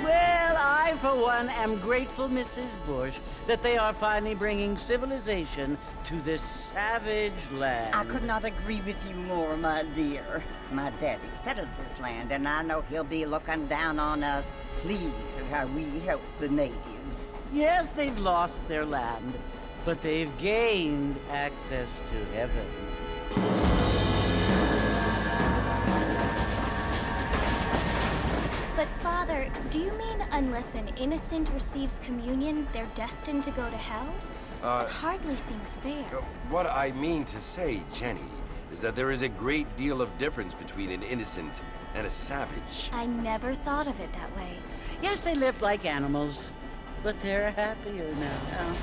Well, I, for one, am grateful, Mrs. Bush, that they are finally bringing civilization to this savage land. I could not agree with you more, my dear. My daddy settled this land, and I know he'll be looking down on us, pleased at how we help the natives. Yes, they've lost their land, but they've gained access to heaven. But, Father, do you mean unless an innocent receives communion, they're destined to go to hell? It hardly seems fair. What I mean to say, Jenny, is that there is a great deal of difference between an innocent and a savage. I never thought of it that way. Yes, they lived like animals, but they're happier now.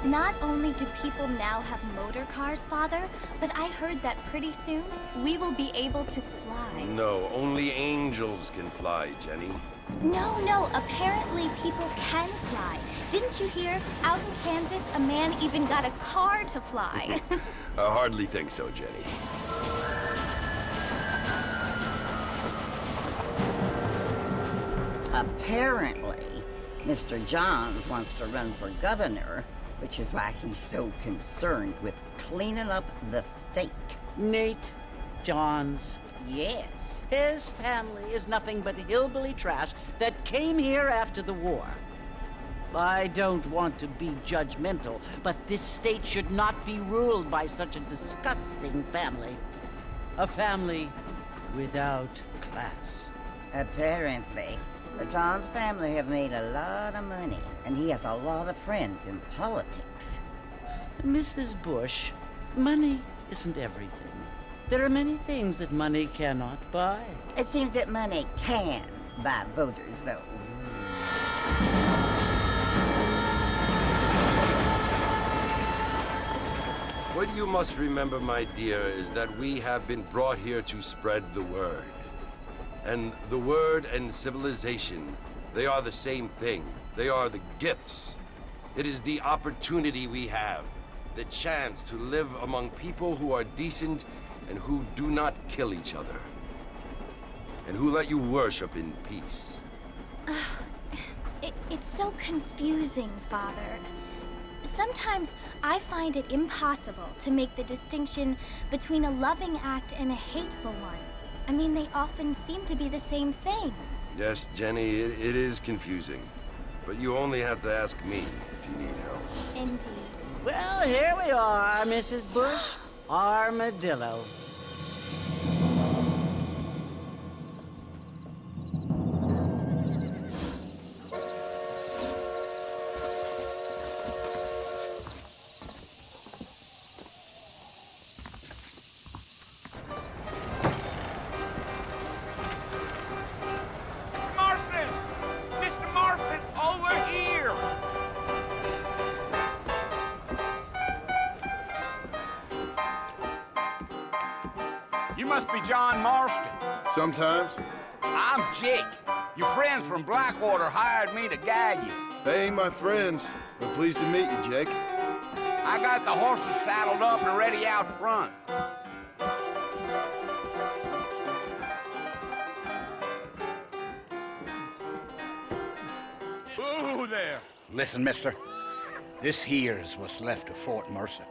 Not only do people now have motor cars, Father, but I heard that pretty soon we will be able to fly. No, only angels can fly, Jenny. No, apparently people can fly. Didn't you hear? Out in Kansas, a man even got a car to fly. I hardly think so, Jenny. Apparently, Mr. Johns wants to run for governor, which is why he's so concerned with cleaning up the state. Nate Johns. Yes. His family is nothing but hillbilly trash that came here after the war. I don't want to be judgmental, but this state should not be ruled by such a disgusting family. A family without class. Apparently, the Johns family have made a lot of money, and he has a lot of friends in politics. Mrs. Bush, money isn't everything. There are many things that money cannot buy. It seems that money can buy voters, though. What you must remember, my dear, is that we have been brought here to spread the word. And the word and civilization, they are the same thing. They are the gifts. It is the opportunity we have, the chance to live among people who are decent and who do not kill each other, and who let you worship in peace. It's so confusing, Father. Sometimes I find it impossible to make the distinction between a loving act and a hateful one. I mean, they often seem to be the same thing. Yes, Jenny, it is confusing. But you only have to ask me if you need help. Indeed. Well, here we are, Mrs. Bush. Armadillo. Marston! Mr. Marston, over here! You must be John Marston. Sometimes. I'm Jake. Your friends from Blackwater hired me to guide you. They ain't my friends, but pleased to meet you, Jake. I got the horses saddled up and ready out front. Ooh, there. Listen, mister. This here's what's left of Fort Mercer.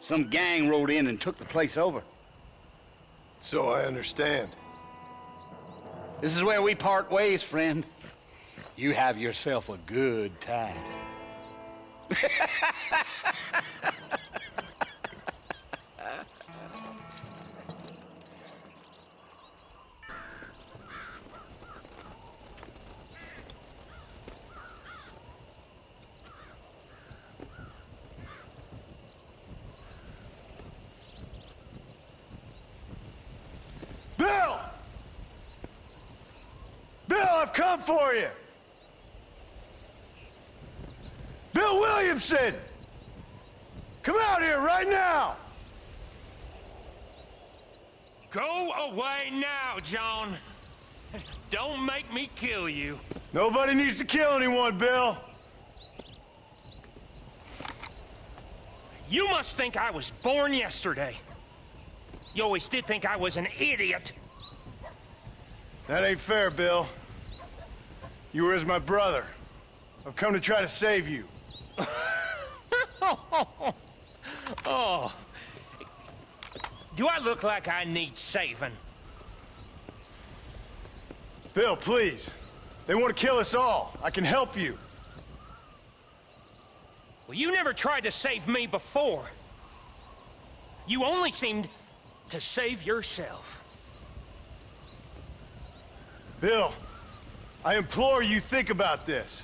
Some gang rode in and took the place over. So I understand. This is where we part ways, friend. You have yourself a good time. Bill! Bill, I've come for you! Bill Williamson! Come out here right now! Go away now, John. Don't make me kill you. Nobody needs to kill anyone, Bill. You must think I was born yesterday. You always did think I was an idiot. That ain't fair, Bill. You were as my brother. I've come to try to save you. Oh. Do I look like I need saving? Bill, please. They want to kill us all. I can help you. Well, you never tried to save me before. You only seemed to save yourself. Bill, I implore you think about this.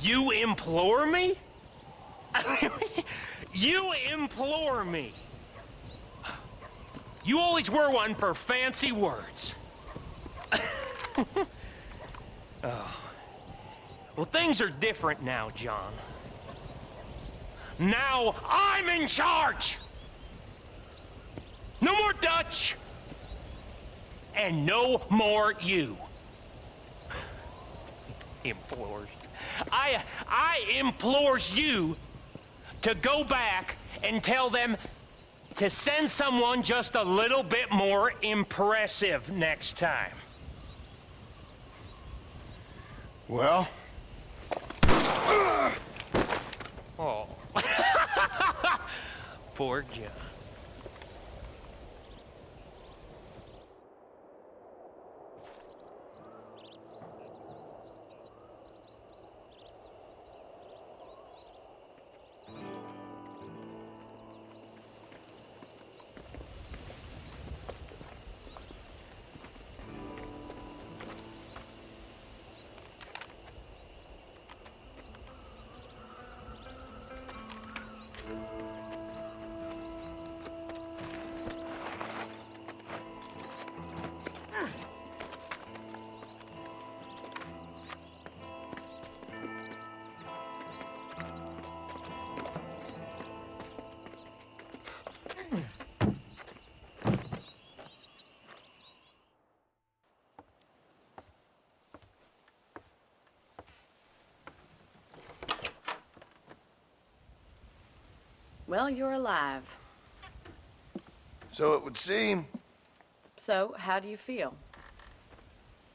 You implore me? You implore me. You always were one for fancy words. Oh. Well, things are different now, John. Now I'm in charge! No more Dutch! And no more you. Implores. I implores you to go back and tell them to send someone just a little bit more impressive next time. Well? Oh. Poor John. Well, you're alive. So it would seem. So, how do you feel?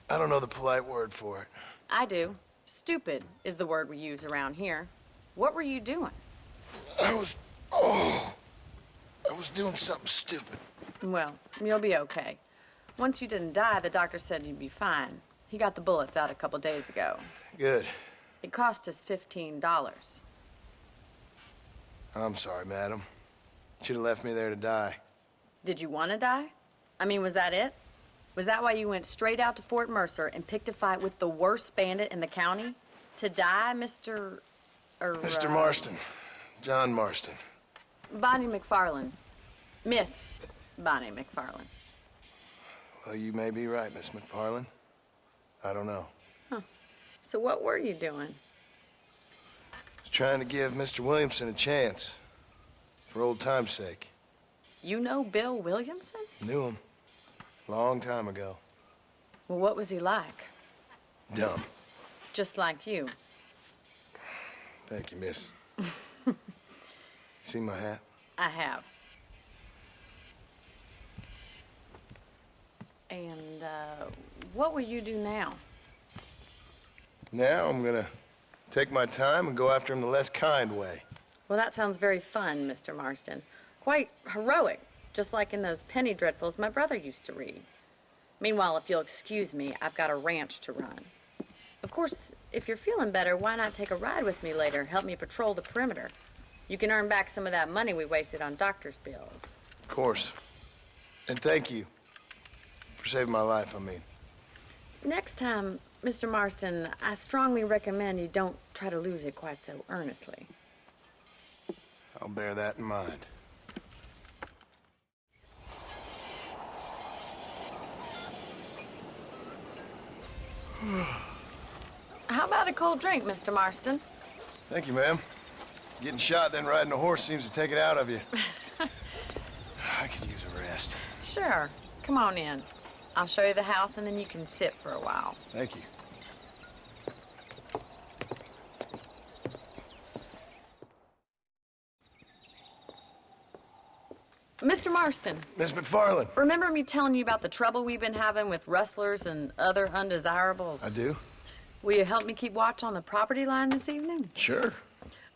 I don't know the polite word for it. I do. Stupid is the word we use around here. What were you doing? I was doing something stupid. Well, you'll be okay. Once you didn't die, the doctor said you'd be fine. He got the bullets out a couple days ago. Good. It cost us $15. I'm sorry, madam. Should have left me there to die. Did you want to die? I mean, was that it? Was that why you went straight out to Fort Mercer and picked a fight with the worst bandit in the county? To die, Mr. Mr. Marston. John Marston. Bonnie McFarland. Miss Bonnie McFarland. Well, you may be right, Miss McFarland. I don't know. Huh. So what were you doing? I was trying to give Mr. Williamson a chance. For old time's sake. You know Bill Williamson? Knew him. Long time ago. Well, what was he like? Dumb. Just like you. Thank you, miss. See my hat? I have. And, what will you do now? Now I'm gonna take my time and go after him the less kind way. Well, that sounds very fun, Mr. Marston. Quite heroic, just like in those penny dreadfuls my brother used to read. Meanwhile, if you'll excuse me, I've got a ranch to run. Of course, if you're feeling better, why not take a ride with me later? Help me patrol the perimeter. You can earn back some of that money we wasted on doctor's bills. Of course. And thank you for saving my life, I mean. Next time, Mr. Marston, I strongly recommend you don't try to lose it quite so earnestly. I'll bear that in mind. How about a cold drink, Mr. Marston? Thank you, ma'am. Getting shot, then riding a horse seems to take it out of you. I could use a rest. Sure. Come on in. I'll show you the house, and then you can sit for a while. Thank you. Mr. Marston, Miss McFarland. remember me telling you about the trouble we've been having with rustlers and other undesirables? I do? Will you help me keep watch on the property line this evening? Sure.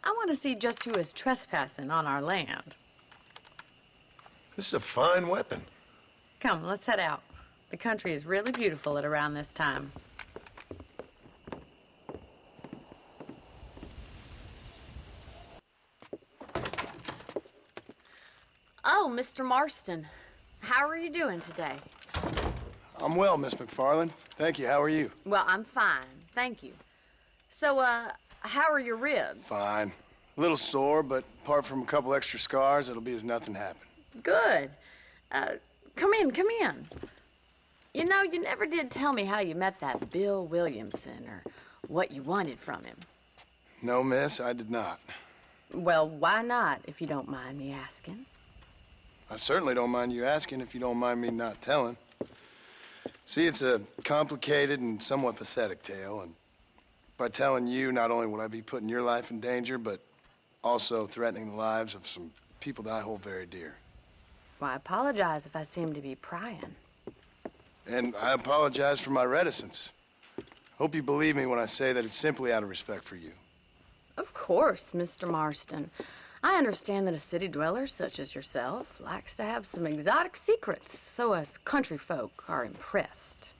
I want to see just who is trespassing on our land. This is a fine weapon. Come, let's head out. The country is really beautiful at around this time. Oh, Mr. Marston, how are you doing today? I'm well, Miss McFarland. Thank you. How are you? Well, I'm fine, thank you. So, how are your ribs? Fine. A little sore, but apart from a couple extra scars, it'll be as nothing happened. Good. Come in, come in. You know, you never did tell me how you met that Bill Williamson or what you wanted from him. No, miss, I did not. Well, why not, if you don't mind me asking? I certainly don't mind you asking if you don't mind me not telling. See, it's a complicated and somewhat pathetic tale, and by telling you, not only would I be putting your life in danger, but also threatening the lives of some people that I hold very dear. Well, I apologize if I seem to be prying. And I apologize for my reticence. Hope you believe me when I say that it's simply out of respect for you. Of course, Mr. Marston. I understand that a city dweller such as yourself likes to have some exotic secrets, so us country folk are impressed.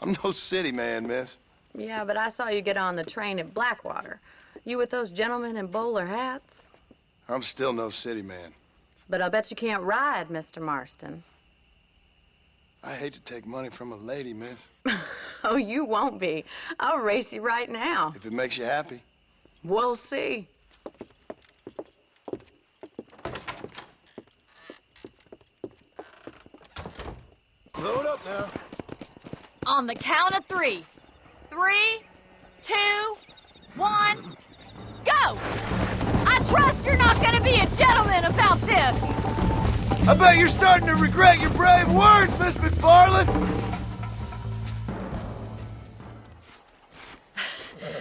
I'm no city man, miss. Yeah, but I saw you get on the train at Blackwater. You with those gentlemen in bowler hats? I'm still no city man. But I'll bet you can't ride, Mr. Marston. I hate to take money from a lady, miss. Oh, you won't be. I'll race you right now. If it makes you happy. We'll see. Load up now. On the count of 3. 3, 2, 1, go! I trust you're not gonna be a gentleman about this! I bet you're starting to regret your brave words, Miss McFarland!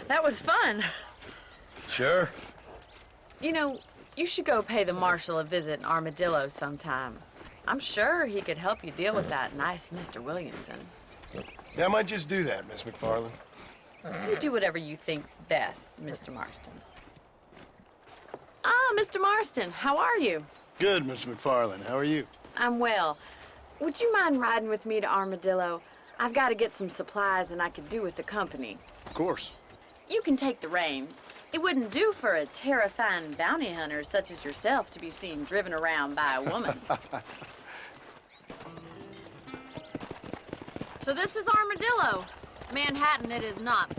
That was fun. Sure. You know, you should go pay the marshal a visit in Armadillo sometime. I'm sure he could help you deal with that nice Mr. Williamson. Yeah, I might just do that, Miss McFarland. You do whatever you think's best, Mr. Marston. Ah, Mr. Marston, how are you? Good, Miss McFarland. How are you? I'm well. Would you mind riding with me to Armadillo? I've got to get some supplies and I could do with the company. Of course. You can take the reins. It wouldn't do for a terrifying bounty hunter such as yourself to be seen driven around by a woman. So this is Armadillo. Manhattan it is not,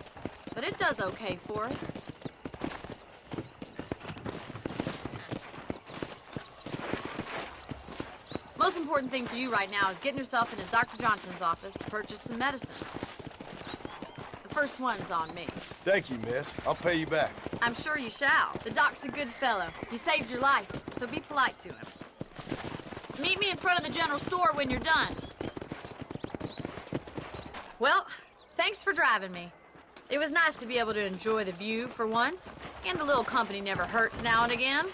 but it does okay for us. Most important thing for you right now is getting yourself into Dr. Johnson's office to purchase some medicine. The first one's on me. Thank you, miss. I'll pay you back. I'm sure you shall. The doc's a good fellow. He saved your life, so be polite to him. Meet me in front of the general store when you're done. Well, thanks for driving me. It was nice to be able to enjoy the view for once, and a little company never hurts now and again.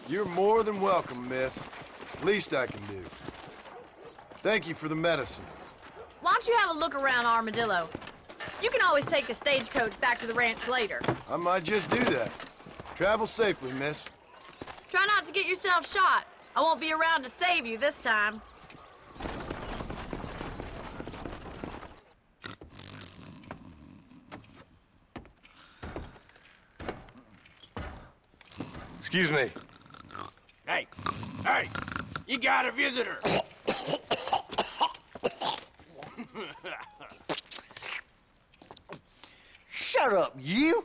You're more than welcome, miss. Least I can do. Thank you for the medicine. Why don't you have a look around Armadillo? You can always take a stagecoach back to the ranch later. I might just do that. Travel safely, miss. Try not to get yourself shot. I won't be around to save you this time. Excuse me. Hey, you got a visitor. Shut up, you!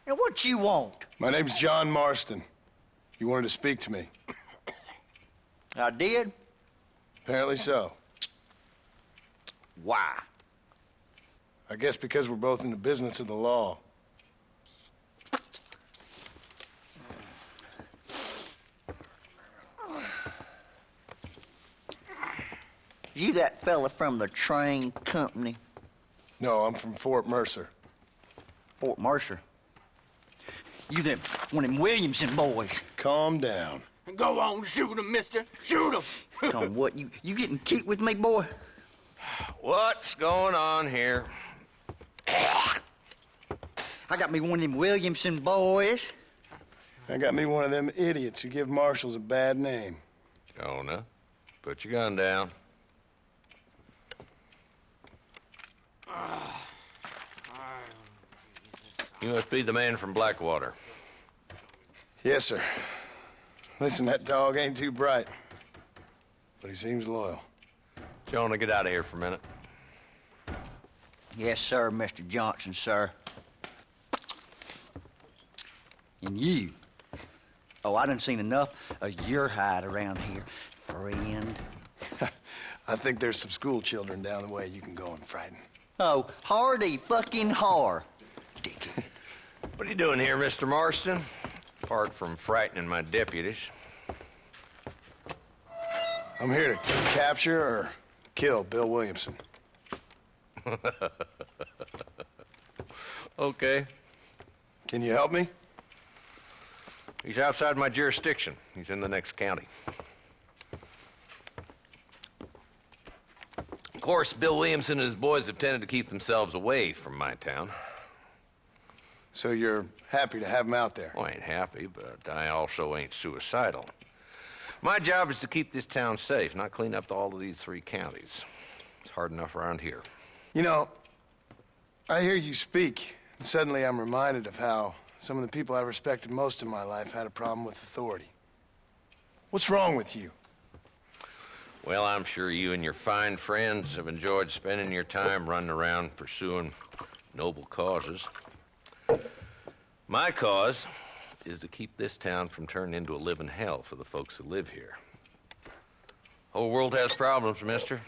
And what you want? My name's John Marston. You wanted to speak to me. I did? Apparently so. Why? I guess because we're both in the business of the law. You that fella from the train company? No, I'm from Fort Mercer. Fort Mercer? You them one of them Williamson boys? Calm down. Go on, shoot him, mister. Shoot him. Come on, what? You getting cute with me, boy? What's going on here? I got me one of them Williamson boys. I got me one of them idiots who give marshals a bad name. Jonah, put your gun down. You must be the man from Blackwater. Yes, sir. Listen, that dog ain't too bright, but he seems loyal. Jonah, get out of here for a minute. Yes, sir, Mr. Johnson, sir. And you. Oh, I done seen enough of your hide around here, friend. I think there's some school children down the way you can go and frighten. Oh, hardy fucking har. Dickhead. What are you doing here, Mr. Marston? Apart from frightening my deputies. I'm here to capture or kill Bill Williamson. Okay. Can you help me? He's outside my jurisdiction. He's in the next county. Of course, Bill Williamson and his boys have tended to keep themselves away from my town. So you're happy to have him out there? Well, I ain't happy, but I also ain't suicidal. My job is to keep this town safe, not clean up all of these 3 counties. It's hard enough around here. You know, I hear you speak, and suddenly I'm reminded of how some of the people I respected most in my life had a problem with authority. What's wrong with you? Well, I'm sure you and your fine friends have enjoyed spending your time running around pursuing noble causes. My cause is to keep this town from turning into a living hell for the folks who live here. Whole world has problems, mister,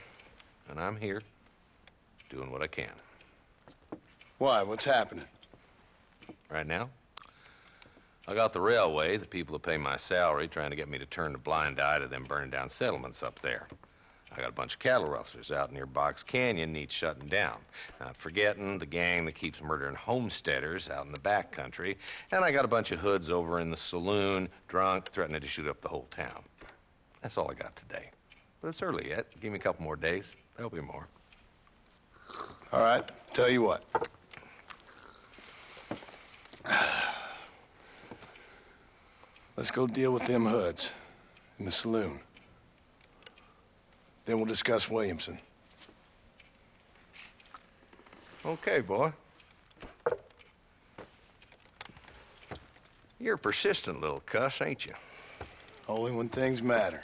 and I'm here doing what I can. Why? What's happening? Right now, I got the railway, the people who pay my salary, trying to get me to turn a blind eye to them burning down settlements up there. I got a bunch of cattle rustlers out near Box Canyon needs shutting down. Not forgetting the gang that keeps murdering homesteaders out in the back country. And I got a bunch of hoods over in the saloon, drunk, threatening to shoot up the whole town. That's all I got today. But it's early yet. Give me a couple more days. There'll be more. All right, tell you what. Let's go deal with them hoods in the saloon. Then we'll discuss Williamson. Okay, boy. You're a persistent little cuss, ain't you? Only when things matter.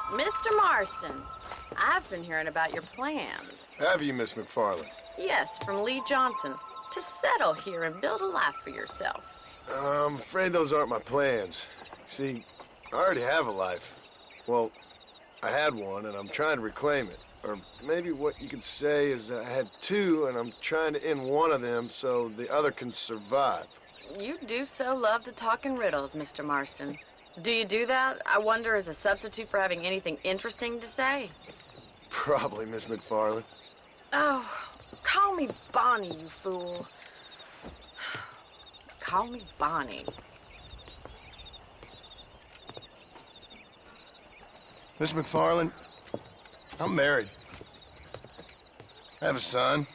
Mr. Marston, I've been hearing about your plans. Have you, Miss McFarland? Yes, from Lee Johnson, to settle here and build a life for yourself. I'm afraid those aren't my plans. See, I already have a life. Well, I had one, and I'm trying to reclaim it. Or maybe what you could say is that I had 2, and I'm trying to end one of them so the other can survive. You do so love to talk in riddles, Mr. Marston. Do you do that, I wonder, as a substitute for having anything interesting to say? Probably, Miss McFarland. Oh, call me Bonnie, you fool. Call me Bonnie. Miss McFarland, I'm married. I have a son.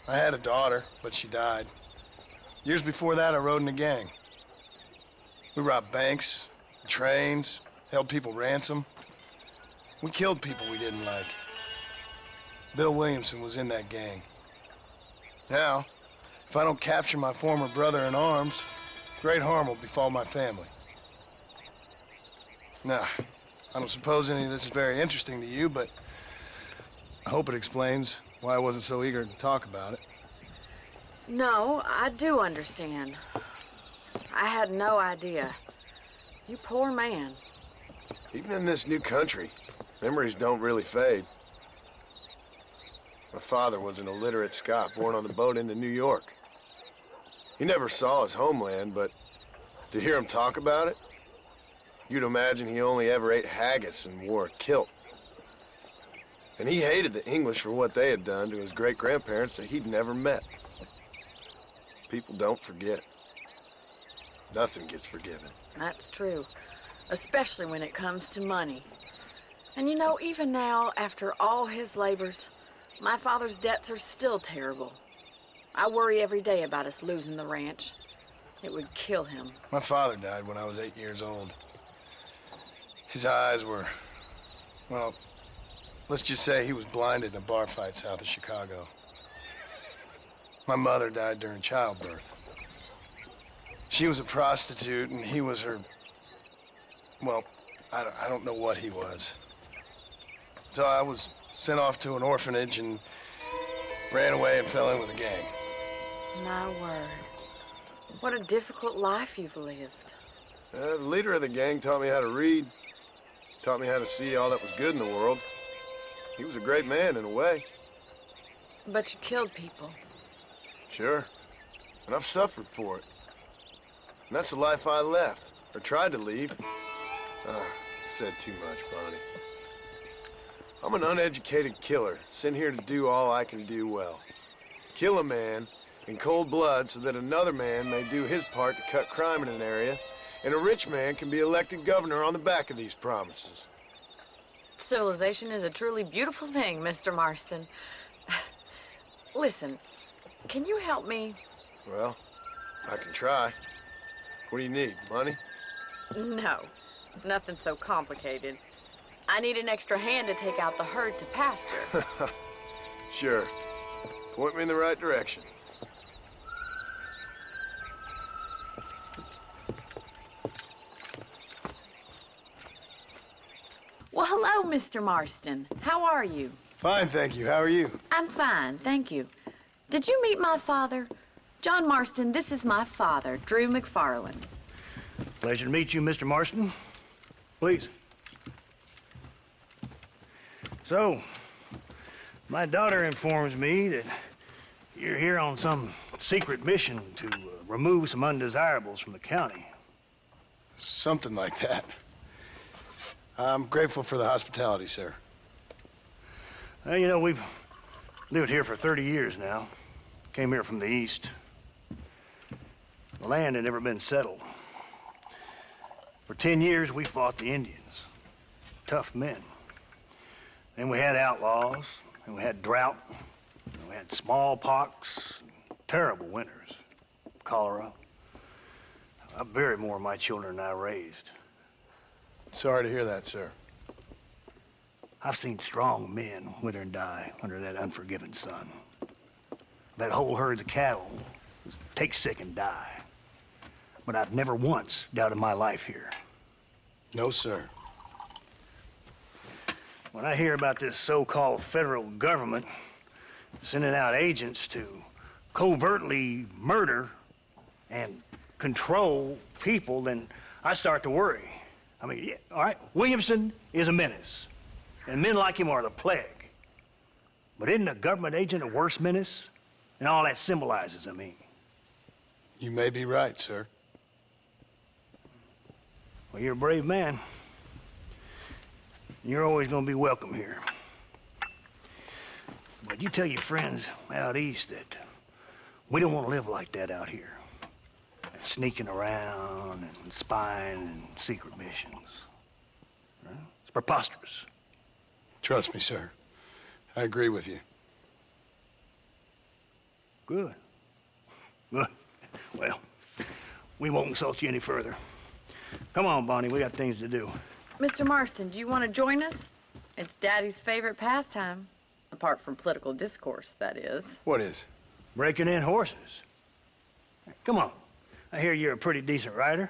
I had a daughter, but she died. Years before that, I rode in a gang. We robbed banks, trains, held people ransom. We killed people we didn't like. Bill Williamson was in that gang. Now, if I don't capture my former brother in arms, great harm will befall my family. Now, I don't suppose any of this is very interesting to you, but I hope it explains why I wasn't so eager to talk about it. No, I do understand. I had no idea. You poor man. Even in this new country, memories don't really fade. My father was an illiterate Scot born on the boat into New York. He never saw his homeland, but to hear him talk about it, you'd imagine he only ever ate haggis and wore a kilt. And he hated the English for what they had done to his great-grandparents that he'd never met. People don't forget. Nothing gets forgiven. That's true, especially when it comes to money. And you know, even now, after all his labors, my father's debts are still terrible. I worry every day about us losing the ranch. It would kill him. My father died when I was 8 years old. His eyes were, well, let's just say he was blinded in a bar fight south of Chicago. My mother died during childbirth. She was a prostitute and he was her, well, I don't know what he was. So I was sent off to an orphanage and ran away and fell in with a gang. My word. What a difficult life you've lived. The leader of the gang taught me how to read, taught me how to see all that was good in the world. He was a great man in a way. But you killed people. Sure. And I've suffered for it. And that's the life I left, or tried to leave. Said too much, Bonnie. I'm an uneducated killer, sent here to do all I can do well. Kill a man in cold blood so that another man may do his part to cut crime in an area, and a rich man can be elected governor on the back of these promises. Civilization is a truly beautiful thing, Mr. Marston. Listen, can you help me? Well, I can try. What do you need, money? No, nothing so complicated. I need an extra hand to take out the herd to pasture. Sure. Point me in the right direction. Well, hello, Mr. Marston. How are you? Fine, thank you. How are you? I'm fine, thank you. Did you meet my father? John Marston, this is my father, Drew McFarland. Pleasure to meet you, Mr. Marston. Please. So, my daughter informs me that you're here on some secret mission to remove some undesirables from the county. Something like that. I'm grateful for the hospitality, sir. Well, you know, we've lived here for 30 years now. Came here from the east. The land had never been settled. For 10 years, we fought the Indians. Tough men. Then we had outlaws, and we had drought, and we had smallpox, terrible winters, cholera. I buried more of my children than I raised. Sorry to hear that, sir. I've seen strong men wither and die under that unforgiving sun. That whole herds of cattle take sick and die. But I've never once doubted my life here. No, sir. When I hear about this so-called federal government sending out agents to covertly murder and control people, then I start to worry. I mean, yeah, all right, Williamson is a menace, and men like him are the plague. But isn't a government agent a worse menace? And all that symbolizes, I mean. You may be right, sir. Well, you're a brave man. You're always gonna be welcome here. But you tell your friends out east that we don't want to live like that out here. Sneaking around and spying and secret missions. Right? It's preposterous. Trust me, sir. I agree with you. Good. Good. Well, we won't insult you any further. Come on, Bonnie, we got things to do. Mr. Marston, do you want to join us? It's Daddy's favorite pastime. Apart from political discourse, that is. What is? Breaking in horses. Come on. I hear you're a pretty decent rider.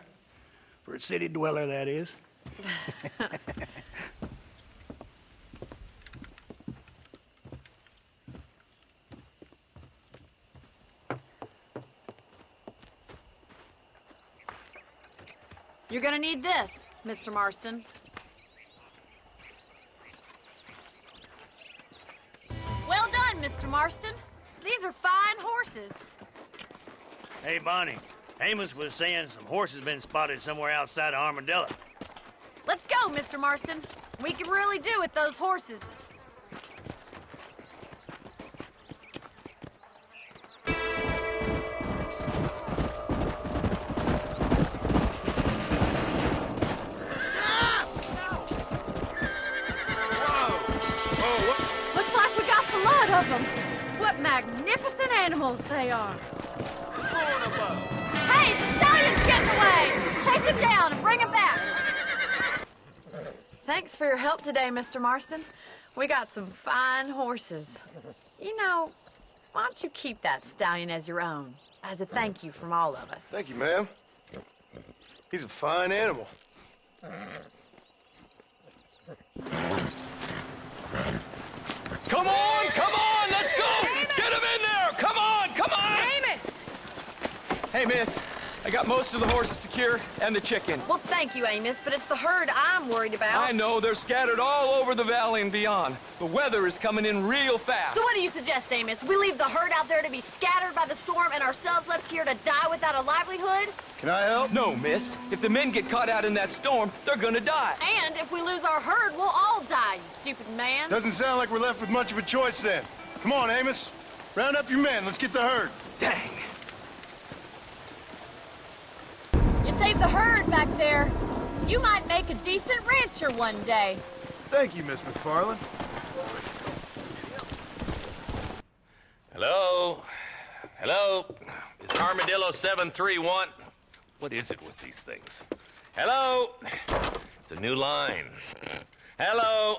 For a city dweller, that is. You're gonna need this, Mr. Marston. Well done, Mr. Marston. These are fine horses. Hey, Bonnie. Amos was saying some horses been spotted somewhere outside of Armadillo. Let's go, Mr. Marston. We can really do with those horses. of them. What magnificent animals they are. Hey, the stallion's getting away! Chase him down and bring him back. Thanks for your help today, Mr. Marston. We got some fine horses. You know, why don't you keep that stallion as your own, as a thank you from all of us? Thank you, ma'am. He's a fine animal. Come on, let's go! Amos! Get him in there! Come on! Amos! Hey, miss, I got most of the horses secure and the chickens. Well, thank you, Amos, but it's the herd I'm worried about. I know, they're scattered all over the valley and beyond. The weather is coming in real fast. So what do you suggest, Amos? We leave the herd out there to be scattered by the storm and ourselves left here to die without a livelihood? Can I help? No, miss. If the men get caught out in that storm, they're gonna die. And if we lose our herd, we'll all die, you stupid man. Doesn't sound like we're left with much of a choice then. Come on, Amos. Round up your men. Let's get the herd. Dang. You saved the herd back there. You might make a decent rancher one day. Thank you, Miss McFarland. Hello? Hello? It's Armadillo 731. What is it with these things? Hello? It's a new line. Hello?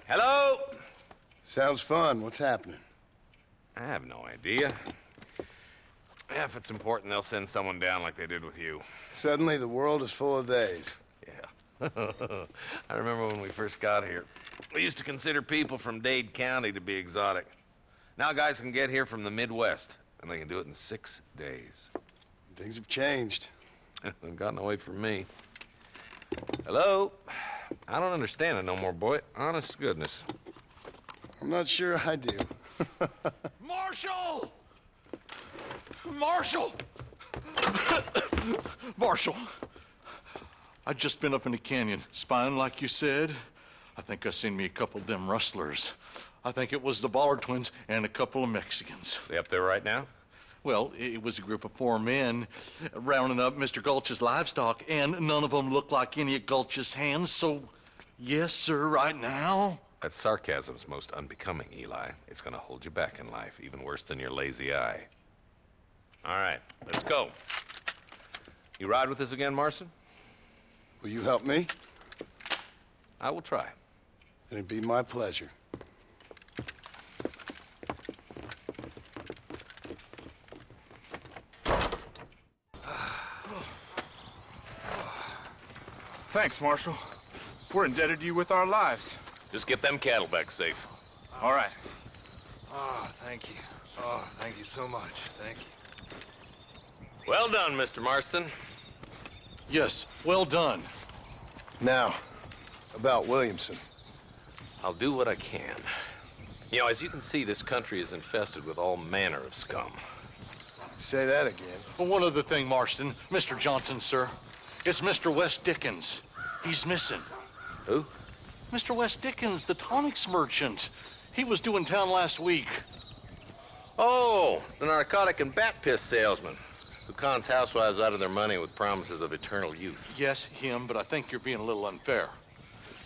Hello? Sounds fun. What's happening? I have no idea. Yeah, if it's important, they'll send someone down like they did with you. Suddenly, the world is full of days. Yeah. I remember when we first got here. We used to consider people from Dade County to be exotic. Now guys can get here from the Midwest, and they can do it in 6 days. Things have changed. They've gotten away from me. Hello? I don't understand it no more, boy. Honest to goodness. I'm not sure I do. Marshal! Marshal! Marshal! I'd just been up in the canyon, spying like you said. I think I seen me a couple of them rustlers. I think it was the Ballard twins and a couple of Mexicans. They up there right now? Well, it was a group of poor men rounding up Mr. Gulch's livestock, and none of them looked like any of Gulch's hands, so yes, sir, right now. That sarcasm's most unbecoming, Eli. It's gonna hold you back in life, even worse than your lazy eye. All right, let's go. You ride with us again, Marston? Will you help me? I will try. It'd be my pleasure. Thanks, Marshal. We're indebted to you with our lives. Just get them cattle back safe. All right. Oh, thank you. Oh, thank you so much. Thank you. Well done, Mr. Marston. Yes, well done. Now, about Williamson. I'll do what I can. You know, as you can see, this country is infested with all manner of scum. Say that again. Well, one other thing, Marston. Mr. Johnson, sir. It's Mr. Wes Dickens. He's missing. Who? Mr. Wes Dickens, the tonics merchant. He was due in town last week. Oh, the narcotic and bat piss salesman who cons housewives out of their money with promises of eternal youth. Yes, him, but I think you're being a little unfair.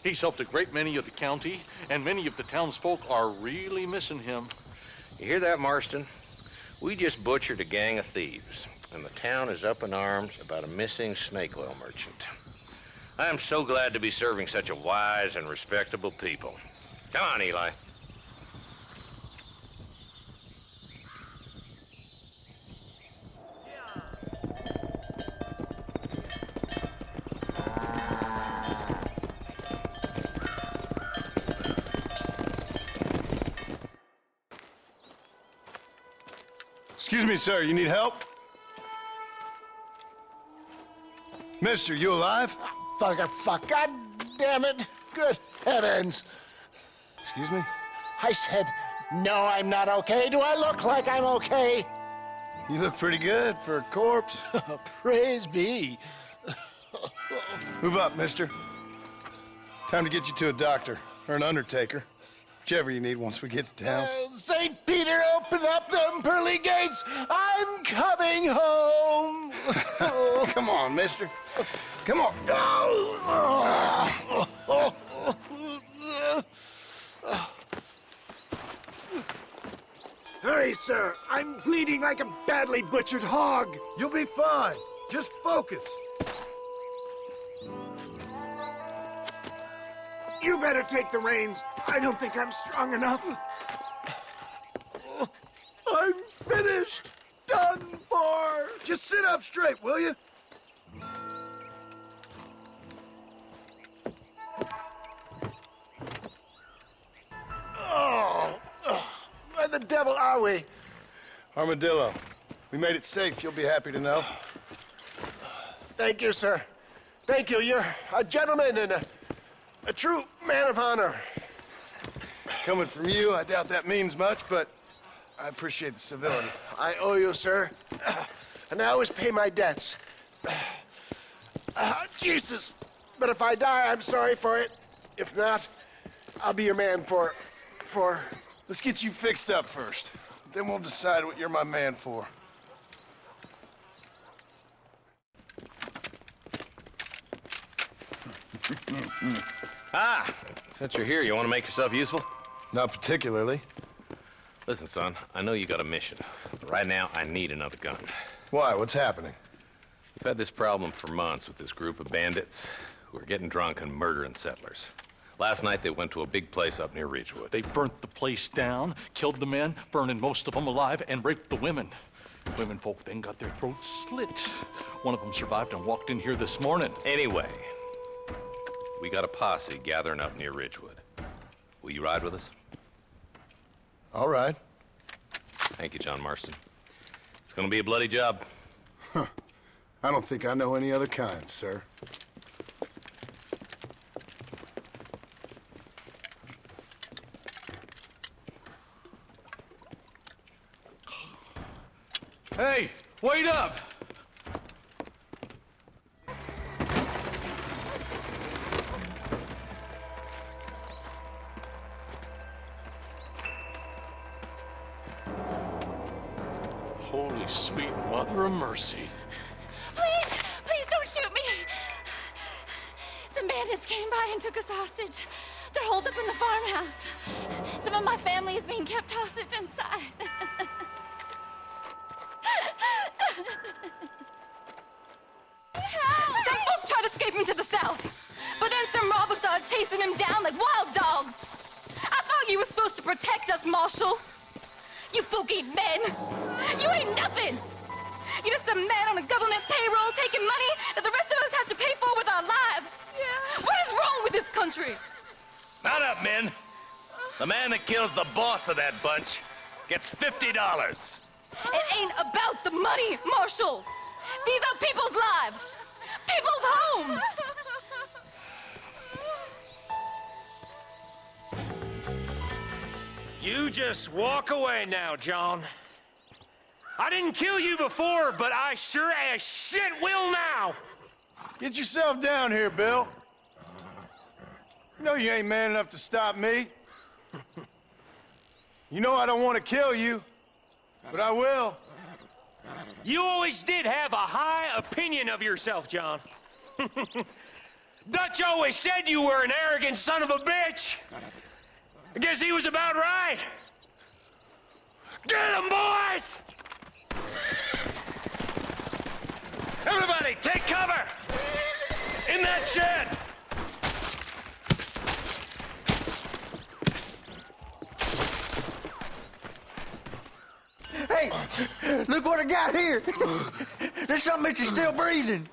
He's helped a great many of the county, and many of the townsfolk are really missing him. You hear that, Marston? We just butchered a gang of thieves, and the town is up in arms about a missing snake oil merchant. I am so glad to be serving such a wise and respectable people. Come on, Eli. Excuse me, sir. You need help? Mister, you alive? Fuck. God damn it. Good heavens. Excuse me? I said, no, I'm not okay. Do I look like I'm okay? You look pretty good for a corpse. Praise be. Move up, mister. Time to get you to a doctor or an undertaker. Whichever you need once we get to town. St. Peter, open up them pearly gates. I'm coming home. Come on, mister. Come on. Hurry, sir. I'm bleeding like a badly butchered hog. You'll be fine. Just focus. You better take the reins. I don't think I'm strong enough. I'm finished. Done for. Just sit up straight, will you? Where the devil are we? Armadillo. We made it safe, you'll be happy to know. Thank you, sir. Thank you. You're a gentleman and a true man of honor. Coming from you, I doubt that means much, but I appreciate the civility. I owe you, sir. And I always pay my debts. Jesus. But if I die, I'm sorry for it. If not, I'll be your man for... Let's get you fixed up first. Then we'll decide what you're my man for. Since you're here, you want to make yourself useful? Not particularly. Listen, son, I know you got a mission, but right now I need another gun. Why? What's happening? We've had this problem for months with this group of bandits who are getting drunk and murdering settlers. Last night they went to a big place up near Ridgewood. They burnt the place down, killed the men, burning most of them alive, and raped the women. Women folk then got their throats slit. One of them survived and walked in here this morning. Anyway, we got a posse gathering up near Ridgewood. Will you ride with us? All right. Thank you, John Marston. It's gonna be a bloody job. Huh. I don't think I know any other kind, sir. Hey, wait up! Holy sweet mother of mercy. Please, please don't shoot me. Some bandits came by and took us hostage. They're holed up in the farmhouse. Some of my family is being kept hostage inside. Some folk tried escaping to the south, but then some robbers started chasing him down like wild dogs. I thought you were supposed to protect us, Marshal. You folk ain't men. You ain't nothing. You're just some man on a government payroll taking money that the rest of us have to pay for with our lives. Yeah. What is wrong with this country? Not up, men. The man that kills the boss of that bunch gets $50. It ain't about the money, Marshal. These are people's lives, people's homes. You just walk away now, John. I didn't kill you before, but I sure as shit will now. Get yourself down here, Bill. You know you ain't man enough to stop me. You know I don't want to kill you, but I will. You always did have a high opinion of yourself, John. Dutch always said you were an arrogant son of a bitch. I guess he was about right. Get him, boys! Everybody, take cover! In that shed! Hey, look what I got here. There's something that you're still breathing.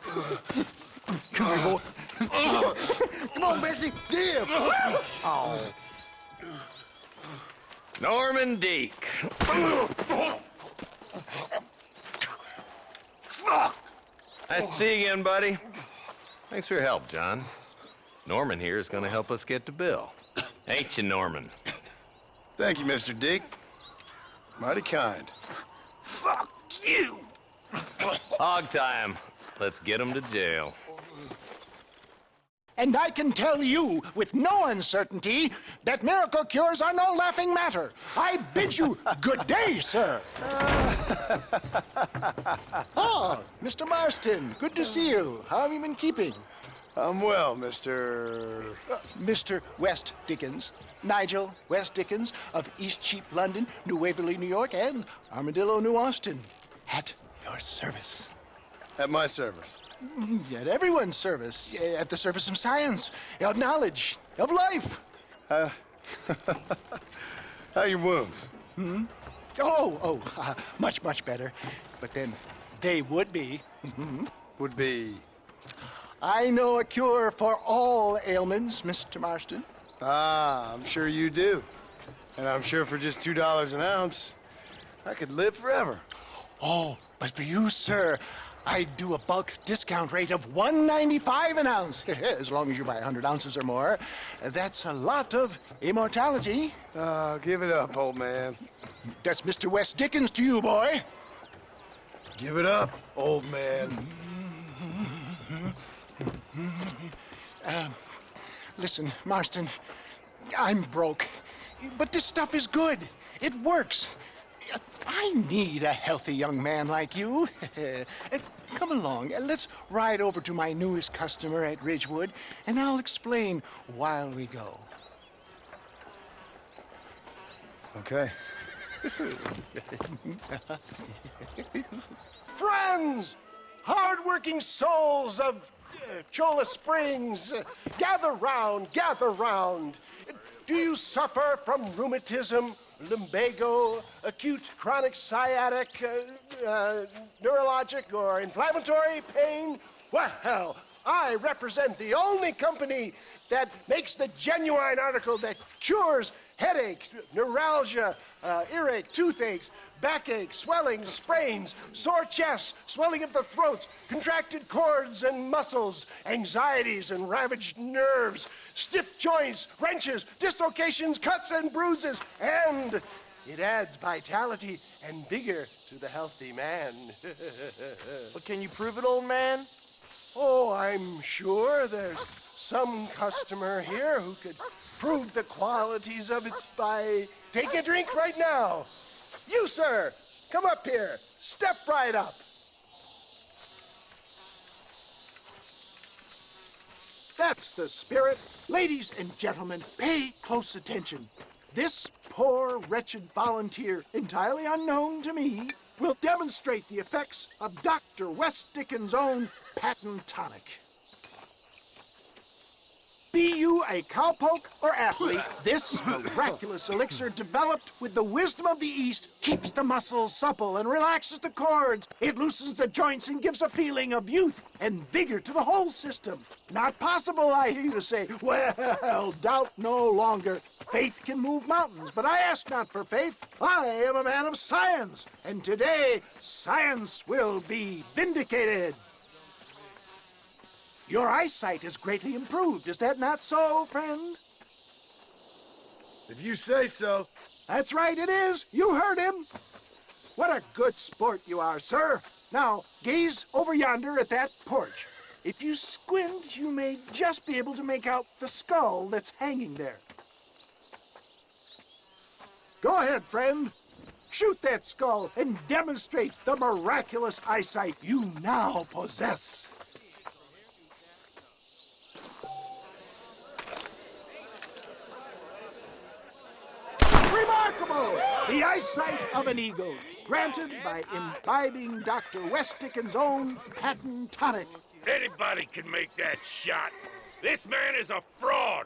Come here, boy. Come on, Bessie. Give. Oh. Norman Deek. Fuck! Nice to see you again, buddy. Thanks for your help, John. Norman here is going to help us get to Bill. Ain't you, Norman? Thank you, Mr. Deek. Mighty kind. Fuck you! Hog time. Let's get him to jail. And I can tell you with no uncertainty that miracle cures are no laughing matter. I bid you good day, sir. Oh, Mr. Marston, good to see you. How have you been keeping? I'm well, Mr. Mr. West Dickens. Nigel West Dickens of East Cheap, London, New Waverly, New York, and Armadillo, New Austin. At your service. At my service? At everyone's service. At the service of science, of knowledge, of life. How are your wounds? Much, much better. But then they would be. Would be? I know a cure for all ailments, Mr. Marston. Ah, I'm sure you do. And I'm sure for just $2 an ounce, I could live forever. Oh, but for you, sir, I'd do a bulk discount rate of $1.95 an ounce. As long as you buy 100 ounces or more. That's a lot of immortality. Give it up, old man. That's Mr. West Dickens to you, boy. Give it up, old man. Listen, Marston, I'm broke, but this stuff is good. It works. I need a healthy young man like you. Come along, let's ride over to my newest customer at Ridgewood, and I'll explain while we go. Okay. Friends, hard-working souls of Cholla Springs, gather round, gather round. Do you suffer from rheumatism, lumbago, acute chronic sciatic, neurologic, or inflammatory pain? Well, I represent the only company that makes the genuine article that cures headache, neuralgia, earache, toothaches, backache, swelling, sprains, sore chests, swelling of the throats, contracted cords and muscles, anxieties and ravaged nerves, stiff joints, wrenches, dislocations, cuts and bruises, and it adds vitality and vigor to the healthy man. But can you prove it, old man? Oh, I'm sure there's some customer here who could prove the qualities of it by taking a drink right now. You, sir, come up here. Step right up. That's the spirit. Ladies and gentlemen, pay close attention. This poor, wretched volunteer, entirely unknown to me, will demonstrate the effects of Dr. West Dickens' own patent tonic. Be you a cowpoke or athlete, this miraculous elixir developed with the wisdom of the East keeps the muscles supple and relaxes the cords. It loosens the joints and gives a feeling of youth and vigor to the whole system. Not possible, I hear you say. Well, doubt no longer. Faith can move mountains, but I ask not for faith. I am a man of science, and today science will be vindicated. Your eyesight is greatly improved. Is that not so, friend? If you say so. That's right, it is. You heard him. What a good sport you are, sir. Now, gaze over yonder at that porch. If you squint, you may just be able to make out the skull that's hanging there. Go ahead, friend. Shoot that skull and demonstrate the miraculous eyesight you now possess. Remarkable! The eyesight of an eagle, granted by imbibing Dr. West Dickens' own patent tonic. Anybody can make that shot. This man is a fraud.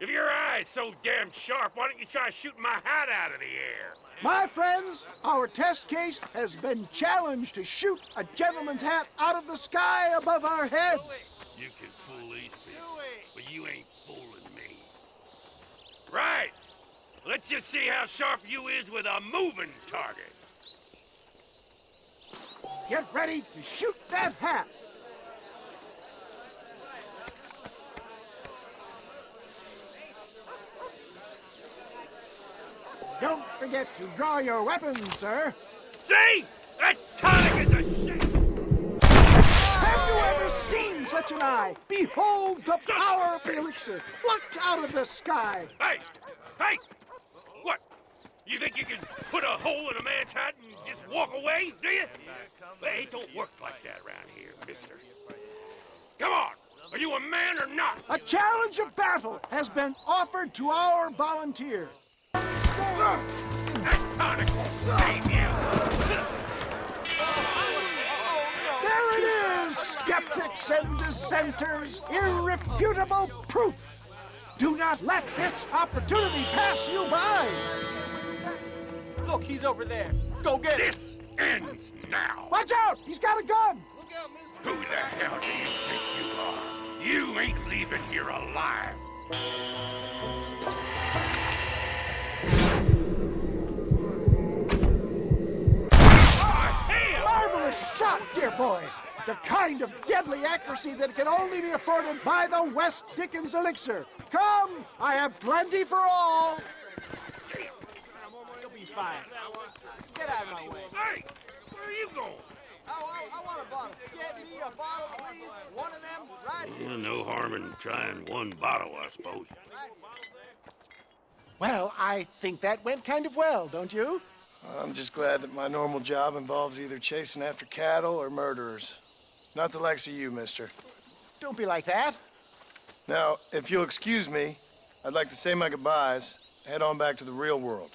If your eye's so damn sharp, why don't you try shooting my hat out of the air? My friends, our test case has been challenged to shoot a gentleman's hat out of the sky above our heads. You can fool these people, but you ain't fooling me. Right. Let's just see how sharp you is with a moving target. Get ready to shoot that hat. Don't forget to draw your weapons, sir. See? That tonic is a shit! Have you ever seen such an eye? Behold the power of the elixir, plucked out of the sky. Hey! Hey! What? You think you can put a hole in a man's hat and just walk away, do you? Well, it don't work like that around here, mister. Come on! Are you a man or not? A challenge of battle has been offered to our volunteer. That tonic won't save you. There it is, skeptics and dissenters. Irrefutable proof. Do not let this opportunity pass you by. Look, he's over there. Go get him. This ends now. Watch out! He's got a gun! Who the hell do you think you are? You ain't leaving here alive. Marvelous shot, dear boy. The kind of deadly accuracy that can only be afforded by the West Dickens elixir. Come, I have plenty for all. You'll be fine. Get out of my way. Hey, where are you going? I want a bottle. Get me a bottle, please. One of them right here. No harm in trying one bottle, I suppose. Well, I think that went kind of well, don't you? I'm just glad that my normal job involves either chasing after cattle or murderers. Not the likes of you, mister. Don't be like that. Now, if you'll excuse me, I'd like to say my goodbyes, head on back to the real world.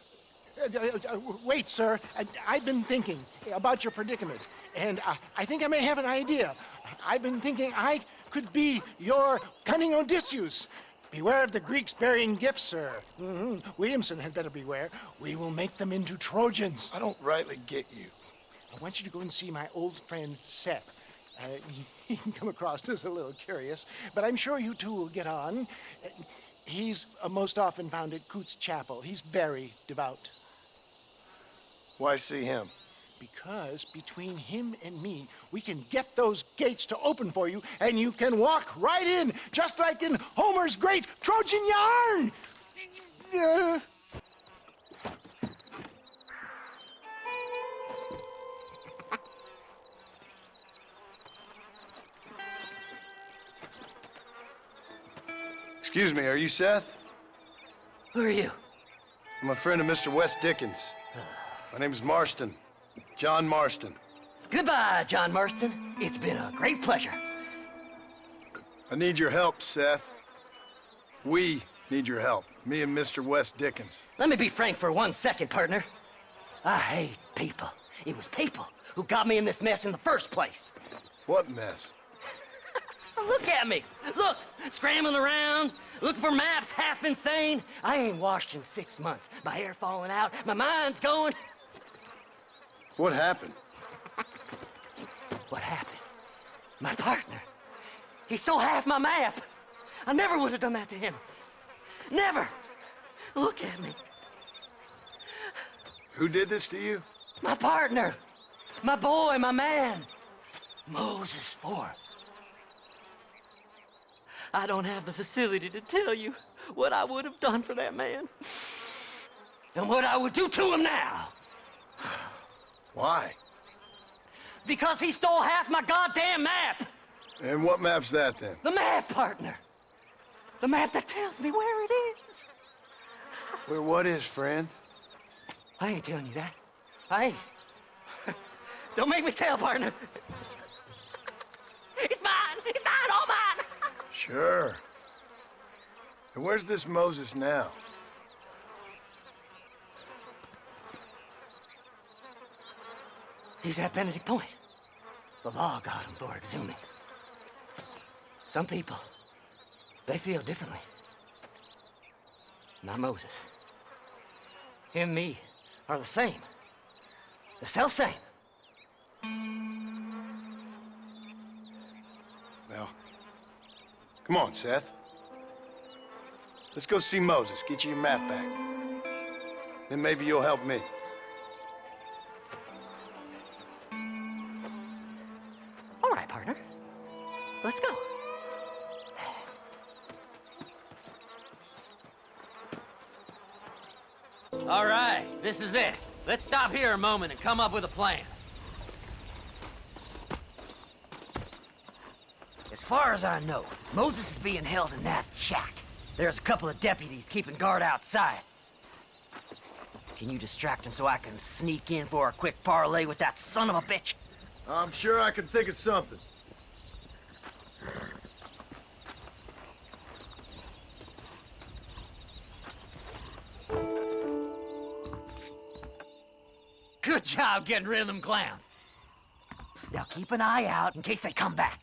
Wait, sir. I've been thinking about your predicament, and I think I may have an idea. I've been thinking I could be your cunning Odysseus. Beware of the Greeks burying gifts, sir. Williamson had better beware. We will make them into Trojans. I don't rightly get you. I want you to go and see my old friend Seth. He can come across as a little curious, but I'm sure you two will get on. He's most often found at Coots Chapel. He's very devout. Why see him? Because between him and me, we can get those gates to open for you, and you can walk right in, just like in Homer's great Trojan yarn! Excuse me, are you Seth? Who are you? I'm a friend of Mr. West Dickens. My name's Marston. John Marston. Goodbye, John Marston. It's been a great pleasure. I need your help, Seth. We need your help. Me and Mr. West Dickens. Let me be frank for 1 second, partner. I hate people. It was people who got me in this mess in the first place. What mess? Look at me. Look, scrambling around, looking for maps, half insane. I ain't washed in 6 months. My hair falling out, my mind's going. What happened? What happened? My partner. He stole half my map. I never would have done that to him. Never. Look at me. Who did this to you? My partner. My boy, my man. Moses Ford. I don't have the facility to tell you what I would have done for that man. And what I would do to him now. Why? Because he stole half my goddamn map. And what map's that, then? The map, partner. The map that tells me where it is. Where what is, friend? I ain't telling you that. I ain't. Don't make me tell, partner. It's mine. It's mine. All mine. Sure. And where's this Moses now? He's at Benedict Point. The law got him for exhuming. Some people, they feel differently. Not Moses. Him and me are the same. The self-same. Well, come on, Seth. Let's go see Moses, get you your map back. Then maybe you'll help me. All right, partner. Let's go. All right, this is it. Let's stop here a moment and come up with a plan. As far as I know, Moses is being held in that shack. There's a couple of deputies keeping guard outside. Can you distract him so I can sneak in for a quick parlay with that son of a bitch? I'm sure I can think of something. Good job getting rid of them clowns. Now keep an eye out in case they come back.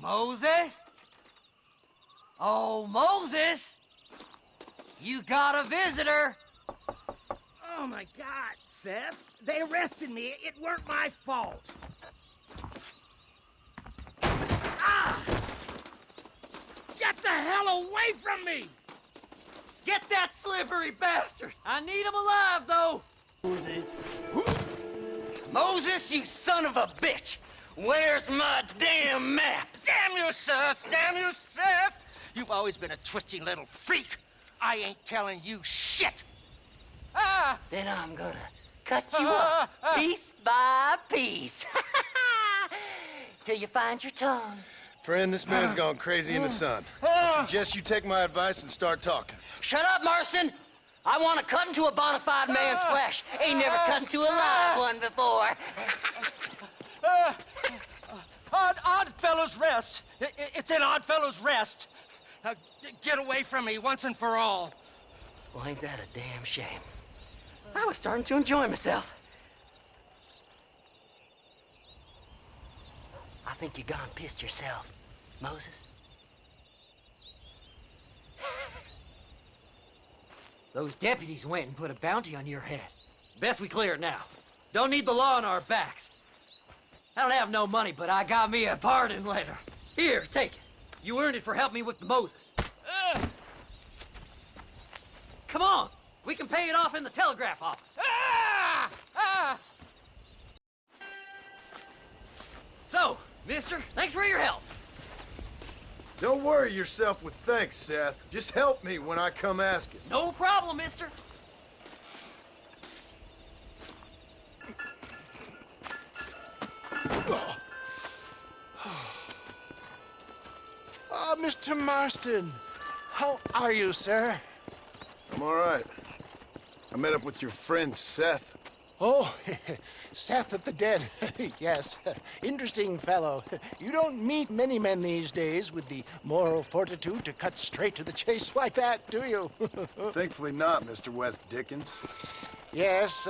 Moses? Oh, Moses! You got a visitor! Oh, my God, Seth. They arrested me. It weren't my fault. Ah! Get the hell away from me! Get that slippery bastard! I need him alive, though! Moses. Moses, you son of a bitch! Where's my damn map? Damn you, Seth! Damn you, Seth! You've always been a twisting little freak. I ain't telling you shit. Ah! Then I'm gonna cut you up piece by piece. Till you find your tongue. Friend, this man's gone crazy in the sun. I suggest you take my advice and start talking. Shut up, Marston! I want to cut into a bona fide man's flesh. Ain't never cut into a live one before. Oddfellows Rest. It's in Oddfellows Rest. Get away from me once and for all. Well, ain't that a damn shame? I was starting to enjoy myself. I think you gone pissed yourself, Moses. Those deputies went and put a bounty on your head. Best we clear it now. Don't need the law on our backs. I don't have no money, but I got me a pardon letter. Here, take it. You earned it for helping me with the Moses. Come on. We can pay it off in the telegraph office. So, mister, thanks for your help. Don't worry yourself with thanks, Seth. Just help me when I come asking. No problem, mister. Oh, Mr. Marston. How are you, sir? I'm all right. I met up with your friend, Seth. Oh, Seth of the Dead. Yes, interesting fellow. You don't meet many men these days with the moral fortitude to cut straight to the chase like that, do you? Thankfully not, Mr. West Dickens. Yes,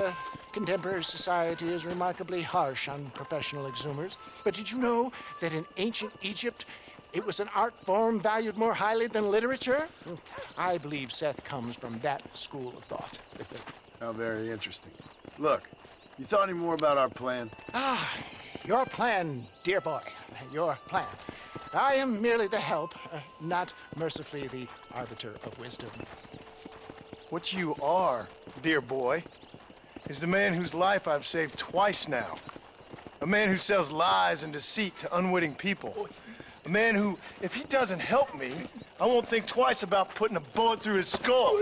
contemporary society is remarkably harsh on professional exhumers. But did you know that in ancient Egypt, it was an art form valued more highly than literature? I believe Seth comes from that school of thought. How very interesting. Look, you thought any more about our plan? Ah, your plan, dear boy. Your plan. I am merely the help, not mercifully the arbiter of wisdom. What you are, dear boy, is the man whose life I've saved twice now. A man who sells lies and deceit to unwitting people. A man who, if he doesn't help me, I won't think twice about putting a bullet through his skull,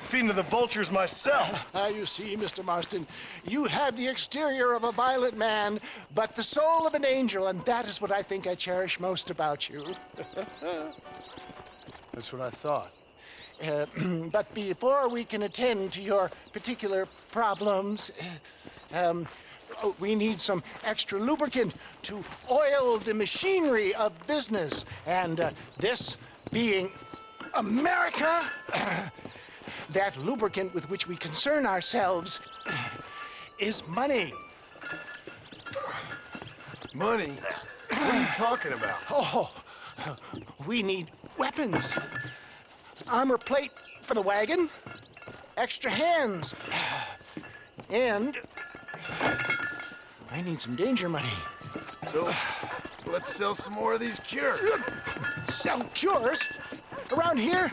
feeding to the vultures myself. You see, Mr. Marston, you have the exterior of a violent man, but the soul of an angel, and that is what I think I cherish most about you. That's what I thought. But before we can attend to your particular problems, we need some extra lubricant to oil the machinery of business. And this being America, that lubricant with which we concern ourselves is money. Money? What are you talking about? Oh, we need weapons. Armor plate for the wagon, extra hands, and I need some danger money. So, let's sell some more of these cures. Sell cures? Around here?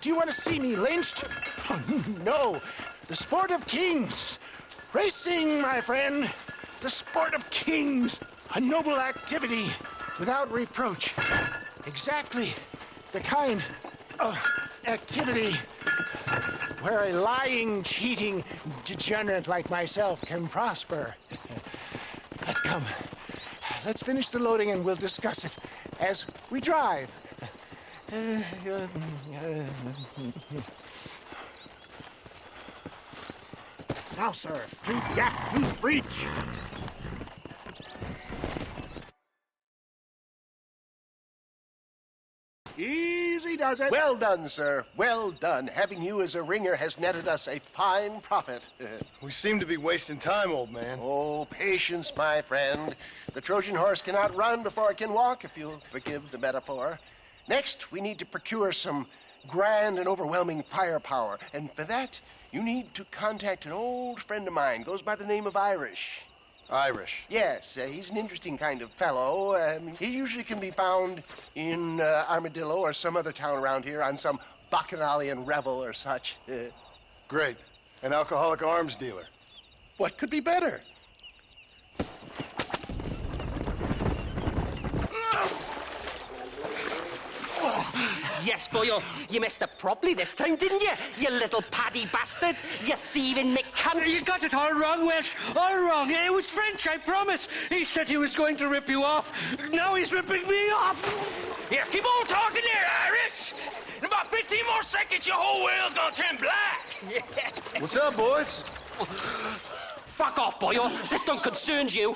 Do you want to see me lynched? Oh, no. The sport of kings. Racing, my friend. The sport of kings. A noble activity without reproach. Exactly the kind of activity where a lying, cheating degenerate like myself can prosper. Come, let's finish the loading and we'll discuss it as we drive. Now, sir, to Yak Tooth Breach. Easy does deposit. Well done, sir. Well done. Having you as a ringer has netted us a fine profit. We seem to be wasting time, old man. Oh, patience, my friend. The Trojan horse cannot run before it can walk, if you'll forgive the metaphor. Next, we need to procure some grand and overwhelming firepower. And for that, you need to contact an old friend of mine. Goes by the name of Irish. Irish? Yes, he's an interesting kind of fellow. He usually can be found in Armadillo or some other town around here on some bacchanalian revel or such. Great. An alcoholic arms dealer. What could be better? Yes, boyo, you messed up properly this time, didn't you? You little paddy bastard. You thieving McCunt. You got it all wrong, Welsh. All wrong. It was French, I promise. He said he was going to rip you off. Now he's ripping me off. Here, keep on talking there, Irish. In about 15 more seconds, your whole whale's gonna turn black. What's up, boys? Fuck off, boyo. This don't concern you.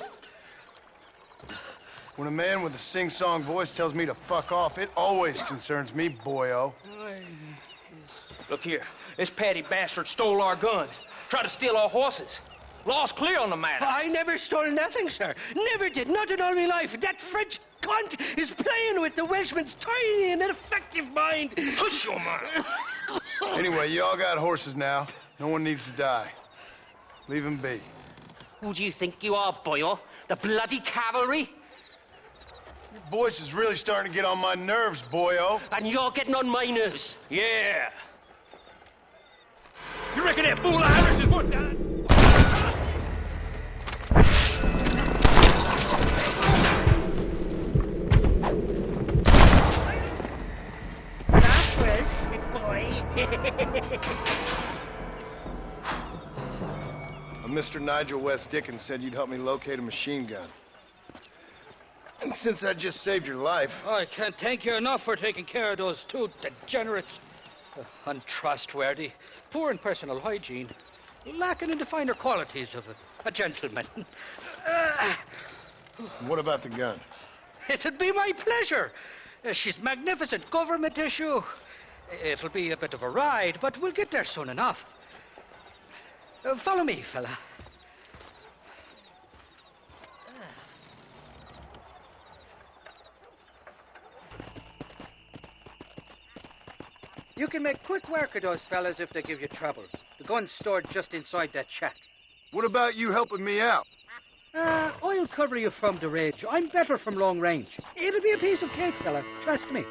When a man with a sing-song voice tells me to fuck off, it always concerns me, boyo. Look here. This Paddy bastard stole our guns. Tried to steal our horses. Law's clear on the matter. I never stole nothing, sir. Never did. Not in all my life. That French cunt is playing with the Welshman's tiny and ineffective mind. Hush your mind. Anyway, you all got horses now. No one needs to die. Leave him be. Who do you think you are, boyo? The bloody cavalry? Your voice is really starting to get on my nerves, boyo. And you're getting on my nerves. Yeah. You reckon that fool Irish is worth dying? That's well, sweet boy. Mr. Nigel West Dickens said you'd help me locate a machine gun. And since I just saved your life... I can't thank you enough for taking care of those two degenerates. Untrustworthy, poor in personal hygiene, lacking in the finer qualities of a gentleman. What about the gun? It'd be my pleasure. She's magnificent, government issue. It'll be a bit of a ride, but we'll get there soon enough. Follow me, fella. You can make quick work of those fellas if they give you trouble. The gun's stored just inside that shack. What about you helping me out? I'll cover you from the ridge. I'm better from long range. It'll be a piece of cake, fella. Trust me.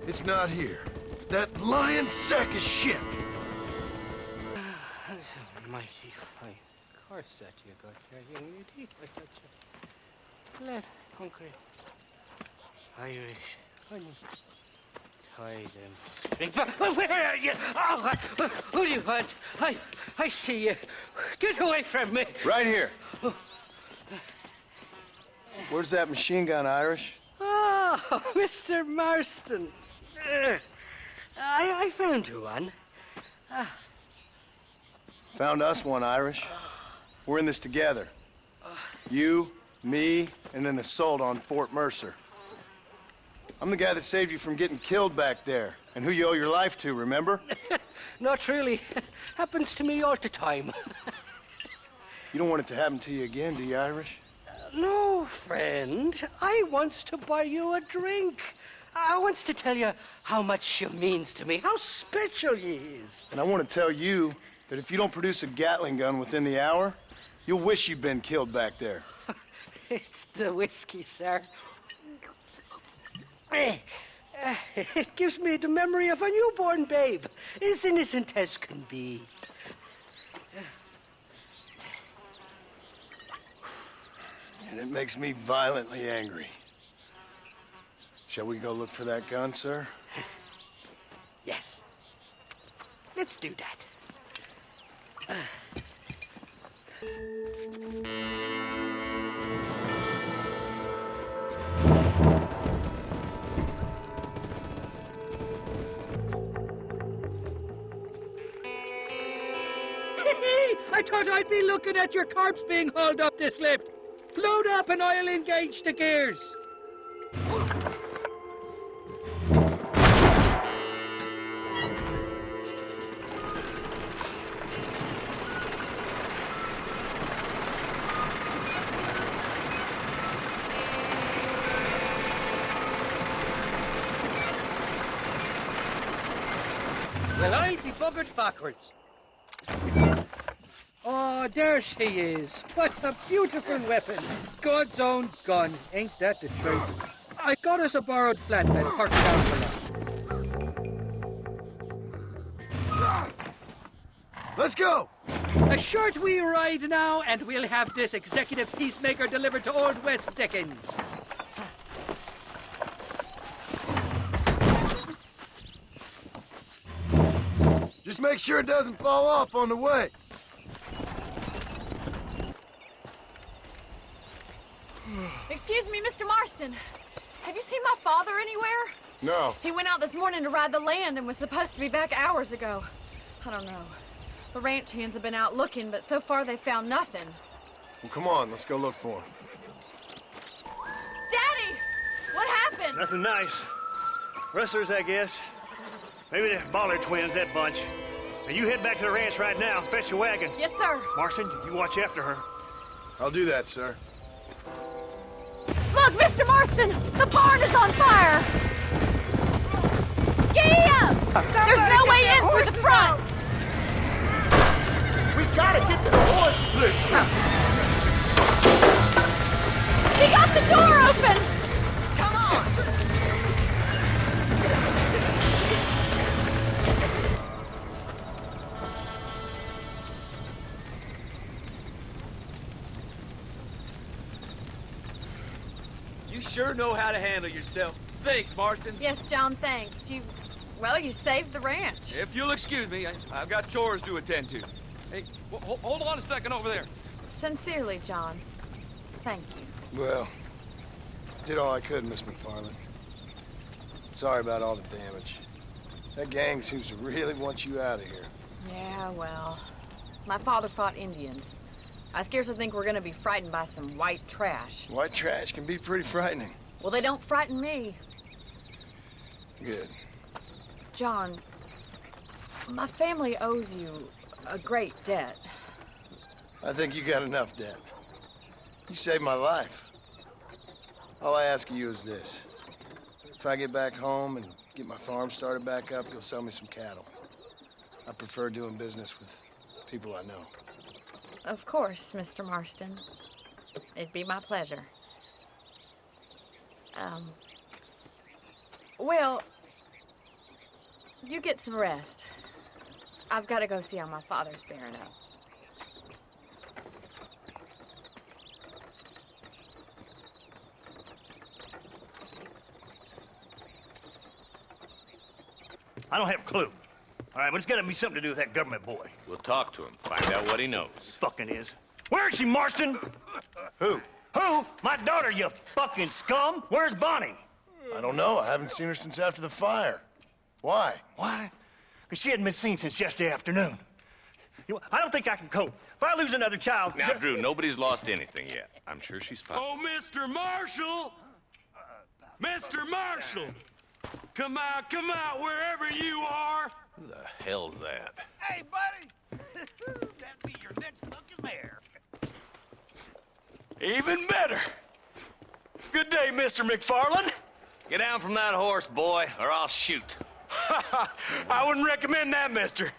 It's not here. That lying sack of shit. Mighty fine corset you got here, young lady. I got you. Let hungry. Irish. Honey. Tie them. Where are you? Oh, who do you want? I see you. Get away from me. Right here. Where's that machine gun, Irish? Oh, Mr. Marston. I found you one. Found us one, Irish. We're in this together. You, me, and an assault on Fort Mercer. I'm the guy that saved you from getting killed back there, and who you owe your life to, remember? Not really. Happens to me all the time. You don't want it to happen to you again, do you, Irish? No, friend. I wants to buy you a drink. I wants to tell you how much you means to me, how special you is. And I want to tell you that if you don't produce a Gatling gun within the hour, you'll wish you'd been killed back there. It's the whiskey, sir. It gives me the memory of a newborn babe, as innocent as can be. And it makes me violently angry. Shall we go look for that gun, sir? Yes. Let's do that. I thought I'd be looking at your corpse being hauled up this lift. Load up and I'll engage the gears. Well, I'll be buggered backwards. Oh, there she is. What a beautiful weapon. God's own gun. Ain't that the truth? I got us a borrowed flatbed parked down below. Let's go! A short wee ride now, and we'll have this executive peacemaker delivered to Old West Dickens. Just make sure it doesn't fall off on the way. Excuse me, Mr. Marston. Have you seen my father anywhere? No. He went out this morning to ride the land and was supposed to be back hours ago. I don't know. The ranch hands have been out looking, but so far they found nothing. Well, come on, let's go look for him. Daddy! What happened? Nothing nice. Rustlers, I guess. Maybe the Ballard twins, that bunch. Now you head back to the ranch right now and fetch the wagon. Yes, sir. Marston, you watch after her. I'll do that, sir. Look, Mr. Marston! The barn is on fire! Giddy up! There's no way in through the front! We gotta get to the horse! Let's He got the door open! Come on! You sure know how to handle yourself. Thanks, Marston. Yes, John, thanks. You saved the ranch. If you'll excuse me, I've got chores to attend to. Hey, hold on a second over there. Sincerely, John. Thank you. Well, did all I could, Miss McFarland. Sorry about all the damage. That gang seems to really want you out of here. Yeah, well, my father fought Indians. I scarcely think we're gonna be frightened by some white trash. White trash can be pretty frightening. Well, they don't frighten me. Good. John, my family owes you a great debt. I think you got enough debt. You saved my life. All I ask of you is this. If I get back home and get my farm started back up, you'll sell me some cattle. I prefer doing business with people I know. Of course, Mr. Marston. It'd be my pleasure. Well, you get some rest. I've got to go see how my father's bearing up. I don't have a clue. All right, but it's got to be something to do with that government boy. We'll talk to him, find out what he knows. Fucking is. Where is she, Marston? Who? Who? My daughter, you fucking scum. Where's Bonnie? I don't know. I haven't seen her since after the fire. Why? Why? Because she hadn't been seen since yesterday afternoon. You know, I don't think I can cope. If I lose another child... Now, Drew, nobody's lost anything yet. I'm sure she's fine. Oh, Mr. Marshall! Mr. Marshall! Come out, wherever you are! Who the hell's that? Hey, buddy! That'd be your next fucking mare. Even better. Good day, Mr. McFarland. Get down from that horse, boy, or I'll shoot. I wouldn't recommend that, mister.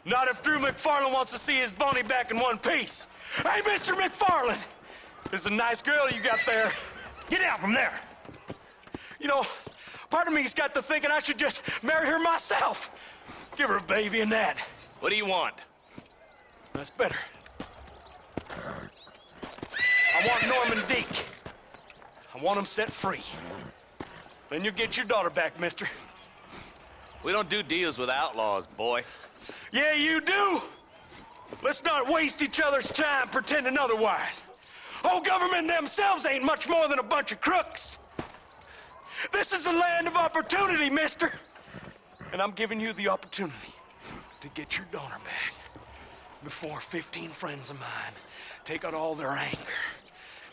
Not if Drew McFarland wants to see his Bonnie back in one piece. Hey, Mr. McFarland! This is a nice girl you got there. Get out from there! You know, part of me's got to thinking I should just marry her myself. Give her a baby and that. What do you want? That's better. I want Norman Deek. I want him set free. Then you'll get your daughter back, mister. We don't do deals with outlaws, boy. Yeah, you do. Let's not waste each other's time pretending otherwise. Old government themselves ain't much more than a bunch of crooks. This is the land of opportunity, mister. And I'm giving you the opportunity to get your daughter back before 15 friends of mine take out all their anger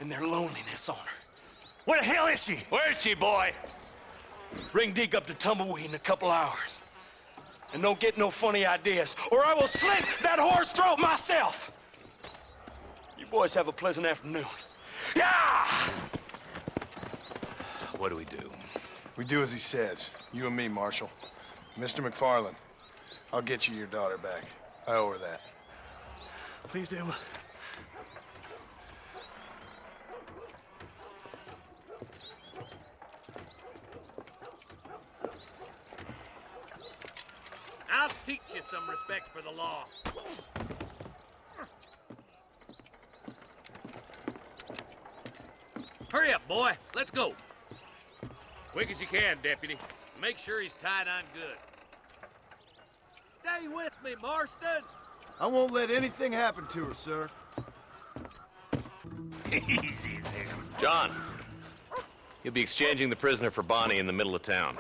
and their loneliness on her. Where the hell is she? Where is she, boy? Bring Deke up to Tumbleweed in a couple hours. And don't get no funny ideas, or I will slit that horse throat myself. You boys have a pleasant afternoon. Yeah! What do we do? We do as he says. You and me, Marshal. Mr. McFarland. I'll get you your daughter back. I owe her that. Please do. I'll teach you some respect for the law. Hurry up, boy. Let's go. Quick as you can, deputy. Make sure he's tied on good. Stay with me, Marston. I won't let anything happen to her, sir. Easy there. John, you'll be exchanging the prisoner for Bonnie in the middle of town.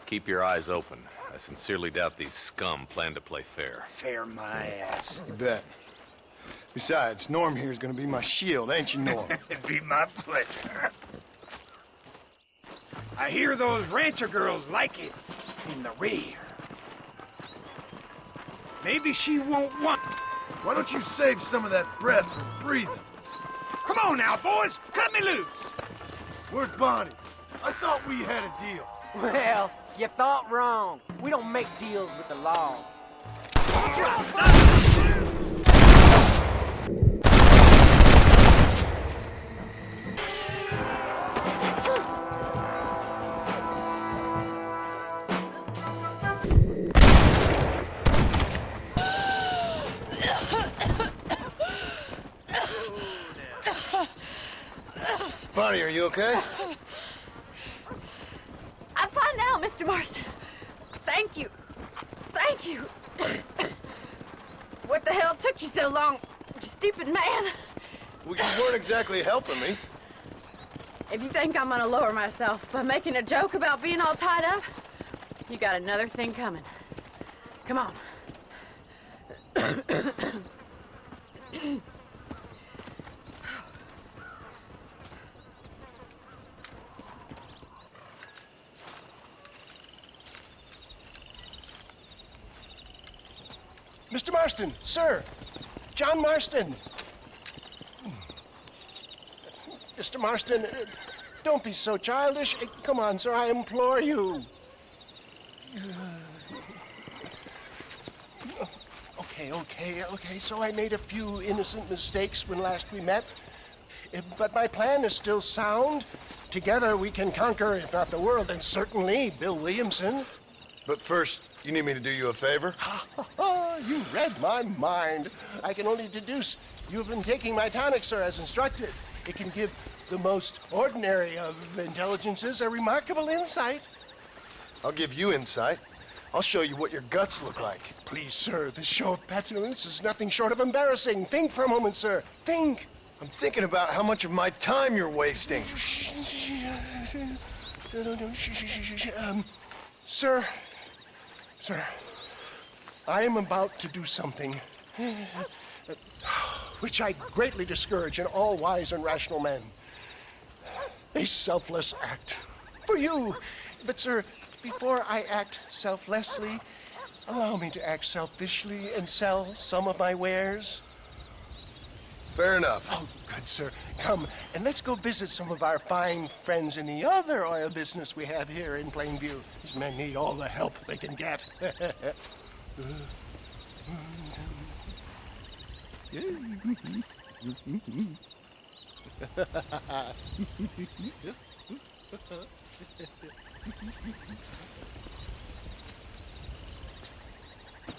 Keep your eyes open. I sincerely doubt these scum plan to play fair. Fair my ass. You bet. Besides, Norm here's gonna be my shield, ain't you, Norm? It'd be my pleasure. I hear those rancher girls like it in the rear. Maybe she won't want... Why don't you save some of that breath for breathing? Come on now, boys. Cut me loose. Where's Bonnie? I thought we had a deal. Well, you thought wrong. We don't make deals with the law. Bonnie, are you okay? I'm fine now, Mr. Marston. Thank you. Thank you. What the hell took you so long, you stupid man? Well, you weren't exactly helping me. If you think I'm gonna lower myself by making a joke about being all tied up, you got another thing coming. Come on. Mr. Marston, sir. John Marston. Mr. Marston, don't be so childish. Come on, sir, I implore you. Okay, so I made a few innocent mistakes when last we met. But my plan is still sound. Together we can conquer, if not the world, then certainly Bill Williamson. But first, you need me to do you a favor? You read my mind. I can only deduce you've been taking my tonic, sir, as instructed. It can give the most ordinary of intelligences a remarkable insight. I'll give you insight. I'll show you what your guts look like. Please, sir, this show of petulance is nothing short of embarrassing. Think for a moment, sir. Think. I'm thinking about how much of my time you're wasting. Sir, I am about to do something which I greatly discourage in all wise and rational men. A selfless act for you. But, sir, before I act selflessly, allow me to act selfishly and sell some of my wares. Fair enough. Oh, good, sir. Come, and let's go visit some of our fine friends in the other oil business we have here in Plainview. These men need all the help they can get.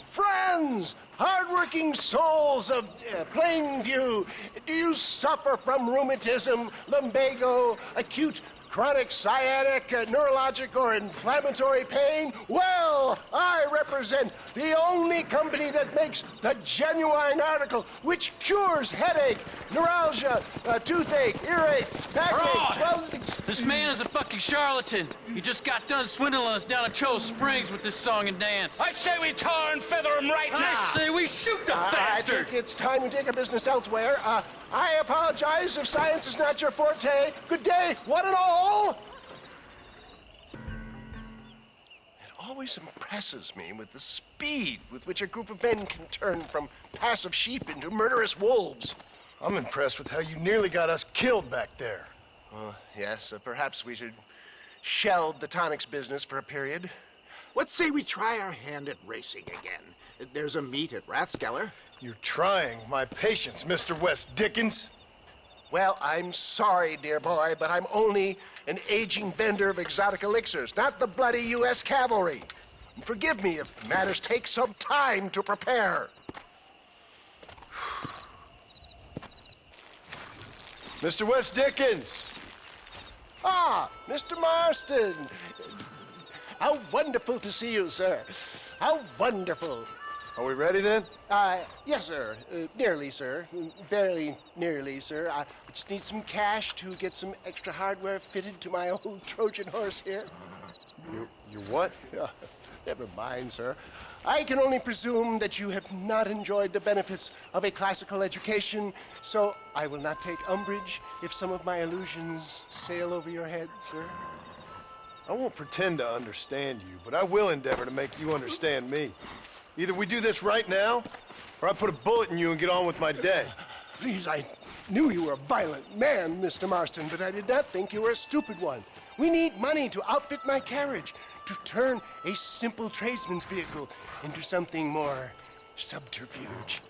Friends, hardworking souls of Plainview, do you suffer from rheumatism, lumbago, acute chronic sciatic, neurologic, or inflammatory pain? Well, I represent the only company that makes the genuine article which cures headache, neuralgia, toothache, earache, backache, This man is a fucking charlatan. He just got done swindling us down at Cho Springs with this song and dance. I say we tar and feather him right now. I say we shoot the bastard. I think it's time we take our business elsewhere. I apologize if science is not your forte. Good day, one and all. It always impresses me with the speed with which a group of men can turn from passive sheep into murderous wolves. I'm impressed with how you nearly got us killed back there. Yes, perhaps we should shelve the tonics business for a period. Let's say we try our hand at racing again. There's a meet at Rathskeller. You're trying my patience, Mr. West Dickens. Well, I'm sorry, dear boy, but I'm only an aging vendor of exotic elixirs, not the bloody U.S. cavalry. Forgive me if matters take some time to prepare. Mr. West Dickens! Ah, Mr. Marston. How wonderful to see you, sir. How wonderful. Are we ready then? Yes, sir. Nearly, sir. Very nearly, sir. I just need some cash to get some extra hardware fitted to my old Trojan horse here. You what? Never mind, sir. I can only presume that you have not enjoyed the benefits of a classical education, so I will not take umbrage if some of my illusions sail over your head, sir. I won't pretend to understand you, but I will endeavor to make you understand me. Either we do this right now, or I put a bullet in you and get on with my day. Please, I knew you were a violent man, Mr. Marston, but I did not think you were a stupid one. We need money to outfit my carriage, to turn a simple tradesman's vehicle into something more subterfuge.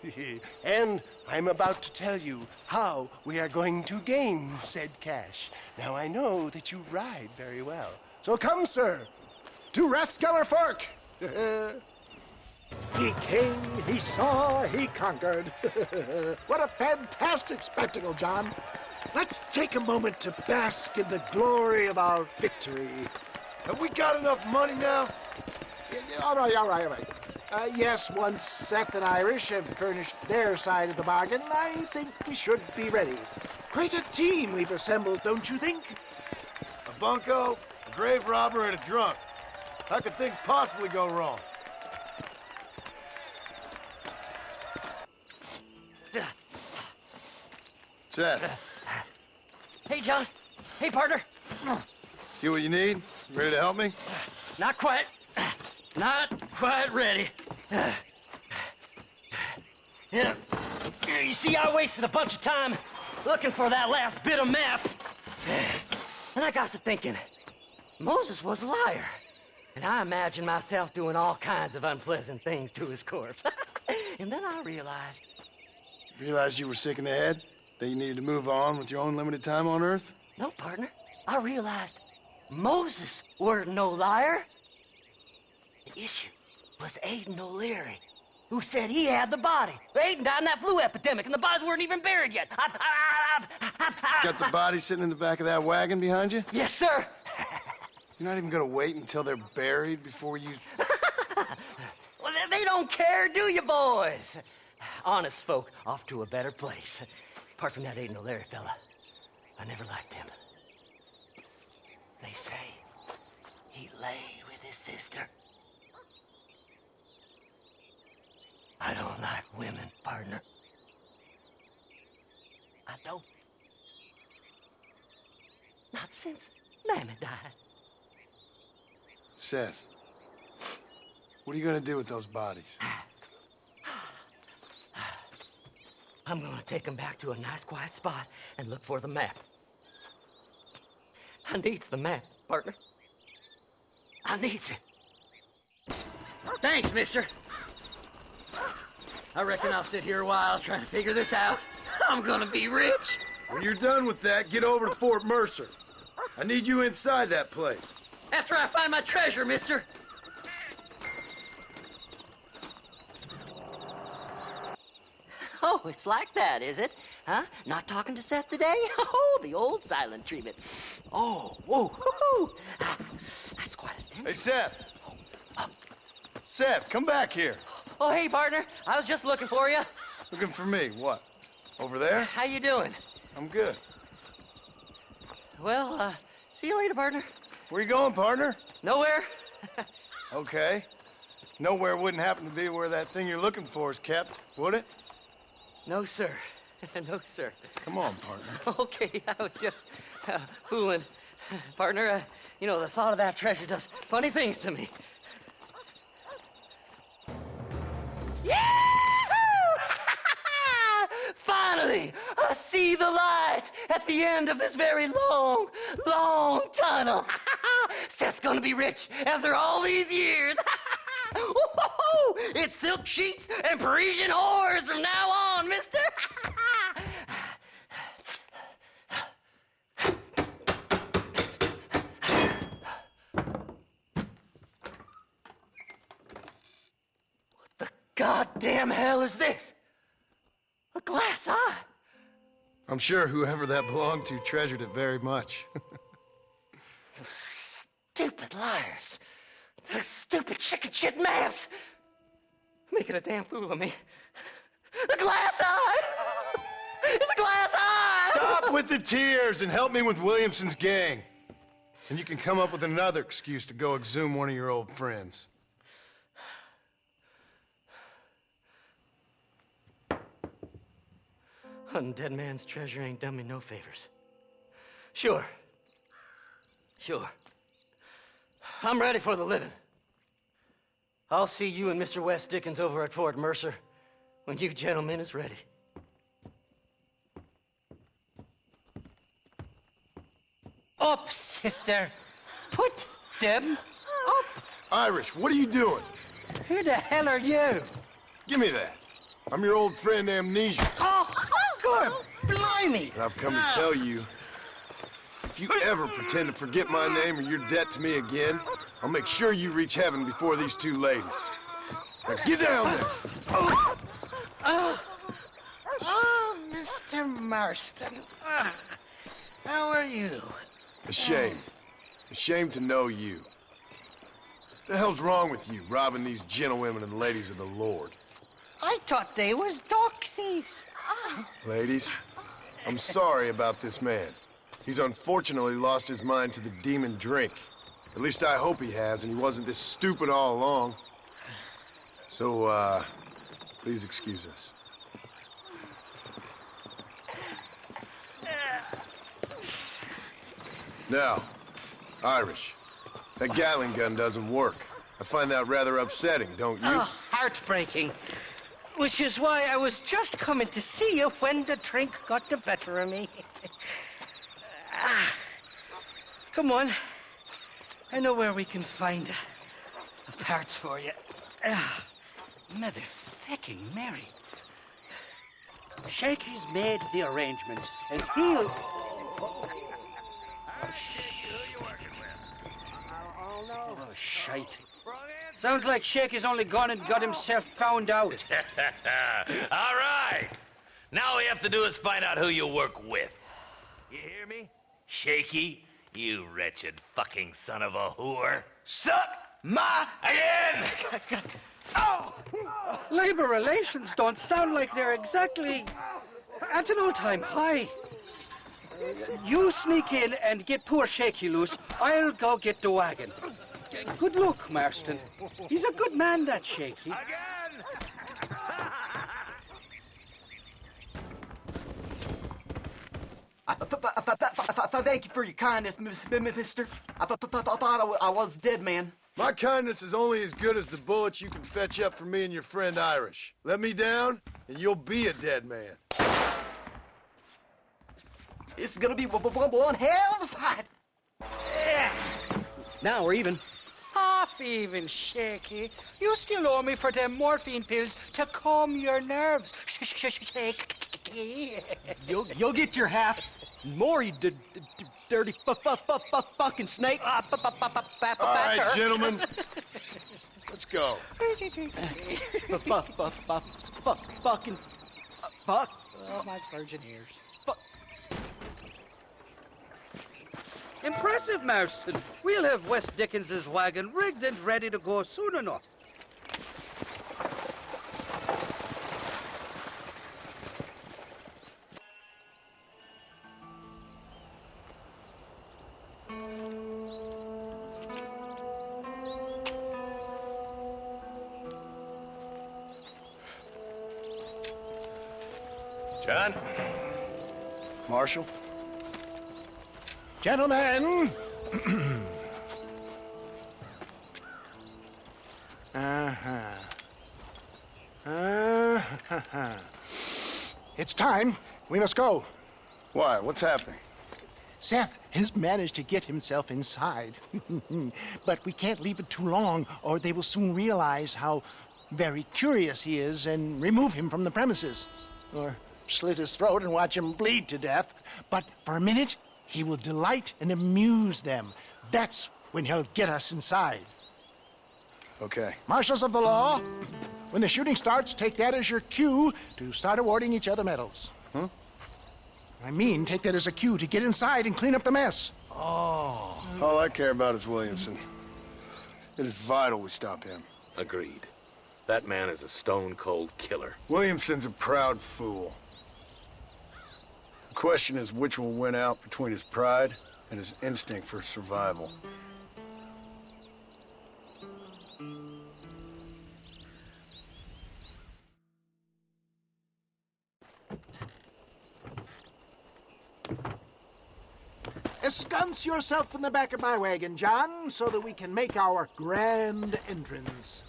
And I'm about to tell you how we are going to gain said cash. Now, I know that you ride very well. So come, sir, to Rathskeller Fork. He came, he saw, he conquered. What a fantastic spectacle, John. Let's take a moment to bask in the glory of our victory. Have we got enough money now? All right. Yes, once Seth and Irish have furnished their side of the bargain, I think we should be ready. Quite a team we've assembled, don't you think? A bunco, a grave robber, and a drunk. How could things possibly go wrong? Seth. Hey, John. Hey, partner. You what you need? Ready to help me? Not quite. Not quite ready. You see, I wasted a bunch of time looking for that last bit of map. And I got to thinking, Moses was a liar. And I imagined myself doing all kinds of unpleasant things to his corpse. And then I realized... Realized you were sick in the head? That you needed to move on with your own limited time on Earth? No, partner. I realized Moses weren't no liar. The issue was Aiden O'Leary, who said he had the body. Aiden died in that flu epidemic, and the bodies weren't even buried yet. Got the body sitting in the back of that wagon behind you? Yes, sir. You're not even gonna wait until they're buried before you... Well, they don't care, do you, boys? Honest folk off to a better place. Apart from that Aiden O'Leary fella, I never liked him. They say he lay with his sister. I don't like women, partner. I don't. Not since Mammy died. Seth, what are you gonna do with those bodies? I'm gonna take them back to a nice quiet spot and look for the map. I needs the map, partner. I needs it. Thanks, mister. I reckon I'll sit here a while trying to figure this out. I'm gonna be rich. When you're done with that, get over to Fort Mercer. I need you inside that place. After I find my treasure, mister. Oh, it's like that, is it? Huh? Not talking to Seth today? Oh, the old silent treatment. Oh, whoa, whoo-hoo. That's quite a stimulus. Hey, Seth. Seth, come back here. Oh, hey, partner. I was just looking for you. Looking for me? What? Over there? How you doing? I'm good. Well, see you later, partner. Where you going, partner? Nowhere. Okay. Nowhere wouldn't happen to be where that thing you're looking for is kept, would it? No, sir. No, sir. Come on, partner. Okay, I was just fooling. Partner, you know, the thought of that treasure does funny things to me. Finally, I see the light at the end of this very long, long tunnel. Still just gonna be rich after all these years. Woo-hoo-hoo! It's silk sheets and Parisian whores from now on, mister. What the goddamn hell is this? A glass eye? I'm sure whoever that belonged to treasured it very much. Stupid liars. Those stupid chicken shit maps. Making a damn fool of me. A glass eye! It's a glass eye! Stop with the tears and help me with Williamson's gang. And you can come up with another excuse to go exhume one of your old friends. Hunting dead man's treasure ain't done me no favors. Sure. I'm ready for the living. I'll see you and Mr. West Dickens over at Fort Mercer when you gentlemen is ready. Up, sister. Put them up. Irish, what are you doing? Who the hell are you? Give me that. I'm your old friend Amnesia. Oh, good. Blimey. And I've come to tell you, if you ever pretend to forget my name or your debt to me again, I'll make sure you reach heaven before these two ladies. Now get down there. Oh, Mr. Marston. How are you? Ashamed. Ashamed to know you. What the hell's wrong with you, robbing these gentlewomen and ladies of the Lord? I thought they was doxies. Ladies, I'm sorry about this man. He's unfortunately lost his mind to the demon drink. At least I hope he has, and he wasn't this stupid all along. So, please excuse us. Now, Irish, that Gatling gun doesn't work. I find that rather upsetting, don't you? Oh, heartbreaking. Which is why I was just coming to see you when the drink got the better of me. Come on. I know where we can find the parts for you. Motherfucking Mary. Shaky's made the arrangements, and he'll... Oh, shite. Sounds like Shaky's only gone and got himself found out. All right. Now all we have to do is find out who you work with. You hear me? Shaky, you wretched fucking son of a whore. Suck my... Again! Oh! Labor relations don't sound like they're exactly at an all-time high. You sneak in and get poor Shaky loose. I'll go get the wagon. Good luck, Marston. He's a good man, that Shaky. Thank you for your kindness, mister. I thought I was a dead man. My kindness is only as good as the bullets you can fetch up for me and your friend Irish. Let me down, and you'll be a dead man. It's gonna be one hell of a fight. Now we're even. Half even, Shaky. You still owe me for them morphine pills to calm your nerves. Shaky. You'll get your half. More, you dirty fucking snake. All right, gentlemen. Let's go. Fucking fuck. Oh, my virgin ears. Impressive, Marston. We'll have West Dickens's wagon rigged and ready to go soon enough. John? Marshal? Gentlemen! It's time. We must go. Why? What's happening? Seth, has managed to get himself inside. But we can't leave it too long, or they will soon realize how very curious he is and remove him from the premises. Or slit his throat and watch him bleed to death. But for a minute, he will delight and amuse them. That's when he'll get us inside. Okay. Marshals of the law, when the shooting starts, take that as your cue to start awarding each other medals. Huh? I mean, take that as a cue to get inside and clean up the mess. Oh. All I care about is Williamson. It is vital we stop him. Agreed. That man is a stone-cold killer. Williamson's a proud fool. The question is which will win out between his pride and his instinct for survival. Ensconce yourself in the back of my wagon, John, so that we can make our grand entrance.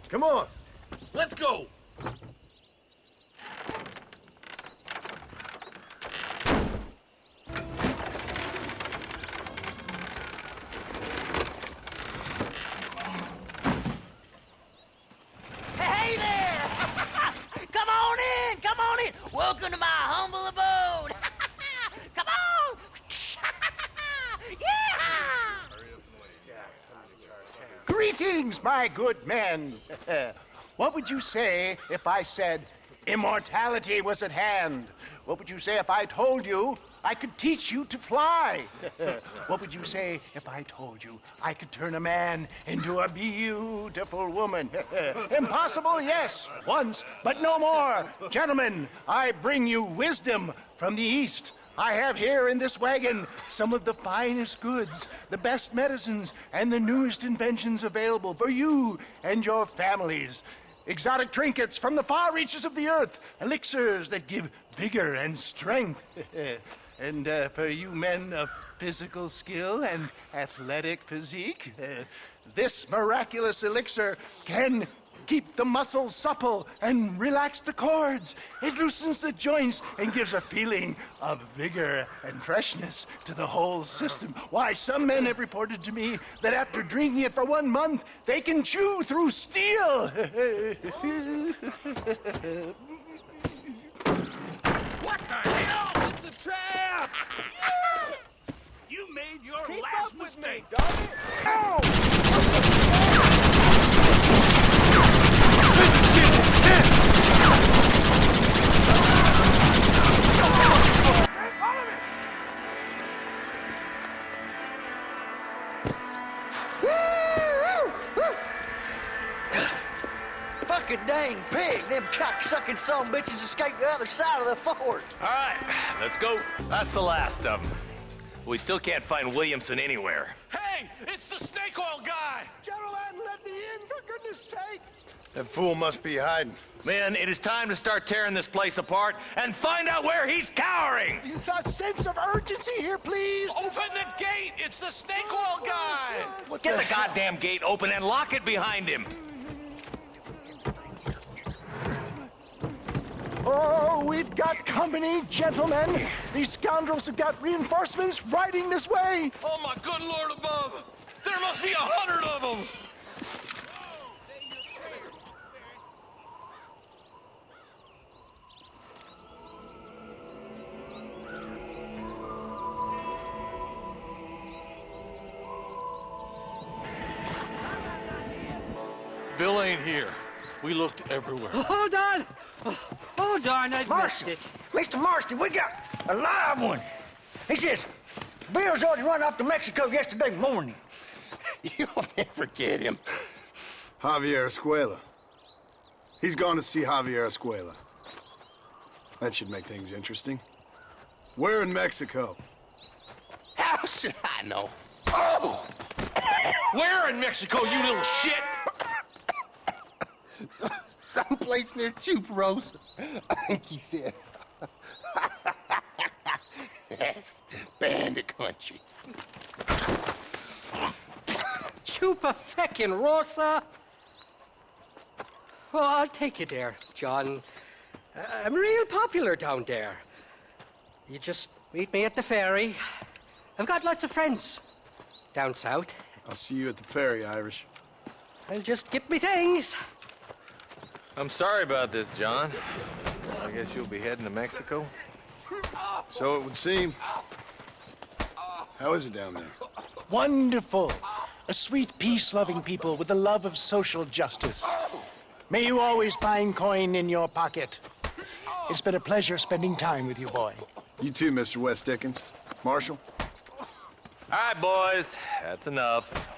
Come on, let's go. Hey there! Come on in! Come on in! Welcome to my humble abode! Come on! Yeah! Greetings, my good men. What would you say if I said immortality was at hand? What would you say if I told you I could teach you to fly? What would you say if I told you I could turn a man into a beautiful woman? Impossible, yes, once, but no more. Gentlemen, I bring you wisdom from the East. I have here in this wagon some of the finest goods, the best medicines, and the newest inventions available for you and your families. Exotic trinkets from the far reaches of the earth, elixirs that give vigor and strength. And for you men of physical skill and athletic physique, this miraculous elixir can keep the muscles supple and relax the cords. It loosens the joints and gives a feeling of vigor and freshness to the whole system. Why, some men have reported to me that after drinking it for 1 month, they can chew through steel. What the hell? It's a trap! You made your last mistake. Fucking dang pig! Them cock-sucking son of bitches escaped the other side of the fort. All right, let's go. That's the last of them. We still can't find Williamson anywhere. Hey, it's the snake oil guy! Gentlemen, let me in, for goodness sake. That fool must be hiding. Men, it is time to start tearing this place apart and find out where he's cowering! A sense of urgency here, please. Open the gate! It's the snake oil guy! Get the goddamn gate open and lock it behind him! Oh, we've got company, gentlemen. These scoundrels have got reinforcements riding this way. Oh, my good Lord above! There must be 100 of them! Bill ain't here. We looked everywhere. Hold on! Oh, darn, I missed it. Mr. Marston, we got a live one. He says, Bill's already run off to Mexico yesterday morning. You'll never get him. Javier Escuela. He's gone to see Javier Escuela. That should make things interesting. Where in Mexico? How should I know? Oh! Where in Mexico, you little shit? Someplace near Chuparosa, I think he said. That's bandit country. chupa feckin' Rosa. Oh, I'll take you there, John. I'm real popular down there. You just meet me at the ferry. I've got lots of friends down south. I'll see you at the ferry, Irish. I'll just get me things. I'm sorry about this, John. I guess you'll be heading to Mexico? So it would seem. How is it down there? Wonderful. A sweet, peace-loving people with the love of social justice. May you always find coin in your pocket. It's been a pleasure spending time with you, boy. You too, Mr. West Dickens. Marshal? All right, boys. That's enough.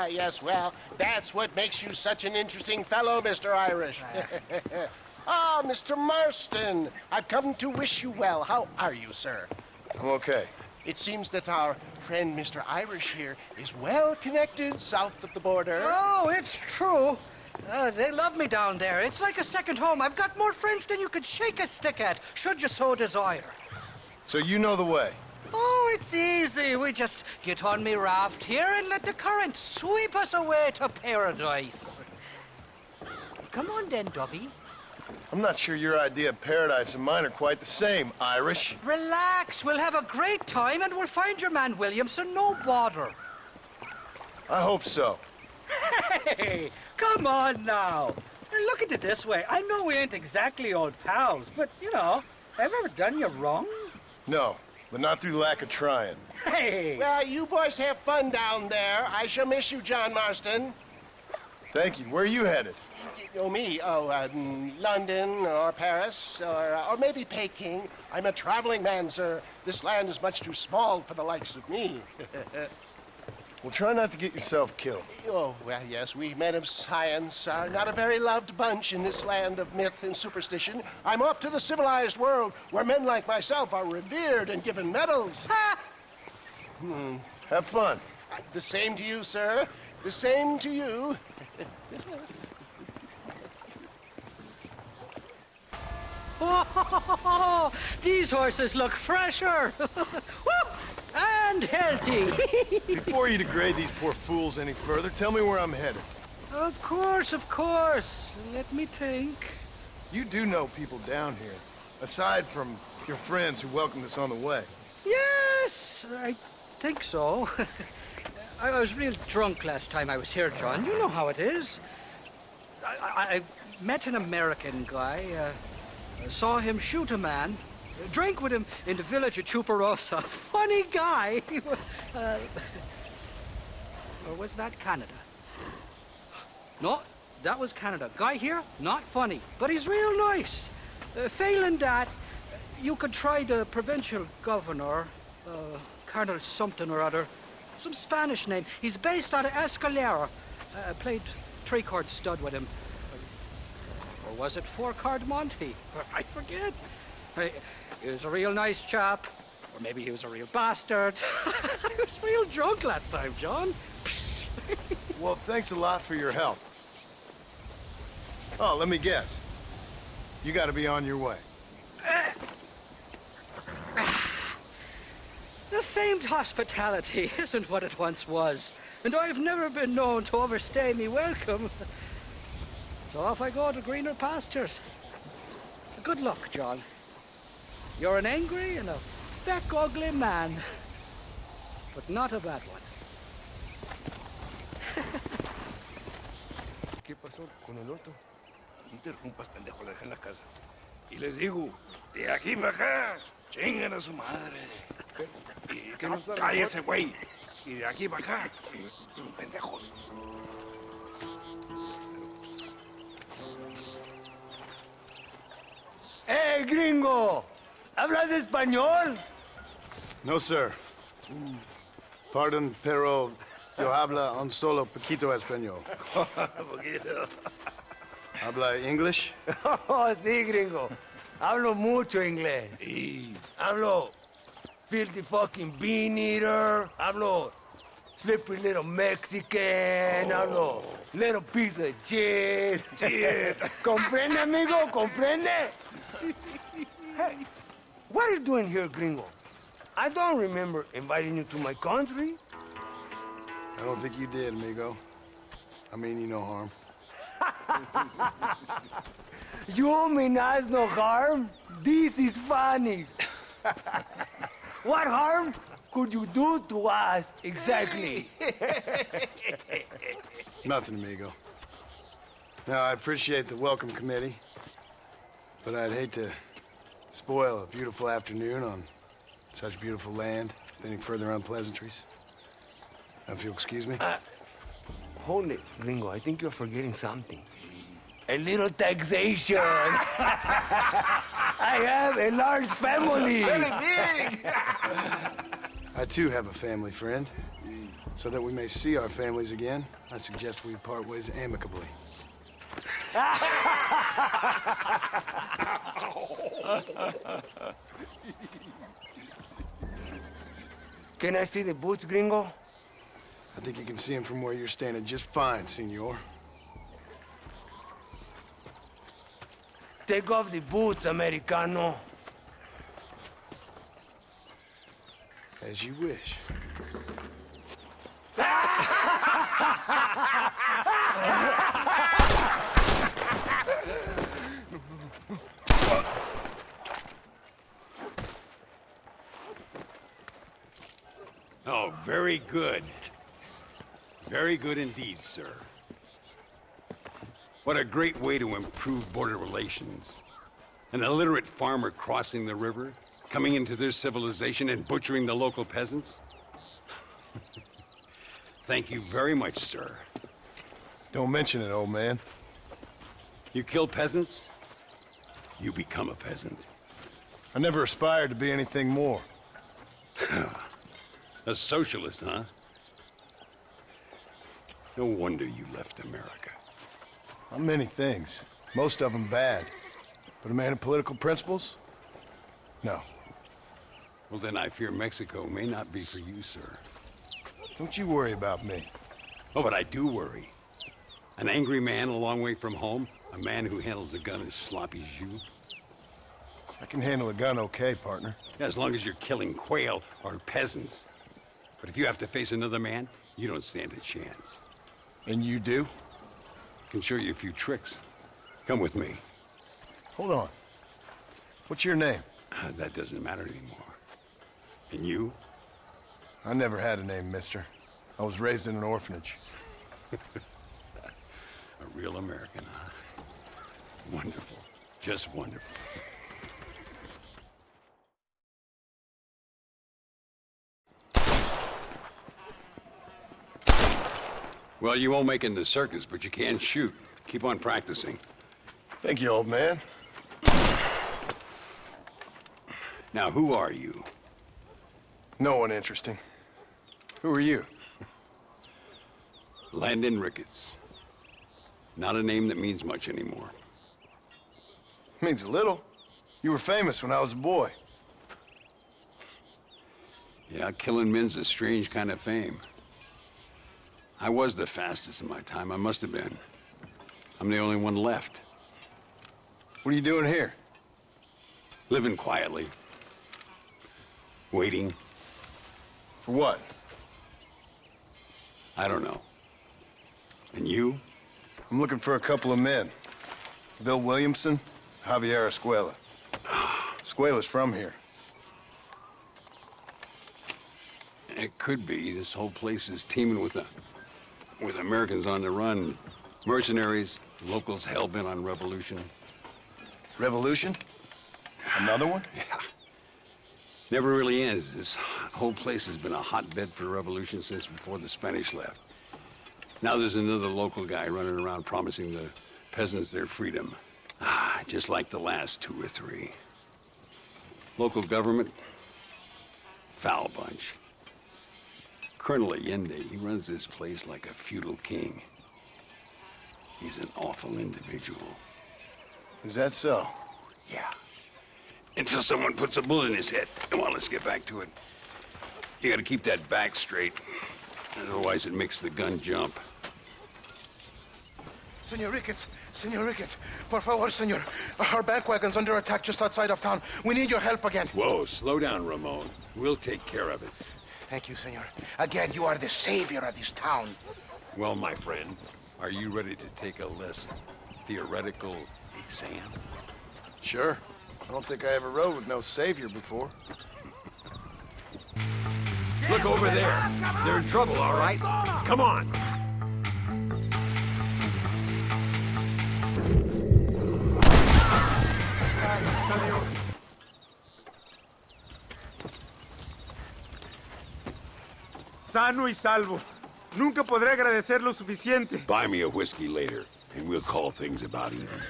Yes, well, that's what makes you such an interesting fellow, Mr. Irish. Ah, Mr. Marston, I've come to wish you well. How are you, sir? I'm okay. It seems that our friend Mr. Irish here is well connected south of the border. Oh, it's true. They love me down there. It's like a second home. I've got more friends than you could shake a stick at, should you so desire. So you know the way? Oh, it's easy. We just get on me raft here and let the current sweep us away to paradise. Come on then, Dubby. I'm not sure your idea of paradise and mine are quite the same, Irish. Relax. We'll have a great time and we'll find your man Williamson, no bother. I hope so. Hey, come on now. Look at it this way. I know we ain't exactly old pals, but, you know, have I ever done you wrong? No, but not through lack of trying. Hey! Well, you boys have fun down there. I shall miss you, John Marston. Thank you. Where are you headed? Oh, me? Oh, London or Paris or maybe Peking. I'm a traveling man, sir. This land is much too small for the likes of me. Well, try not to get yourself killed. Oh, well, yes, we men of science are not a very loved bunch in this land of myth and superstition. I'm off to the civilized world where men like myself are revered and given medals. Ha! Have fun. The same to you, sir. The same to you. Oh, these horses look fresher. And healthy. Before you degrade these poor fools any further, tell me where I'm headed. Of course, of course. Let me think. You do know people down here, aside from your friends who welcomed us on the way. Yes, I think so. I was real drunk last time I was here, John. You know how it is. I met an American guy, saw him shoot a man, drank with him in the village of Chuparosa. Funny guy. Or was that Canada? No, that was Canada. Guy here, not funny, but he's real nice. Failing that, you could try the provincial governor, Colonel something or other. Some Spanish name. He's based out of Escalera. Played three-card stud with him. Or was it four-card Monty? I forget. He was a real nice chap. Or maybe he was a real bastard. I was real drunk last time, John. Well, thanks a lot for your help. Oh, let me guess. You gotta be on your way. The famed hospitality isn't what it once was, and I've never been known to overstay me welcome. So off I go to greener pastures. Good luck, John. You're an angry and a feck ugly man, but not a bad one. ¿Qué pasó con el otro? Interrumpas, pendejo, lo dejé en la casa. Y les digo, de aquí para acá, chingan a su madre. Y que no cállese, güey. Y de aquí para acá, pendejos. ¡Hey, gringo! ¿Hablas español? No, sir. Pardon, pero yo habla un solo poquito español. Habla English? Oh, sí, gringo. Hablo mucho inglés. Hablo filthy fucking bean eater. Hablo slippery little Mexican. Hablo little piece of shit. ¿Comprende, amigo? ¿Comprende? Hey, what are you doing here, gringo? I don't remember inviting you to my country. I don't think you did, amigo. I mean you no harm. You mean us no harm? This is funny. What harm could you do to us exactly? Nothing, amigo. Now, I appreciate the welcome committee, but I'd hate to spoil a beautiful afternoon on such beautiful land with any further unpleasantries. If you'll excuse me. Hold it, gringo. I think you're forgetting something. A little taxation. I have a large family. Very big. I too have a family, friend. So that we may see our families again, I suggest we part ways amicably. Can I see the boots, gringo? I think you can see him from where you're standing just fine, senor. Take off the boots, Americano. As you wish. Oh, very good. Very good indeed, sir. What a great way to improve border relations. An illiterate farmer crossing the river, coming into their civilization and butchering the local peasants. Thank you very much, sir. Don't mention it, old man. You kill peasants, you become a peasant. I never aspired to be anything more. A socialist, huh? No wonder you left America. I'm many things. Most of them bad. But a man of political principles? No. Well, then I fear Mexico may not be for you, sir. Don't you worry about me. Oh, but I do worry. An angry man a long way from home, a man who handles a gun as sloppy as you. I can handle a gun okay, partner. Yeah, as long as you're killing quail or peasants. But if you have to face another man, you don't stand a chance. And you do? Can show you a few tricks. Come with me. Hold on. What's your name? That doesn't matter anymore. And you? I never had a name, mister. I was raised in an orphanage. A real American, huh? Wonderful. Just wonderful. Well, you won't make it in the circus, but you can shoot. Keep on practicing. Thank you, old man. Now, who are you? No one interesting. Who are you? Landon Ricketts. Not a name that means much anymore. Means a little. You were famous when I was a boy. Yeah, killing men's a strange kind of fame. I was the fastest in my time. I must have been. I'm the only one left. What are you doing here? Living quietly. Waiting. For what? I don't know. And you? I'm looking for a couple of men. Bill Williamson, Javier Escuela. Escuela's from here. It could be. This whole place is teeming with Americans on the run. Mercenaries, locals hell-bent on revolution. Revolution? Another one? Yeah. Never really ends. This whole place has been a hotbed for revolution since before the Spanish left. Now there's another local guy running around promising the peasants their freedom. Just like the last 2 or 3. Local government, foul bunch. Colonel Allende, he runs this place like a feudal king. He's an awful individual. Is that so? Yeah. Until someone puts a bullet in his head. Come on, let's get back to it. You gotta keep that back straight. Otherwise it makes the gun jump. Senor Ricketts, por favor, senor. Our bank wagon's under attack just outside of town. We need your help again. Whoa, slow down, Ramon. We'll take care of it. Thank you, senor. Again, you are the savior of this town. Well, my friend, are you ready to take a less theoretical exam? Sure. I don't think I ever rode with no savior before. Look over there. They're in trouble, all right? Come on. Sano y salvo. Nunca podré agradecer lo suficiente. Buy me a whiskey later, and we'll call things about even.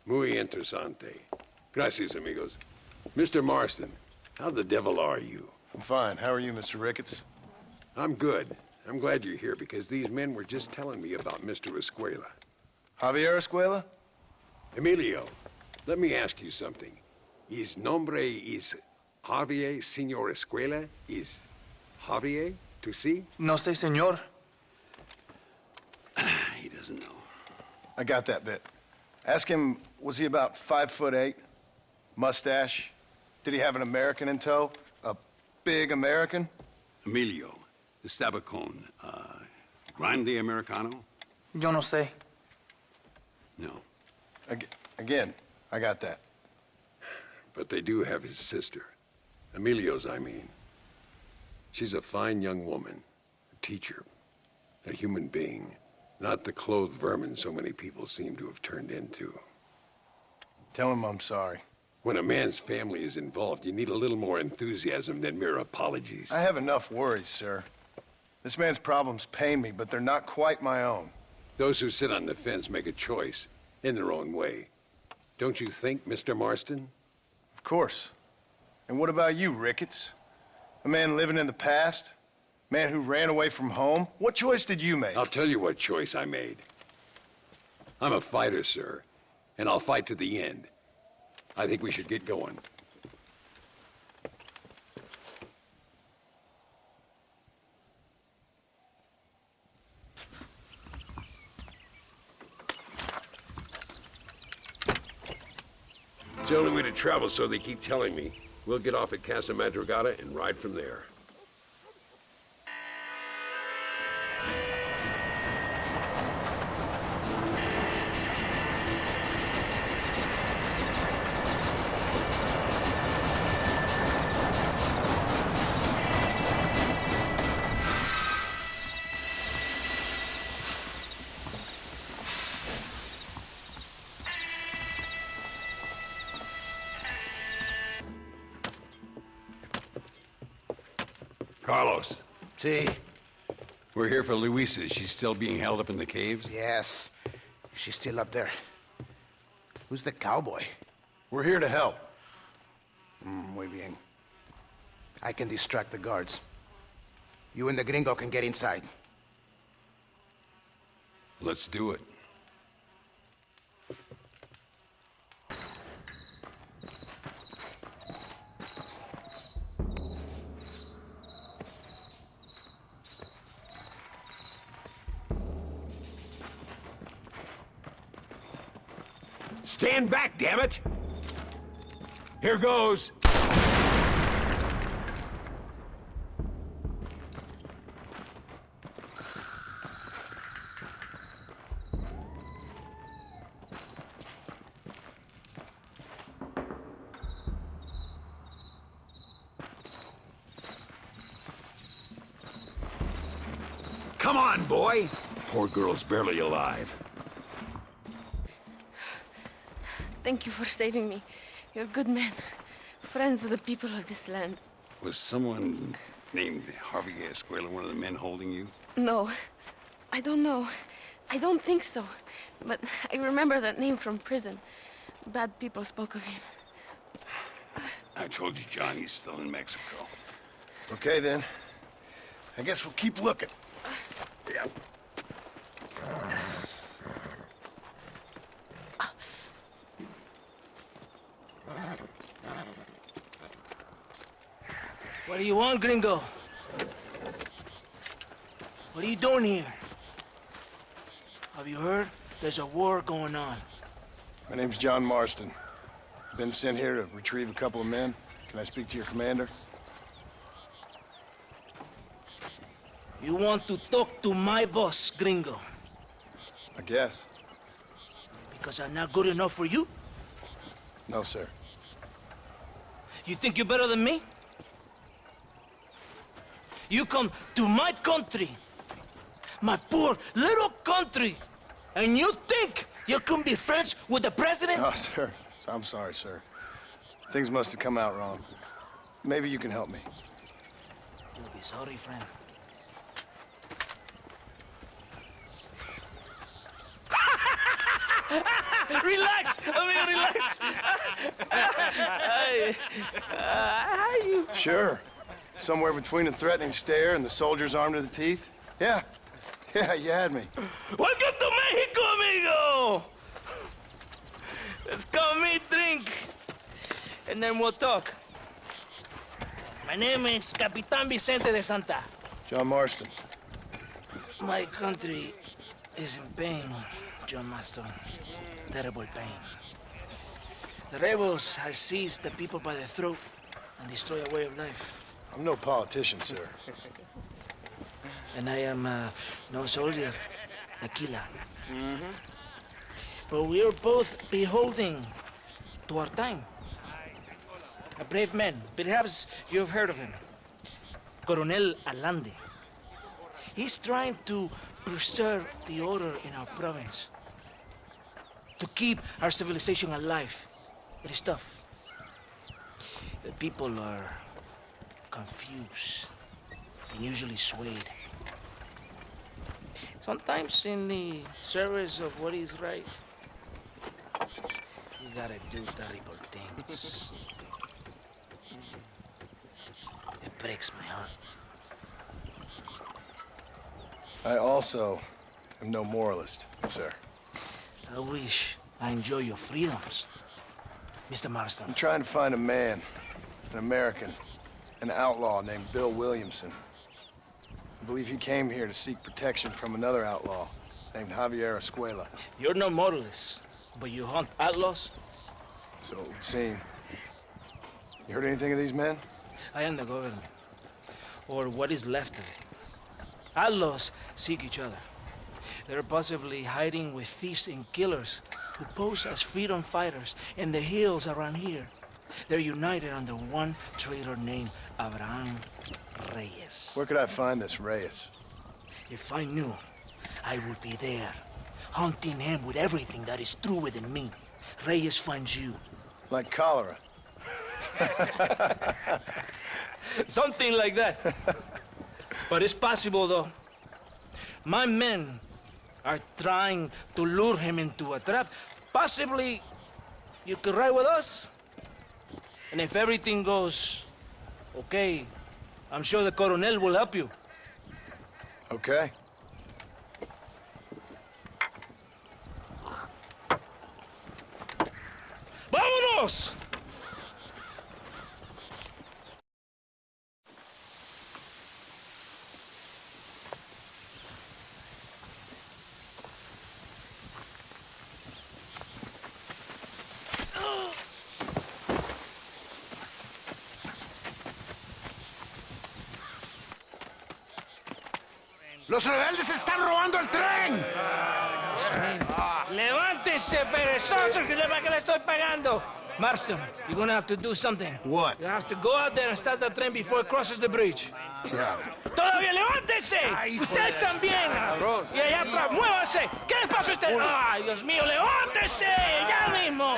Muy interesante. Gracias, amigos. Mr. Marston, how the devil are you? I'm fine. How are you, Mr. Ricketts? I'm good. I'm glad you're here because these men were just telling me about Mr. Escuela. Javier Escuela? Emilio, let me ask you something. His nombre is Javier Señor Escuela? Is Javier to see? No sé, señor. He doesn't know. I got that bit. Ask him, was he about 5'8"? Mustache? Did he have an American in tow? A big American? Emilio, the Stabacon, Grande Americano? Yo no sé. No. Again, I got that. But they do have his sister. Emilio's, I mean. She's a fine young woman, a teacher, a human being, not the clothed vermin so many people seem to have turned into. Tell him I'm sorry. When a man's family is involved, you need a little more enthusiasm than mere apologies. I have enough worries, sir. This man's problems pain me, but they're not quite my own. Those who sit on the fence make a choice in their own way. Don't you think, Mr. Marston? Of course. And what about you, Ricketts? A man living in the past? Man who ran away from home? What choice did you make? I'll tell you what choice I made. I'm a fighter, sir, and I'll fight to the end. I think we should get going. It's the only way to travel, so they keep telling me. We'll get off at Casa Madrugada and ride from there. Carlos. See? We're here for Luisa. She's still being held up in the caves? Yes. She's still up there. Who's the cowboy? We're here to help. Muy bien. I can distract the guards. You and the gringo can get inside. Let's do it. Stand back, damn it! Here goes. Come on, boy! Poor girl's barely alive. Thank you for saving me. You're good men, friends of the people of this land. Was someone named Javier Escuela one of the men holding you? No, I don't know. I don't think so. But I remember that name from prison. Bad people spoke of him. I told you, Johnny's still in Mexico. Okay, then. I guess we'll keep looking. What do you want, gringo? What are you doing here? Have you heard? There's a war going on. My name's John Marston. Been sent here to retrieve a couple of men. Can I speak to your commander? You want to talk to my boss, gringo? I guess. Because I'm not good enough for you? No, sir. You think you're better than me? You come to my country, my poor little country, and you think you can be friends with the president? No, sir. I'm sorry, sir. Things must have come out wrong. Maybe you can help me. You'll be sorry, friend. Relax, amigo, relax. Sure. Somewhere between a threatening stare and the soldier's armed to the teeth? Yeah. Yeah, you had me. Welcome to Mexico, amigo! Let's come meet, drink, and then we'll talk. My name is Capitan Vicente de Santa. John Marston. My country is in pain, John Marston. Terrible pain. The rebels have seized the people by the throat and destroyed a way of life. I'm no politician, sir. And I am no soldier, a killer. But we are both beholding to our time. A brave man. Perhaps you've heard of him. Coronel Allende. He's trying to preserve the order in our province. To keep our civilization alive. It is tough. The people are confused and usually swayed. Sometimes in the service of what is right, you gotta do terrible things. It breaks my heart. I also am no moralist, sir. I wish I enjoy your freedoms, Mr. Marston. I'm trying to find a man, an American, an outlaw named Bill Williamson. I believe he came here to seek protection from another outlaw named Javier Escuela. You're no moralist, but you hunt outlaws? So it would seem. You heard anything of these men? I am the government, or what is left of it. Outlaws seek each other. They're possibly hiding with thieves and killers who pose as freedom fighters in the hills around here. They're united under one traitor named Abraham Reyes. Where could I find this Reyes? If I knew, I would be there, hunting him with everything that is true within me. Reyes finds you. Like cholera. Something like that. But it's possible, though. My men are trying to lure him into a trap. Possibly you could ride with us. And if everything goes okay, I'm sure the Coronel will help you. Okay. ¡Vámonos! ¡Los rebeldes están robando el tren! ¡Levántese, perezoso, que le estoy pagando! Marston, you're gonna have to do something. What? You have to go out there and start the train before it crosses the bridge. Yeah. ¡Todavía levántese! ¡Usted también! Y allá atrás, muévase. ¿Qué les pasa a usted? ¡Ay, Dios mío, levántese! ¡Ya mismo!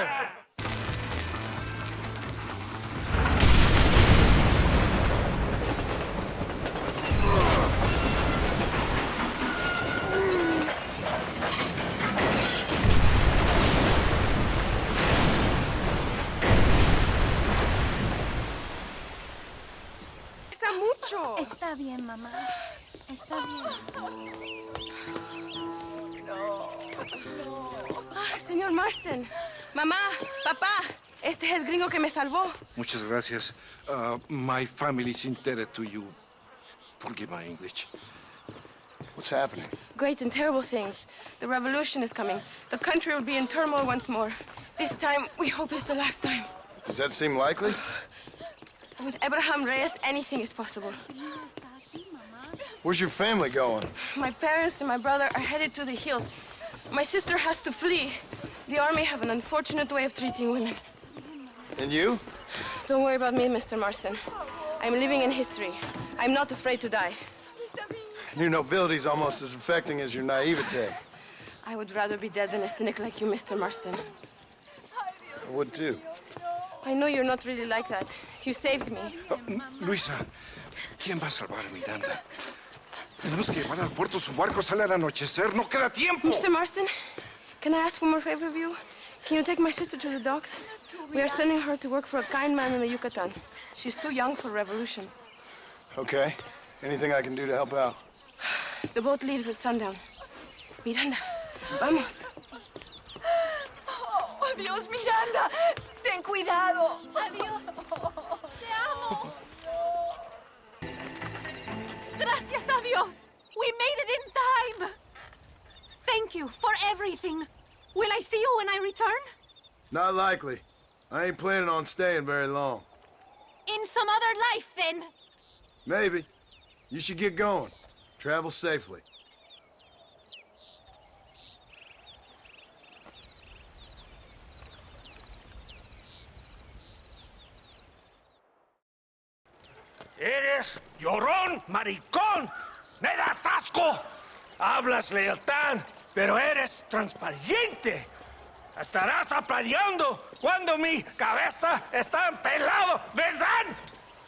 Está bien, mamá. Está bien. Ah, señor Marston. Mamá, papá, este es el gringo que me salvó. Muchas gracias. My family is indebted to you. Forgive my English. What's happening? Great and terrible things. The revolution is coming. The country will be in turmoil once more. This time, we hope it's the last time. Does that seem likely? With Abraham Reyes, anything is possible. Where's your family going? My parents and my brother are headed to the hills. My sister has to flee. The army have an unfortunate way of treating women. And you? Don't worry about me, Mr. Marston. I'm living in history. I'm not afraid to die. Your nobility's almost as affecting as your naivete. I would rather be dead than a cynic like you, Mr. Marston. I would too. I know you're not really like that. You saved me. Luisa, ¿quién va a salvar a Miranda? Tenemos que llevar al puerto. Su barco sale al anochecer. No queda tiempo. Mr. Marston, can I ask one more favor of you? Can you take my sister to the docks? We are sending her to work for a kind man in the Yucatan. She's too young for revolution. Okay. Anything I can do to help out? The boat leaves at sundown. Miranda, vamos. Oh, Dios, Miranda. Ten cuidado. Adiós. Te amo. Gracias a Dios. We made it in time. Thank you for everything. Will I see you when I return? Not likely. I ain't planning on staying very long. In some other life, then. Maybe. You should get going. Travel safely. Eres llorón, maricón. Me das asco. Hablas lealtad, pero eres transparente. Estarás aplaudiendo cuando mi cabeza está empelado, ¿verdad?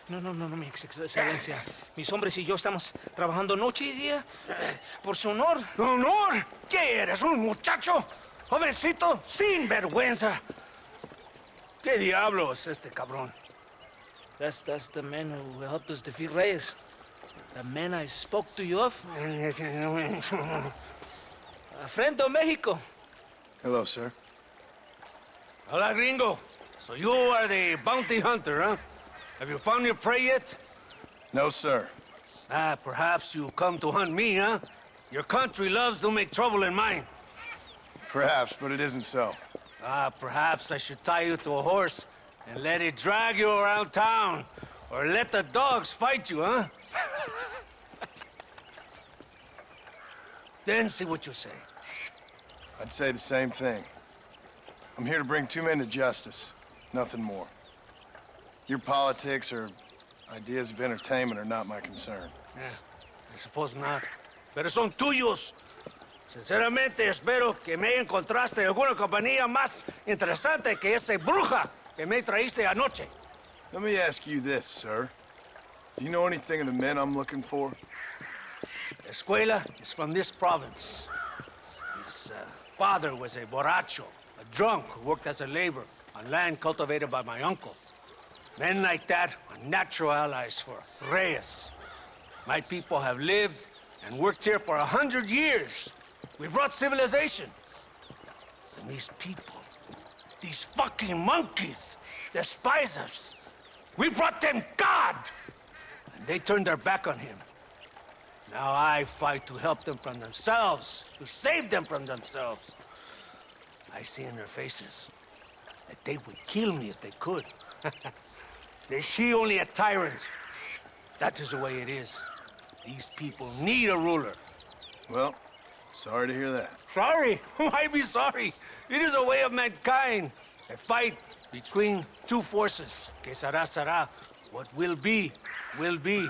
No, mi excelencia. Mis hombres y yo estamos trabajando noche y día por su honor. ¿Honor? ¿Qué eres, un muchacho? Jovencito, sin vergüenza. ¿Qué diablo es este cabrón? That's the man who helped us defeat Reyes. The man I spoke to you of. A friend of Mexico. Hello, sir. Hola, gringo. So you are the bounty hunter, huh? Have you found your prey yet? No, sir. Perhaps you come to hunt me, huh? Your country loves to make trouble in mine. Perhaps, but it isn't so. Perhaps I should tie you to a horse and let it drag you around town. Or let the dogs fight you, huh? Then see what you say. I'd say the same thing. I'm here to bring two men to justice. Nothing more. Your politics or ideas of entertainment are not my concern. Yeah, I suppose not. Pero son tuyos. Sinceramente, espero que me encontraste alguna compañía más interesante que esa bruja que me traíste anoche. Let me ask you this, sir. Do you know anything of the men I'm looking for? Escuela is from this province. His father was a borracho, a drunk who worked as a laborer on land cultivated by my uncle. Men like that are natural allies for Reyes. My people have lived and worked here for 100 years. We brought civilization. And these people, these fucking monkeys, despise us. We brought them God! And they turned their back on him. Now I fight to help them from themselves, to save them from themselves. I see in their faces that they would kill me if they could. They see only a tyrant. That is the way it is. These people need a ruler. Well, sorry to hear that. Sorry? Why be sorry? It is a way of mankind. A fight between two forces. Que será, será. What will be, will be.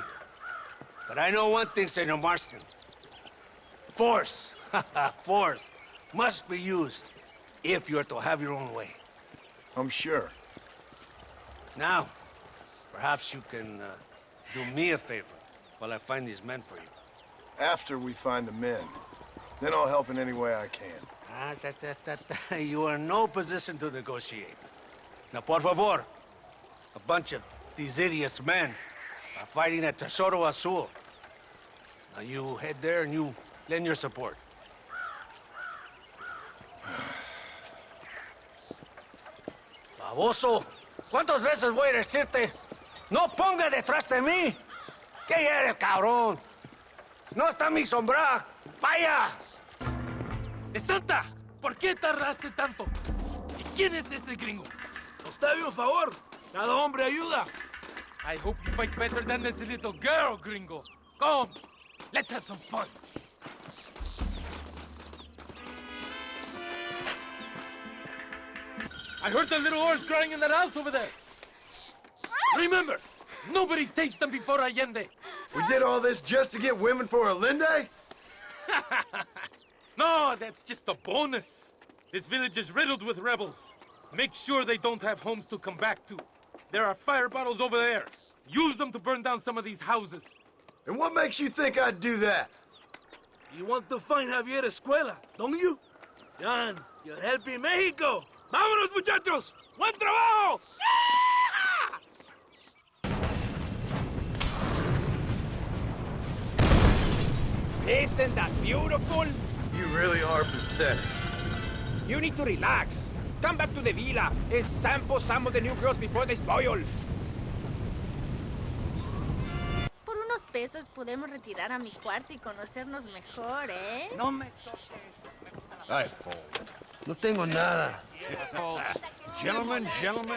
But I know one thing, Senor Marston. Force, force, must be used if you're to have your own way. I'm sure. Now, perhaps you can do me a favor while I find these men for you. After we find the men, then I'll help in any way I can. You are in no position to negotiate. Now, por favor, a bunch of these idiots men are fighting at Tesoro Azul. Now you head there and you lend your support. Baboso, ¿cuántas veces voy a decirte? No ponga detrás de mí. ¿Qué eres, cabrón? No está mi sombra. ¡Vaya! ¡Santa! ¿Por qué tardaste tanto? ¿Y quién es este gringo? Usted un favor. Cada hombre ayuda. I hope you fight better than this little girl, gringo. Come, let's have some fun. I heard the little horse crying in that house over there. Remember, nobody takes them before Allende. We did all this just to get women for Allende? No, that's just a bonus. This village is riddled with rebels. Make sure they don't have homes to come back to. There are fire bottles over there. Use them to burn down some of these houses. And what makes you think I'd do that? You want to find Javier Escuela, don't you? John, you're helping Mexico. ¡Vámonos, muchachos! ¡Buen trabajo! Isn't that beautiful? You really are pathetic. You need to relax. Come back to the villa and sample some of the new girls before they spoil. Por unos pesos podemos retirar a mi cuarto y conocernos mejor, ¿eh? No me toques. Ay, no tengo nada. Gentlemen,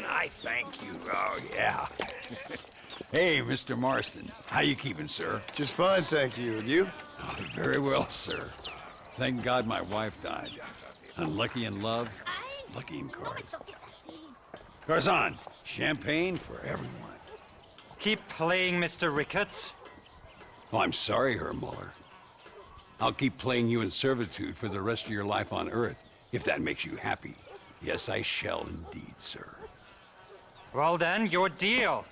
I thank you. Oh, yeah. Hey, Mr. Marston. How you keeping, sir? Just fine, thank you. And you? Oh, very well, sir. Thank God my wife died. Unlucky in love, lucky in cards. Garzon, champagne for everyone. Keep playing, Mr. Ricketts. Oh, I'm sorry, Herr Muller. I'll keep playing you in servitude for the rest of your life on Earth, if that makes you happy. Yes, I shall indeed, sir. Well then, your deal.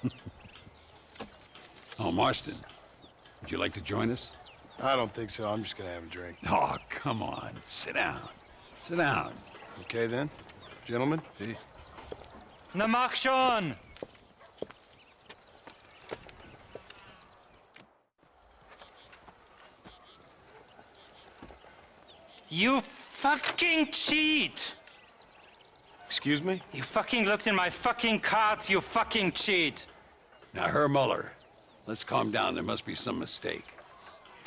Oh, Marston, would you like to join us? I don't think so. I'm just gonna have a drink. Oh, come on. Sit down. Sit down. Okay, then. Gentlemen? Na mach schon! You fucking cheat! Excuse me? You fucking looked in my fucking cards, you fucking cheat! Now, Herr Muller, let's calm down. There must be some mistake.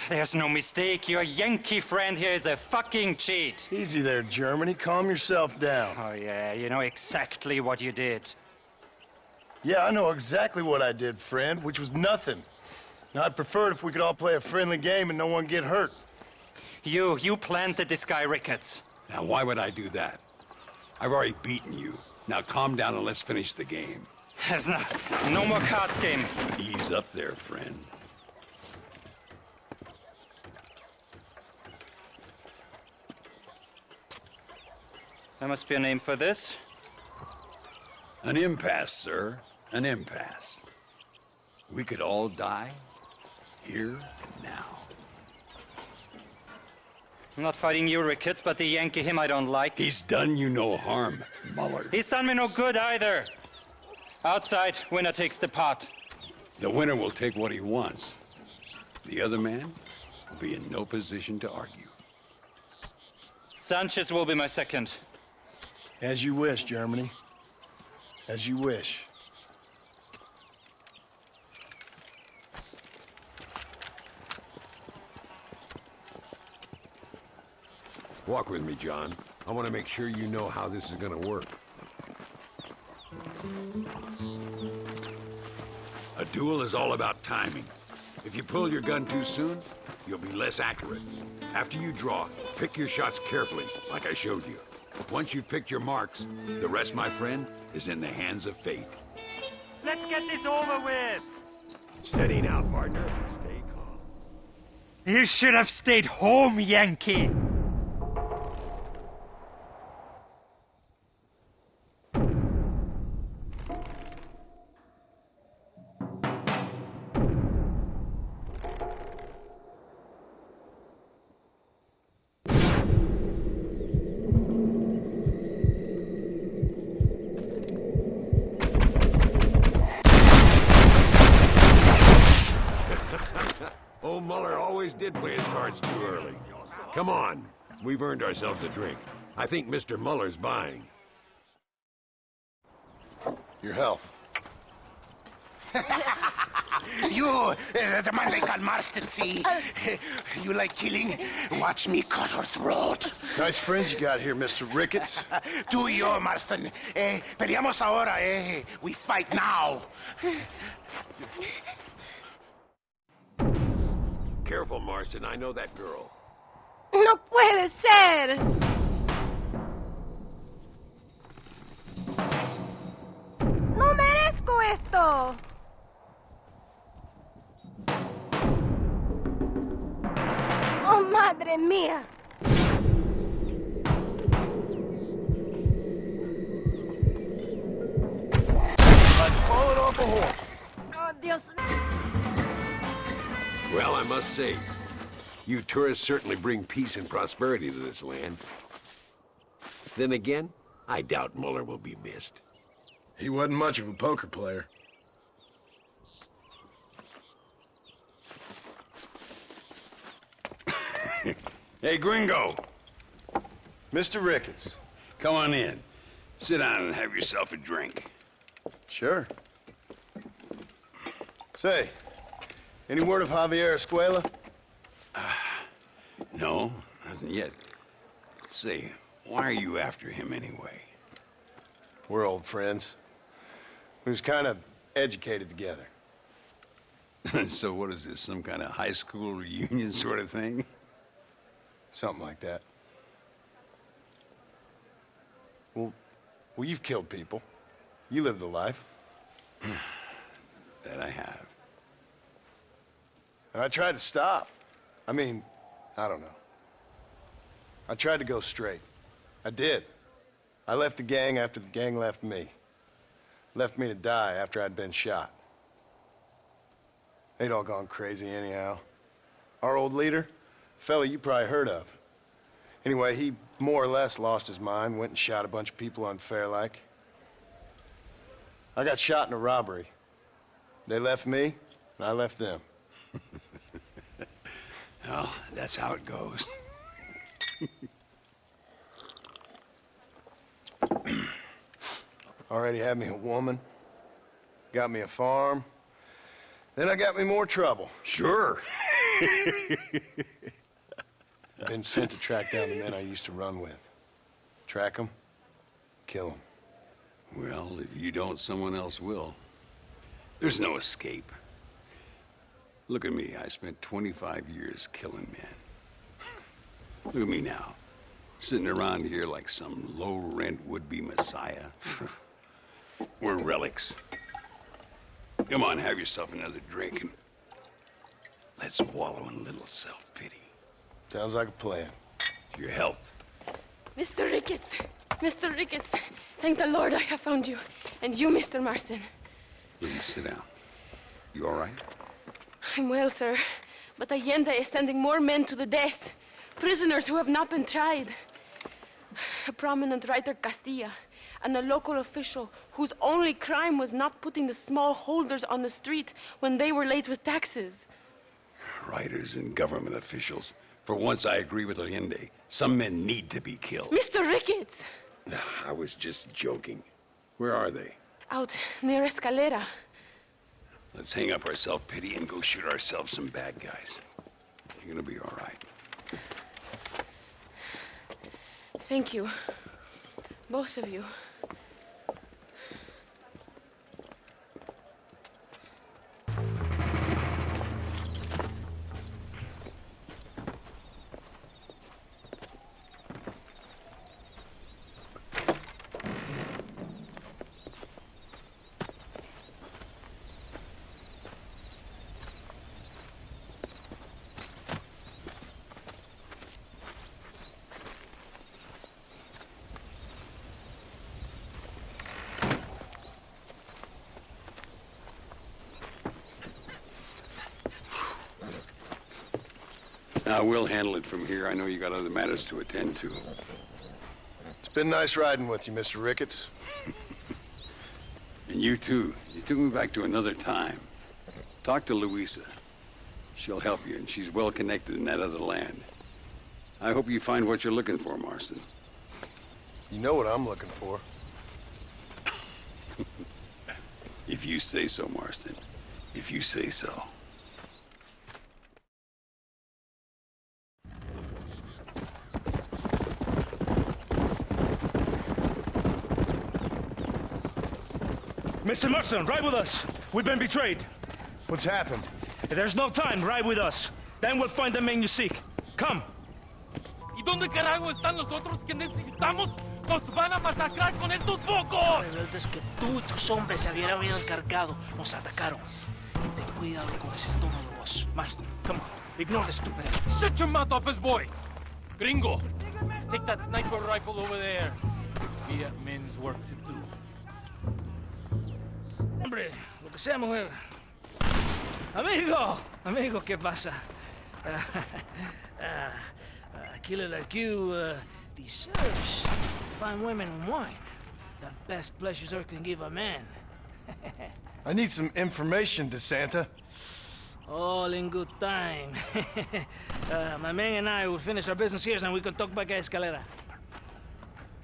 There's no mistake. Your Yankee friend here is a fucking cheat. Easy there, Germany. Calm yourself down. Oh, yeah, you know exactly what you did. Yeah, I know exactly what I did, friend, which was nothing. Now, I'd prefer it if we could all play a friendly game and no one get hurt. You planted this guy, Ricketts. Now, why would I do that? I've already beaten you. Now, calm down and let's finish the game. There's no more cards game. Ease up there, friend. There must be a name for this. An impasse, sir. An impasse. We could all die here and now. I'm not fighting you, Ricketts, but the Yankee him I don't like. He's done you no harm, Muller. He's done me no good either. Outside, winner takes the pot. The winner will take what he wants. The other man will be in no position to argue. Sanchez will be my second. As you wish, Germany. As you wish. Walk with me, John. I want to make sure you know how this is going to work. A duel is all about timing. If you pull your gun too soon, you'll be less accurate. After you draw, pick your shots carefully, like I showed you. Once you've picked your marks, the rest, my friend, is in the hands of fate. Let's get this over with. Steady now, partner. Stay calm. You should have stayed home, Yankee. boys did play his cards too early. Come on. We've earned ourselves a drink. I think Mr. Muller's buying. Your health. You, the man they call Marston, see? You like killing? Watch me cut her throat. Nice friends you got here, Mr. Ricketts. Tú y yo, Marston. Peleamos ahora, We fight now. Careful, Marston. I know that girl. No puede ser. No merezco esto. Oh, madre mía. Like falling off a horse. Oh, Dios. Well, I must say, you tourists certainly bring peace and prosperity to this land. Then again, I doubt Muller will be missed. He wasn't much of a poker player. Hey, Gringo. Mr. Ricketts. Come on in. Sit down and have yourself a drink. Sure. Say, any word of Javier Escuela? No, nothing yet. Say, why are you after him anyway? We're old friends. We was kind of educated together. So what is this, some kind of high school reunion sort of thing? Something like that. Well, you've killed people. You lived the life. That I have. And I tried to stop. I mean, I don't know. I tried to go straight. I did. I left the gang after the gang left me. Left me to die after I'd been shot. They'd all gone crazy anyhow. Our old leader, fella you probably heard of. Anyway, he more or less lost his mind, went and shot a bunch of people unfair-like. I got shot in a robbery. They left me, and I left them. Well, that's how it goes. Already had me a woman, got me a farm, then I got me more trouble. Sure. Been sent to track down the men I used to run with. Track them, kill them. Well, if you don't, someone else will. There's no escape. Look at me. I spent 25 years killing men. Look at me now. Sitting around here like some low-rent would-be messiah. We're relics. Come on, have yourself another drink and let's wallow in a little self-pity. Sounds like a plan. Your health. Mr. Ricketts. Mr. Ricketts. Thank the Lord I have found you. And you, Mr. Marston. Please sit down. You all right? I'm well, sir. But Allende is sending more men to the death. Prisoners who have not been tried. A prominent writer, Castilla, and a local official whose only crime was not putting the small holders on the street when they were late with taxes. Writers and government officials. For once, I agree with Allende. Some men need to be killed. Mr. Ricketts! I was just joking. Where are they? Out near Escalera. Let's hang up our self-pity and go shoot ourselves some bad guys. You're gonna be all right. Thank you. Both of you. Now, we'll handle it from here. I know you got other matters to attend to. It's been nice riding with you, Mr. Ricketts. And you, too. You took me back to another time. Talk to Louisa. She'll help you, and she's well connected in that other land. I hope you find what you're looking for, Marston. You know what I'm looking for. If you say so, Marston. If you say so. Mr. Marston, ride with us. We've been betrayed. What's happened? There's no time. Ride with us. Then we'll find the man you seek. Come. ¿Y dónde carajo están los otros que necesitamos? ¡Nos van a masacrar con estos pocos! Rebeldes que tú y tus hombres se habían encargado nos atacaron. Ten cuidado con ese tono de voz. Marston, come on. Ignore the stupid enemies. Shut your mouth, office boy! Gringo, take that sniper rifle over there. We have men's work to do. Hombre, lo que sea, mujer. Amigo, ¿qué pasa? A killer like you deserves fine women and wine. The best pleasures Earth can give a man. I need some information, DeSanta. All in good time. My man and I will finish our business here, and we can talk back at Escalera.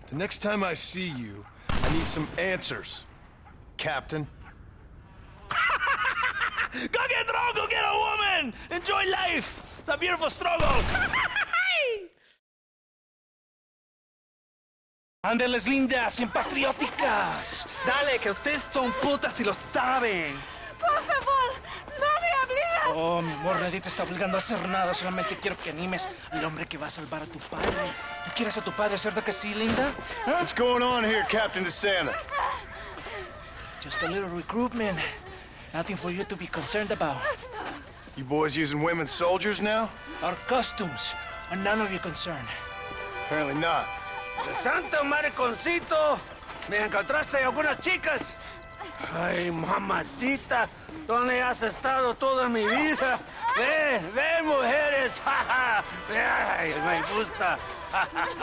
The next time I see you, I need some answers, Captain. Go get drunk, go get a woman! Enjoy life! It's a beautiful struggle! Ándeles lindas, simpatrióticas. Dale, que ustedes son putas y lo saben. Por favor, no me obligas. Oh, mi amor, nadie te está obligando a hacer nada. Solamente quiero que animes al hombre que va a salvar a tu padre. ¿Tú quieres a tu padre, cierto que sí, linda? ¿Ah? What's going on here, Captain DeSanta? Just a little recruitment. Nothing for you to be concerned about. You boys using women soldiers now? Our costumes are none of your concern. Apparently not. ¡Santo mariconcito! ¿Me encontraste algunas chicas? Ay, mamacita, ¿dónde has estado toda mi vida? Ve, mujeres, ay, me gusta.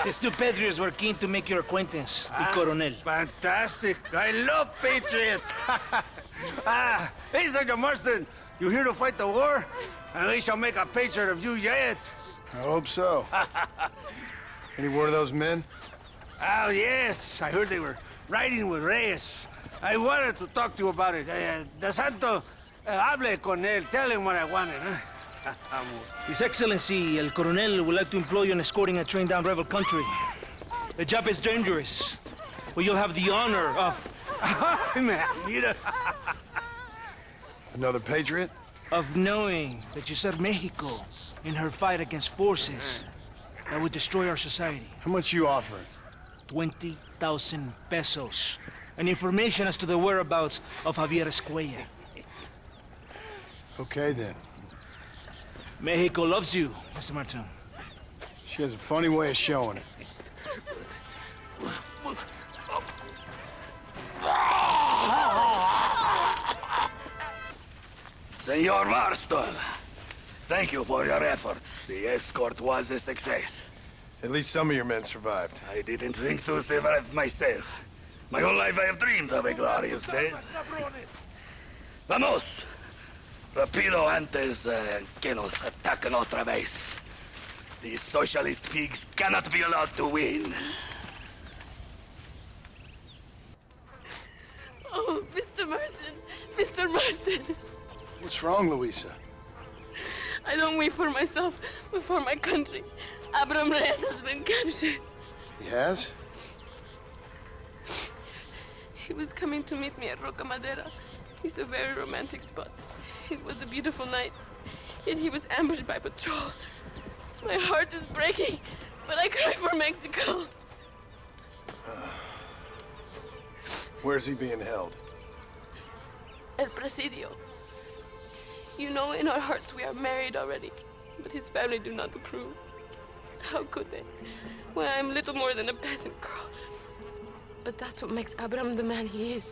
These two patriots were keen to make your acquaintance, the Coronel. Fantastic, I love patriots. Hey, Sergeant Marston, you here to fight the war? And we shall make a patriot of you yet. I hope so. Any word of those men? Oh, yes, I heard they were riding with Reyes. I wanted to talk to you about it. DeSanta, hable con él. Tell him what I wanted, huh? His Excellency, El Coronel, would like to employ you in escorting a train down rebel country. The job is dangerous, but you'll have the honor of... Mira. Another patriot? Of knowing that you served Mexico in her fight against forces that would destroy our society. How much you offering? 20,000 pesos. And information as to the whereabouts of Javier Escuella. Okay, then. Mexico loves you, Mr. Martin. She has a funny way of showing it. Senor Marston, thank you for your efforts. The escort was a success. At least some of your men survived. I didn't think to survive myself. My whole life I have dreamed of a glorious death. Vamos! Rapido antes que nos ataquen otra vez. These socialist pigs cannot be allowed to win. Oh, Mr. Marston. Mr. Marston. What's wrong, Luisa? I don't wait for myself, but for my country. Abraham Reyes has been captured. He has? He was coming to meet me at Roca Madera. It's a very romantic spot. It was a beautiful night, yet he was ambushed by patrol. My heart is breaking, but I cry for Mexico. Where's he being held? El Presidio. You know, in our hearts we are married already, but his family do not approve. How could they, when I am little more than a peasant girl? But that's what makes Abraham the man he is.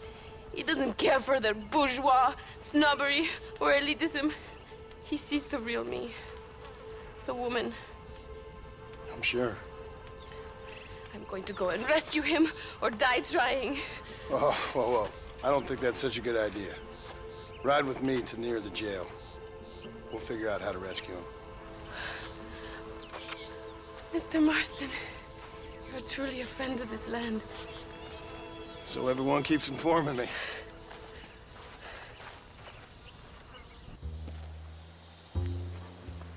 He doesn't care for their bourgeois, snobbery, or elitism. He sees the real me, the woman. I'm sure. I'm going to go and rescue him, or die trying. Whoa, whoa, whoa. I don't think that's such a good idea. Ride with me to near the jail. We'll figure out how to rescue him. Mr. Marston, you're truly a friend of this land. So everyone keeps informing me.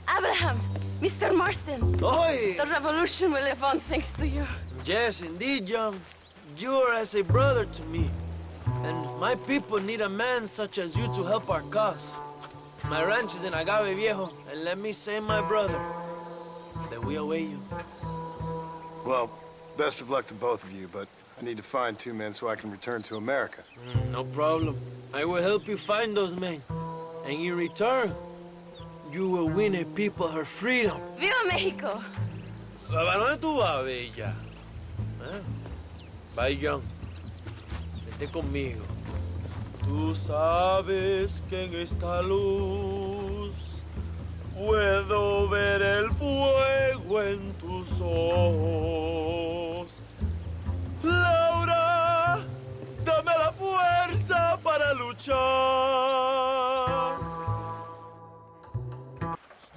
Abraham, Mr. Marston. Ahoy! The revolution will live on thanks to you. Yes, indeed, John. You are as a brother to me. And my people need a man such as you to help our cause. My ranch is in Agave Viejo, and let me say, my brother, that we await you. Well, best of luck to both of you, but I need to find 2 men so I can return to America. No problem. I will help you find those men. And in return, you will win a people her freedom. ¡Viva México! ¿A dónde tú vas, bella? Bye, John. Vete conmigo. Tú sabes que en esta luz puedo ver el fuego en tus ojos. Laura, dame la fuerza para luchar.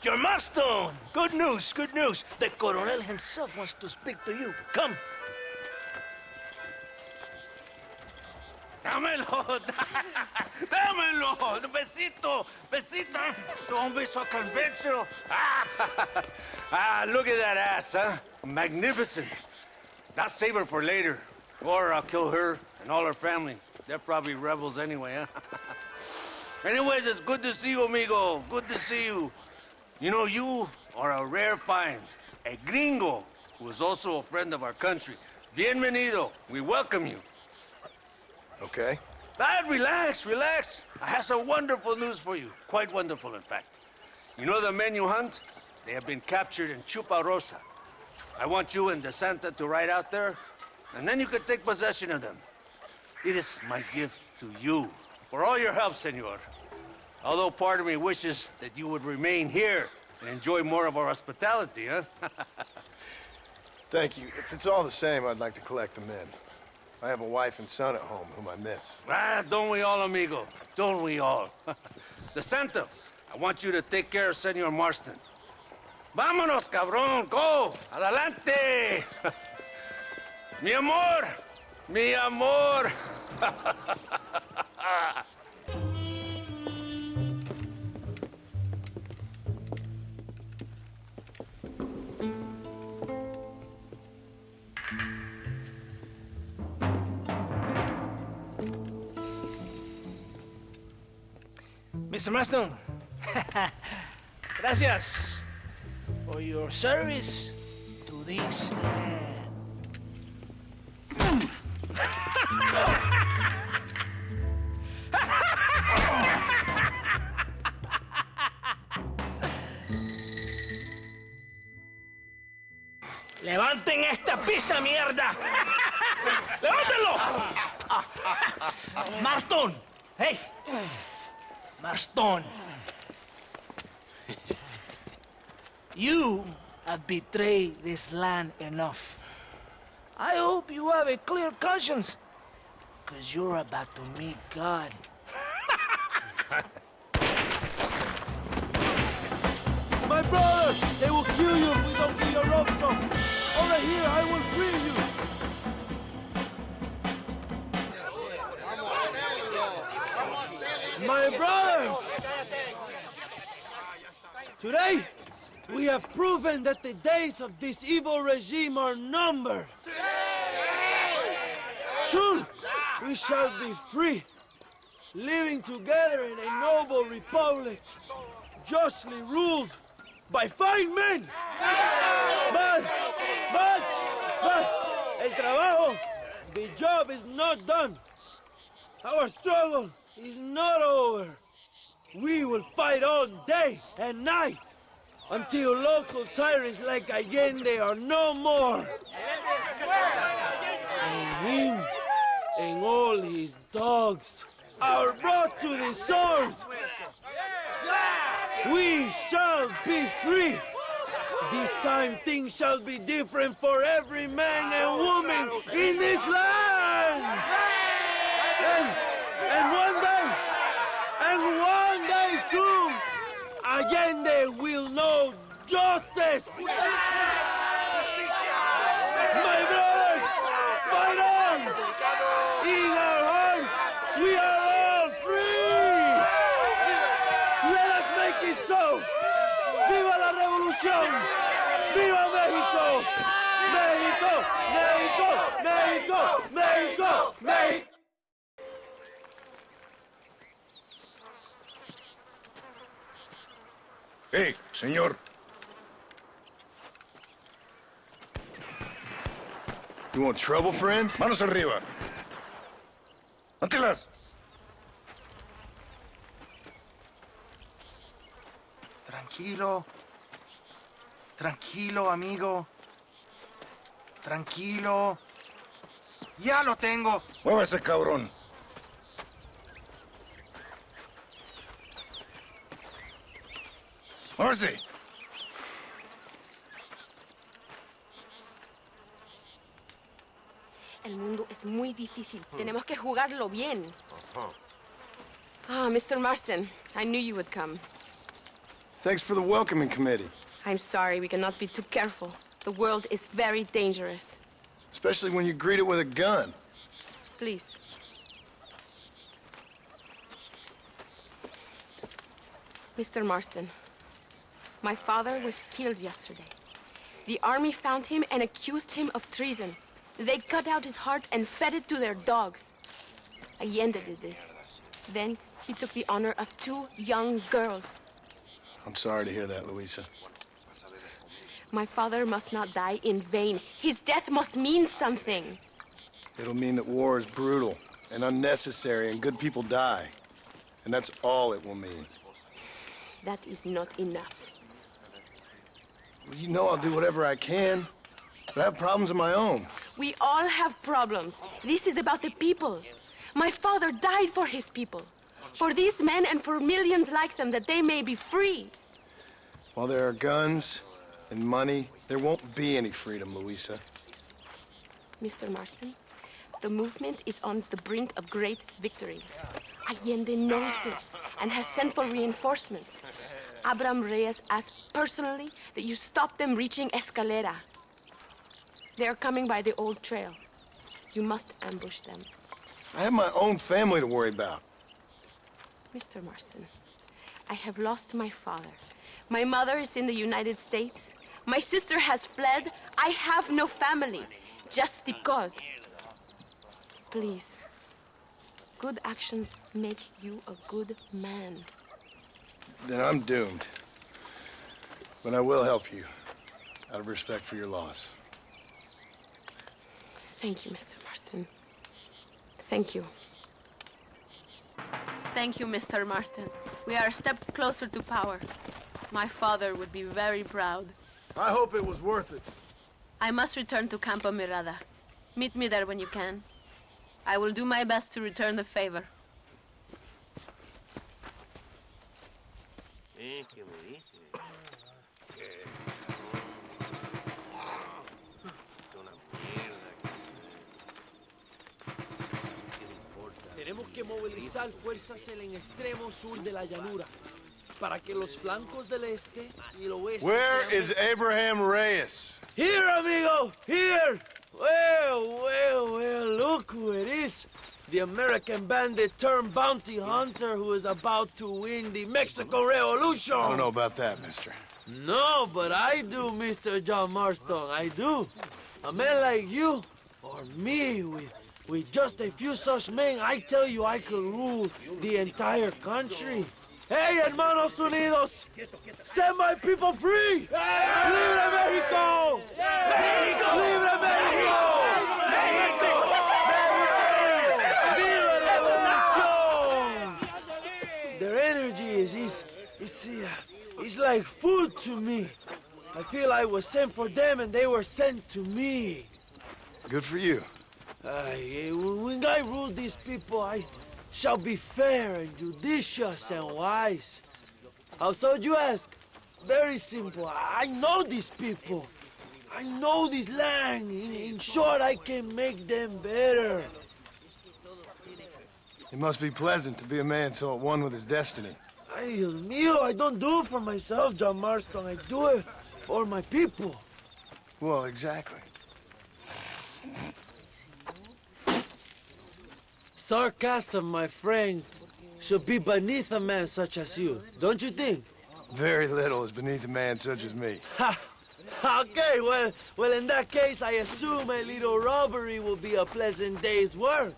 John Marston! Good news, good news. The Coronel himself wants to speak to you. Come. Dámelo, dámelo, besito, besito. Don't be so conventional. Look at that ass, huh? Magnificent. Now save her for later, or I'll kill her and all her family. They're probably rebels anyway, huh? Anyways, it's good to see you, amigo. Good to see you. You know, you are a rare find. A gringo who is also a friend of our country. Bienvenido. We welcome you. Okay. Relax, relax. I have some wonderful news for you. Quite wonderful, in fact. You know the men you hunt? They have been captured in Chuparosa. I want you and DeSanta to ride out there, and then you can take possession of them. It is my gift to you for all your help, senor. Although part of me wishes that you would remain here and enjoy more of our hospitality, huh? Thank you. If it's all the same, I'd like to collect the men. I have a wife and son at home whom I miss. Don't we all, amigo? Don't we all? DeSanta, I want you to take care of Senor Marston. Vámonos, cabrón, go! Adelante! Mi amor! Mi amor! Mr. Marston, gracias for your service to this land. ¡Levanten esta pizza, mierda! ¡Levántenlo! Marston, hey. Marston, you have betrayed this land enough. I hope you have a clear conscience, because you're about to meet God. My brother, they will kill you if we don't get your ropes off. Over here, I will free you. My brothers! Today, we have proven that the days of this evil regime are numbered. Soon, we shall be free, living together in a noble republic, justly ruled by fine men. But, el trabajo, the job is not done. Our struggle is not over. We will fight all day and night until local tyrants like Allende are no more. And him and all his dogs are brought to the sword. We shall be free. This time things shall be different for every man and woman in this land. And one day soon, Allende will know justice! My brothers, fight on! In our hearts, we are all free! Let us make it so! ¡Viva la revolución! ¡Viva México! ¡México! ¡México! ¡México! ¡México! ¡México! Hey, señor. You want trouble, friend? Manos arriba. Antelas. Tranquilo. Tranquilo, amigo. Tranquilo. Ya lo tengo. Muévase, cabrón. Muévase. El mundo es muy difícil. Tenemos que jugarlo bien. Ah, Mr. Marston, I knew you would come. Thanks for the welcoming committee. I'm sorry, we cannot be too careful. The world is very dangerous. Especially when you greet it with a gun. Please. Mr. Marston, my father was killed yesterday. The army found him and accused him of treason. They cut out his heart and fed it to their dogs. Allende did this. Then he took the honor of 2 young girls. I'm sorry to hear that, Luisa. My father must not die in vain. His death must mean something. It'll mean that war is brutal and unnecessary and good people die. And that's all it will mean. That is not enough. Well, you know I'll do whatever I can, but I have problems of my own. We all have problems. This is about the people. My father died for his people. For these men and for millions like them, that they may be free. While there are guns and money, there won't be any freedom, Luisa. Mr. Marston, the movement is on the brink of great victory. Allende knows this and has sent for reinforcements. Abraham Reyes asked personally that you stop them reaching Escalera. They are coming by the old trail. You must ambush them. I have my own family to worry about. Mr. Marston, I have lost my father. My mother is in the United States. My sister has fled. I have no family. Just because. Please. Good actions make you a good man. Then I'm doomed. But I will help you, out of respect for your loss. Thank you, Mr. Marston. Thank you. Thank you, Mr. Marston. We are a step closer to power. My father would be very proud. I hope it was worth it. I must return to Campo Mirada. Meet me there when you can. I will do my best to return the favor. Tenemos que movilizar fuerzas en el extremo sur de la llanura para que los flancos del este y el oeste. Where is Abraham Reyes? Here, amigo! Here! Well, look who it is. The American bandit turned bounty hunter who is about to win the Mexican Revolution. I don't know about that, mister. No, but I do, Mr. John Marston, I do. A man like you, or me, with just a few such men, I tell you I could rule the entire country. Hey, hermanos unidos! Set my people free! Libre Mexico! Mexico! Libre Mexico! Mexico! Viva Revolución! Their energy is like food to me. I feel I was sent for them and they were sent to me. Good for you. When I rule these people, I shall be fair and judicious and wise. How so, you ask? Very simple. I know these people. I know this land. In short, I can make them better. It must be pleasant to be a man so at one with his destiny. Ay, Dios mío, I don't do it for myself, John Marston. I do it for my people. Well, exactly. Sarcasm, my friend, should be beneath a man such as you, don't you think? Very little is beneath a man such as me. Ha! Okay, well, in that case, I assume a little robbery will be a pleasant day's work.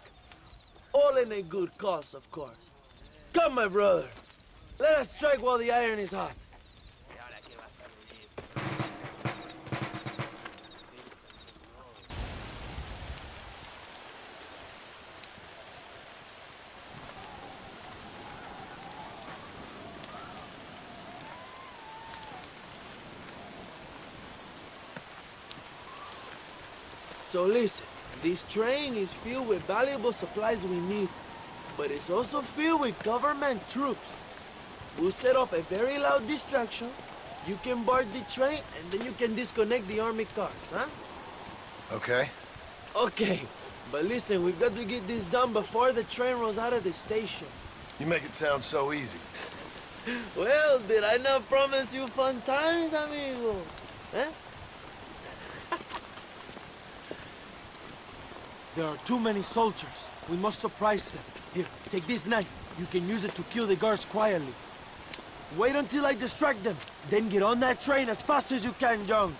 All in a good cause, of course. Come, my brother. Let us strike while the iron is hot. So listen, this train is filled with valuable supplies we need, but it's also filled with government troops. We'll set up a very loud distraction. You can board the train, and then you can disconnect the army cars, huh? Okay. Okay, but listen, we've got to get this done before the train rolls out of the station. You make it sound so easy. Well, did I not promise you fun times, amigo? Eh? There are too many soldiers. We must surprise them. Here, take this knife. You can use it to kill the guards quietly. Wait until I distract them. Then get on that train as fast as you can, John.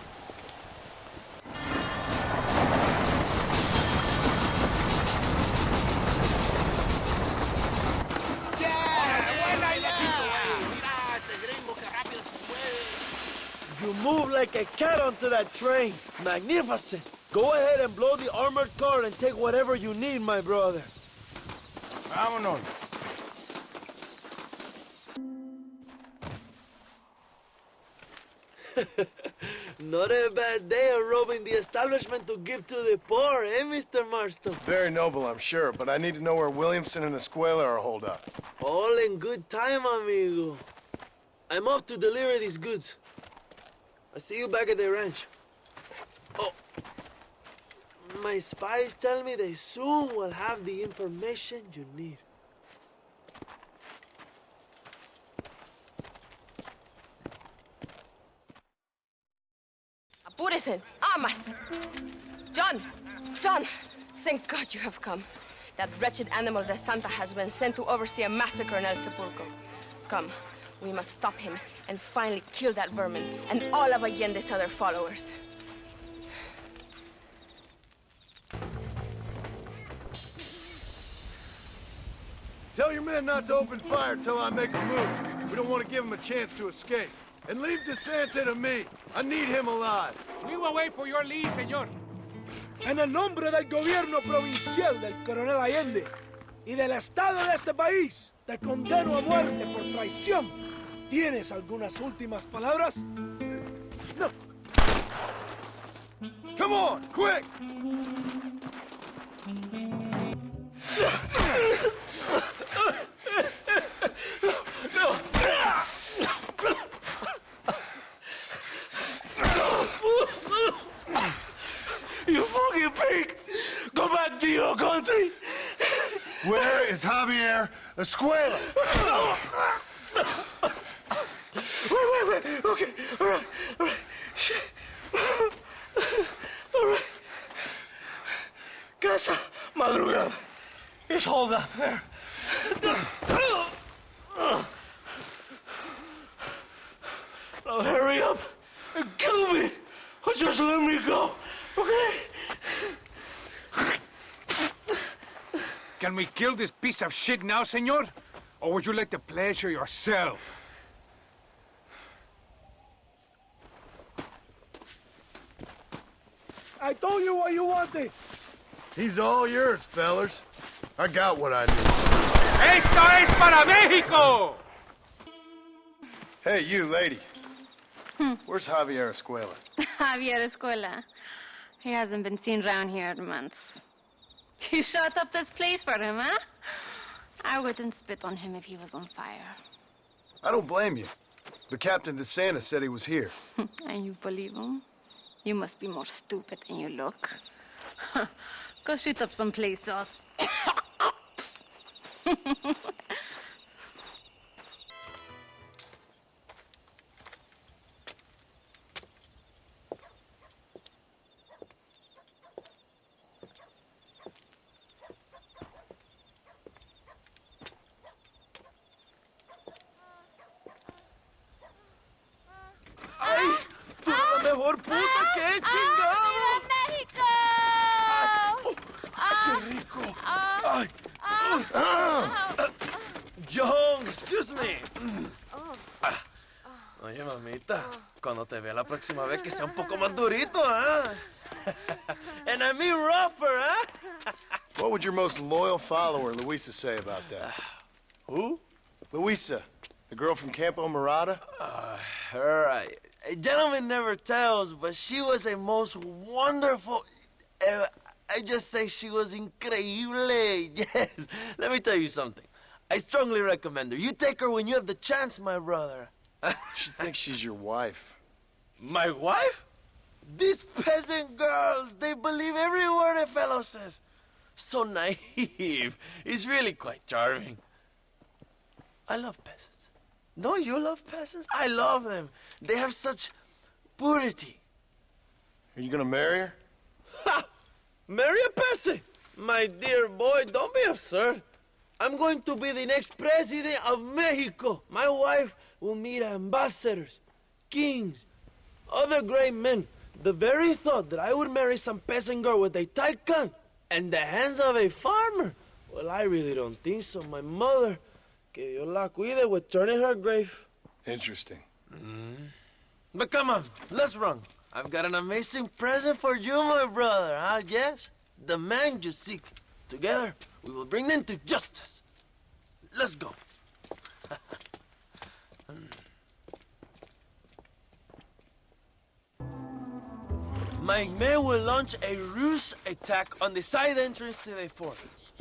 You move like a cat onto that train. Magnificent. Go ahead and blow the armored car and take whatever you need, my brother. Vámonos. Not a bad day of robbing the establishment to give to the poor, eh, Mr. Marston? Very noble, I'm sure, but I need to know where Williamson and Escuela are holed up. All in good time, amigo. I'm off to deliver these goods. I'll see you back at the ranch. Oh, my spies tell me they soon will have the information you need. Apúrese, amas. John, thank God you have come. That wretched animal de Santa has been sent to oversee a massacre in El Sepulcro. Come, we must stop him and finally kill that vermin and all of Allende's other followers. Tell your men not to open fire till I make a move. We don't want to give them a chance to escape. And leave DeSanta to me. I need him alive. We will wait for your leave, señor. En el nombre del gobierno provincial del coronel Allende y del Estado de este país, te condeno a muerte por traición. ¿Tienes algunas últimas palabras? No. Come on, quick! You fucking pig! Go back to your country! Where is Javier Escuela? Wait. Okay, all right. Shit. All right. Casa Madrugada. It's hold up there. Now hurry up and kill me, or just let me go, okay? Can we kill this piece of shit now, señor? Or would you like the pleasure yourself? I told you what you wanted. He's all yours, fellers. I got what I need. ¡Esto es para México! Hey, you, lady. Where's Javier Escuela? Javier Escuela. He hasn't been seen around here in months. You shut up this place for him, huh? I wouldn't spit on him if he was on fire. I don't blame you. But Captain DeSanta said he was here. And you believe him? You must be more stupid than you look. Go shoot up someplace else. mejor puta que he chingado. ¡Viva México! ¡Qué rico! Ay. John, excuse me. Oye, mamita, cuando te vea la próxima vez que sea un poco más durito, ¿ah? And I mean rougher, ¿ah? What would your most loyal follower, Luisa, say about that? Who? Luisa, the girl from Campo Mirada? A gentleman never tells, but she was a most wonderful... I just say she was increíble. Yes. Let me tell you something. I strongly recommend her. You take her when you have the chance, my brother. She thinks she's your wife. My wife? These peasant girls, they believe every word a fellow says. So naive. It's really quite charming. I love peasants. Don't you love peasants? I love them. They have such purity. Are you gonna marry her? Ha! Marry a peasant? My dear boy, don't be absurd. I'm going to be the next president of Mexico. My wife will meet ambassadors, kings, other great men. The very thought that I would marry some peasant girl with a tight gun and the hands of a farmer, well, I really don't think so. My mother, que Dios la cuide, would turn in her grave. Interesting. But come on, let's run. I've got an amazing present for you, my brother, huh? Yes? The man you seek. Together, we will bring them to justice. Let's go. My men will launch a ruse attack on the side entrance to the fort.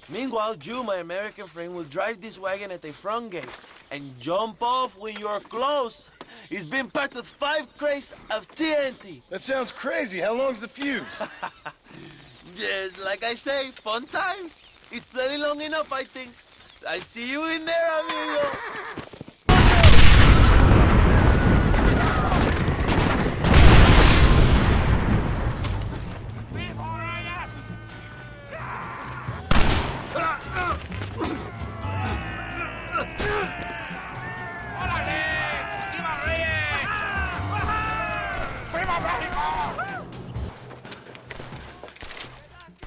Meanwhile, you, my American friend, will drive this wagon at the front gate and jump off when you're close. It's been packed with 5 crates of TNT. That sounds crazy. How long's the fuse? Yes, like I say, fun times. It's plenty long enough, I think. I'll see you in there, amigo.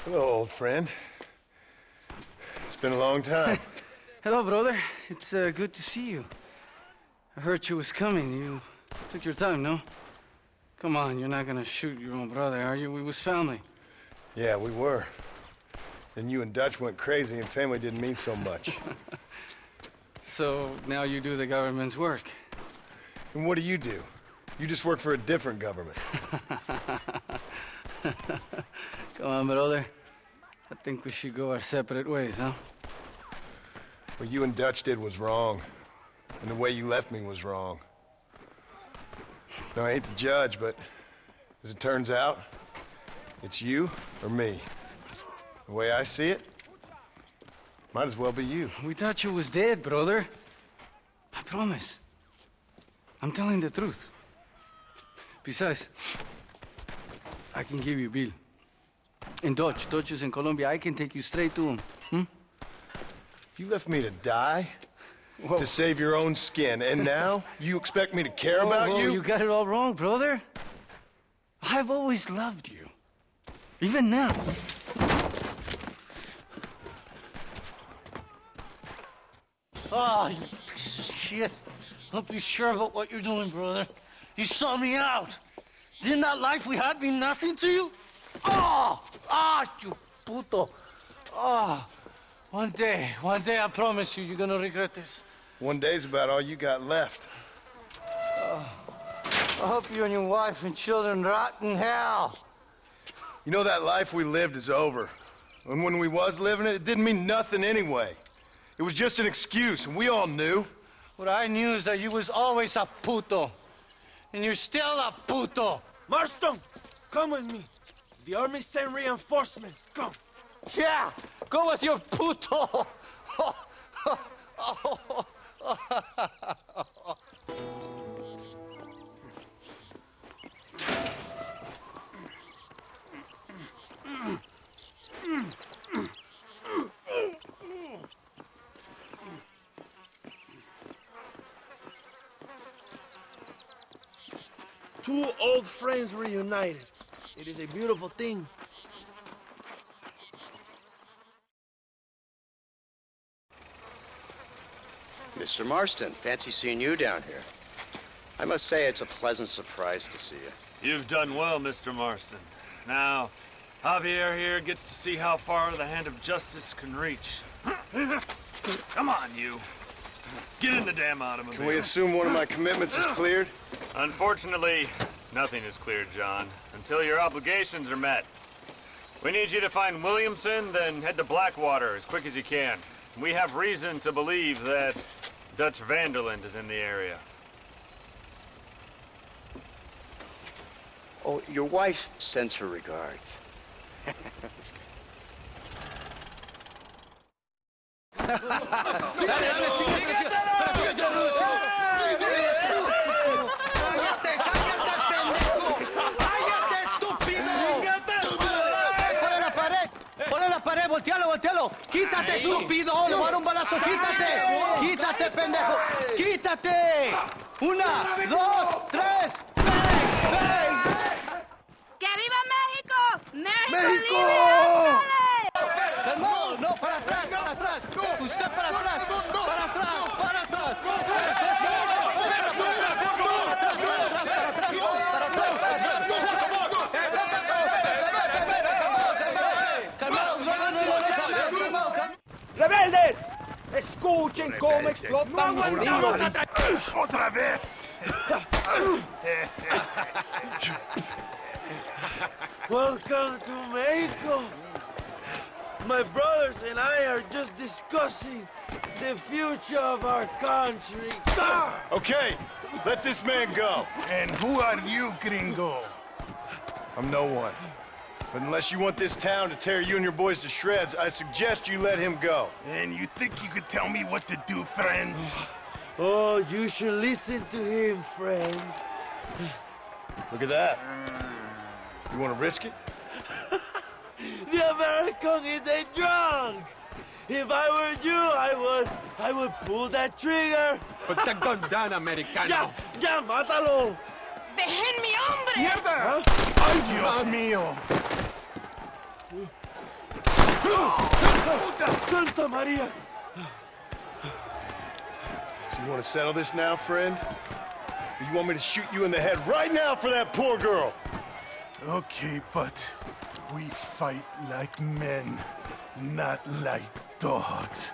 Hello, old friend. It's been a long time. Hello, brother. It's good to see you. I heard you was coming. You took your time, no? Come on, you're not gonna shoot your own brother, are you? We was family. Yeah, we were. Then you and Dutch went crazy and family didn't mean so much. So now you do the government's work. And what do? You just work for a different government. Come on, brother. I think we should go our separate ways, huh? What you and Dutch did was wrong. And the way you left me was wrong. Now, I hate to judge, but as it turns out, it's you or me. The way I see it, might as well be you. We thought you was dead, brother. I promise. I'm telling the truth. Besides, I can give you Bill. In Dutch. Dutch is in Colombia. I can take you straight to him. You left me to die? Whoa. To save your own skin, and now you expect me to care about you? You got it all wrong, brother. I've always loved you. Even now. Oh, you piece of shit. Don't be sure about what you're doing, brother. You saw me out. Didn't that life we had mean nothing to you? Oh! Ah, you puto. Oh. One day, I promise you, you're gonna regret this. One day's about all you got left. I hope you and your wife and children rot in hell. You know, that life we lived is over. And when we was living it, it didn't mean nothing anyway. It was just an excuse, and we all knew. What I knew is that you was always a puto. And you're still a puto. Marston, come with me. The army sent reinforcements. Come. Yeah, go with your puto. two old friends reunited. It is a beautiful thing. Mr. Marston, fancy seeing you down here. I must say it's a pleasant surprise to see you. You've done well, Mr. Marston. Now, Javier here gets to see how far the hand of justice can reach. Come on, you. Get in the damn automobile. Can we assume one of my commitments is cleared? Unfortunately, nothing is cleared, John, until your obligations are met. We need you to find Williamson, then head to Blackwater as quick as you can. We have reason to believe that Dutch Vanderland is in the area. Oh, your wife sends her regards. Voltealo. Quítate, estúpido. Le voy a dar un balazo. Quítate. Quítate, pendejo. Quítate. 1, 2, 3. ¡Bang! ¡Que viva México! ¡México, ¡México! libre! Calmado, no, para atrás. Usted para atrás. Para atrás. ¡Rebeldes! ¡Escuchen cómo explotan mis tiros! ¡Otra vez! Welcome to Mexico! My brothers and I are just discussing the future of our country. Okay, let this man go. And who are you, gringo? I'm no one. But unless you want this town to tear you and your boys to shreds, I suggest you let him go. And you think you could tell me what to do, friend? Oh, you should listen to him, friend. Look at that. You want to risk it? The American is a drunk. If I were you, I would pull that trigger. Put the gun down, Americano. Ya, mátalo. ¡Dejen mi hombre! ¡Mierda! ¡Ay, Dios mío! ¡Puta Santa María! So you want to settle this now, friend? Or you want me to shoot you in the head right now for that poor girl? Okay, but we fight like men, not like dogs.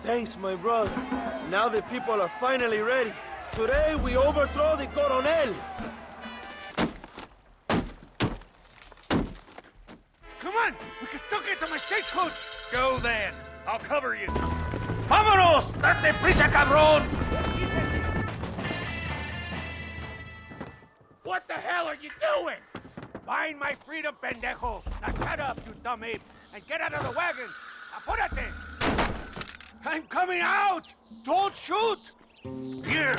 Thanks, my brother. Now the people are finally ready. Today we overthrow the Coronel. Come on! We can still get to my stagecoach! Go then! I'll cover you! ¡Vámonos! ¡Date prisa, cabrón! What the hell are you doing? Buying my freedom, pendejo! Now shut up, you dumb ape, and get out of the wagon! Apúrate! I'm coming out! Don't shoot! Here!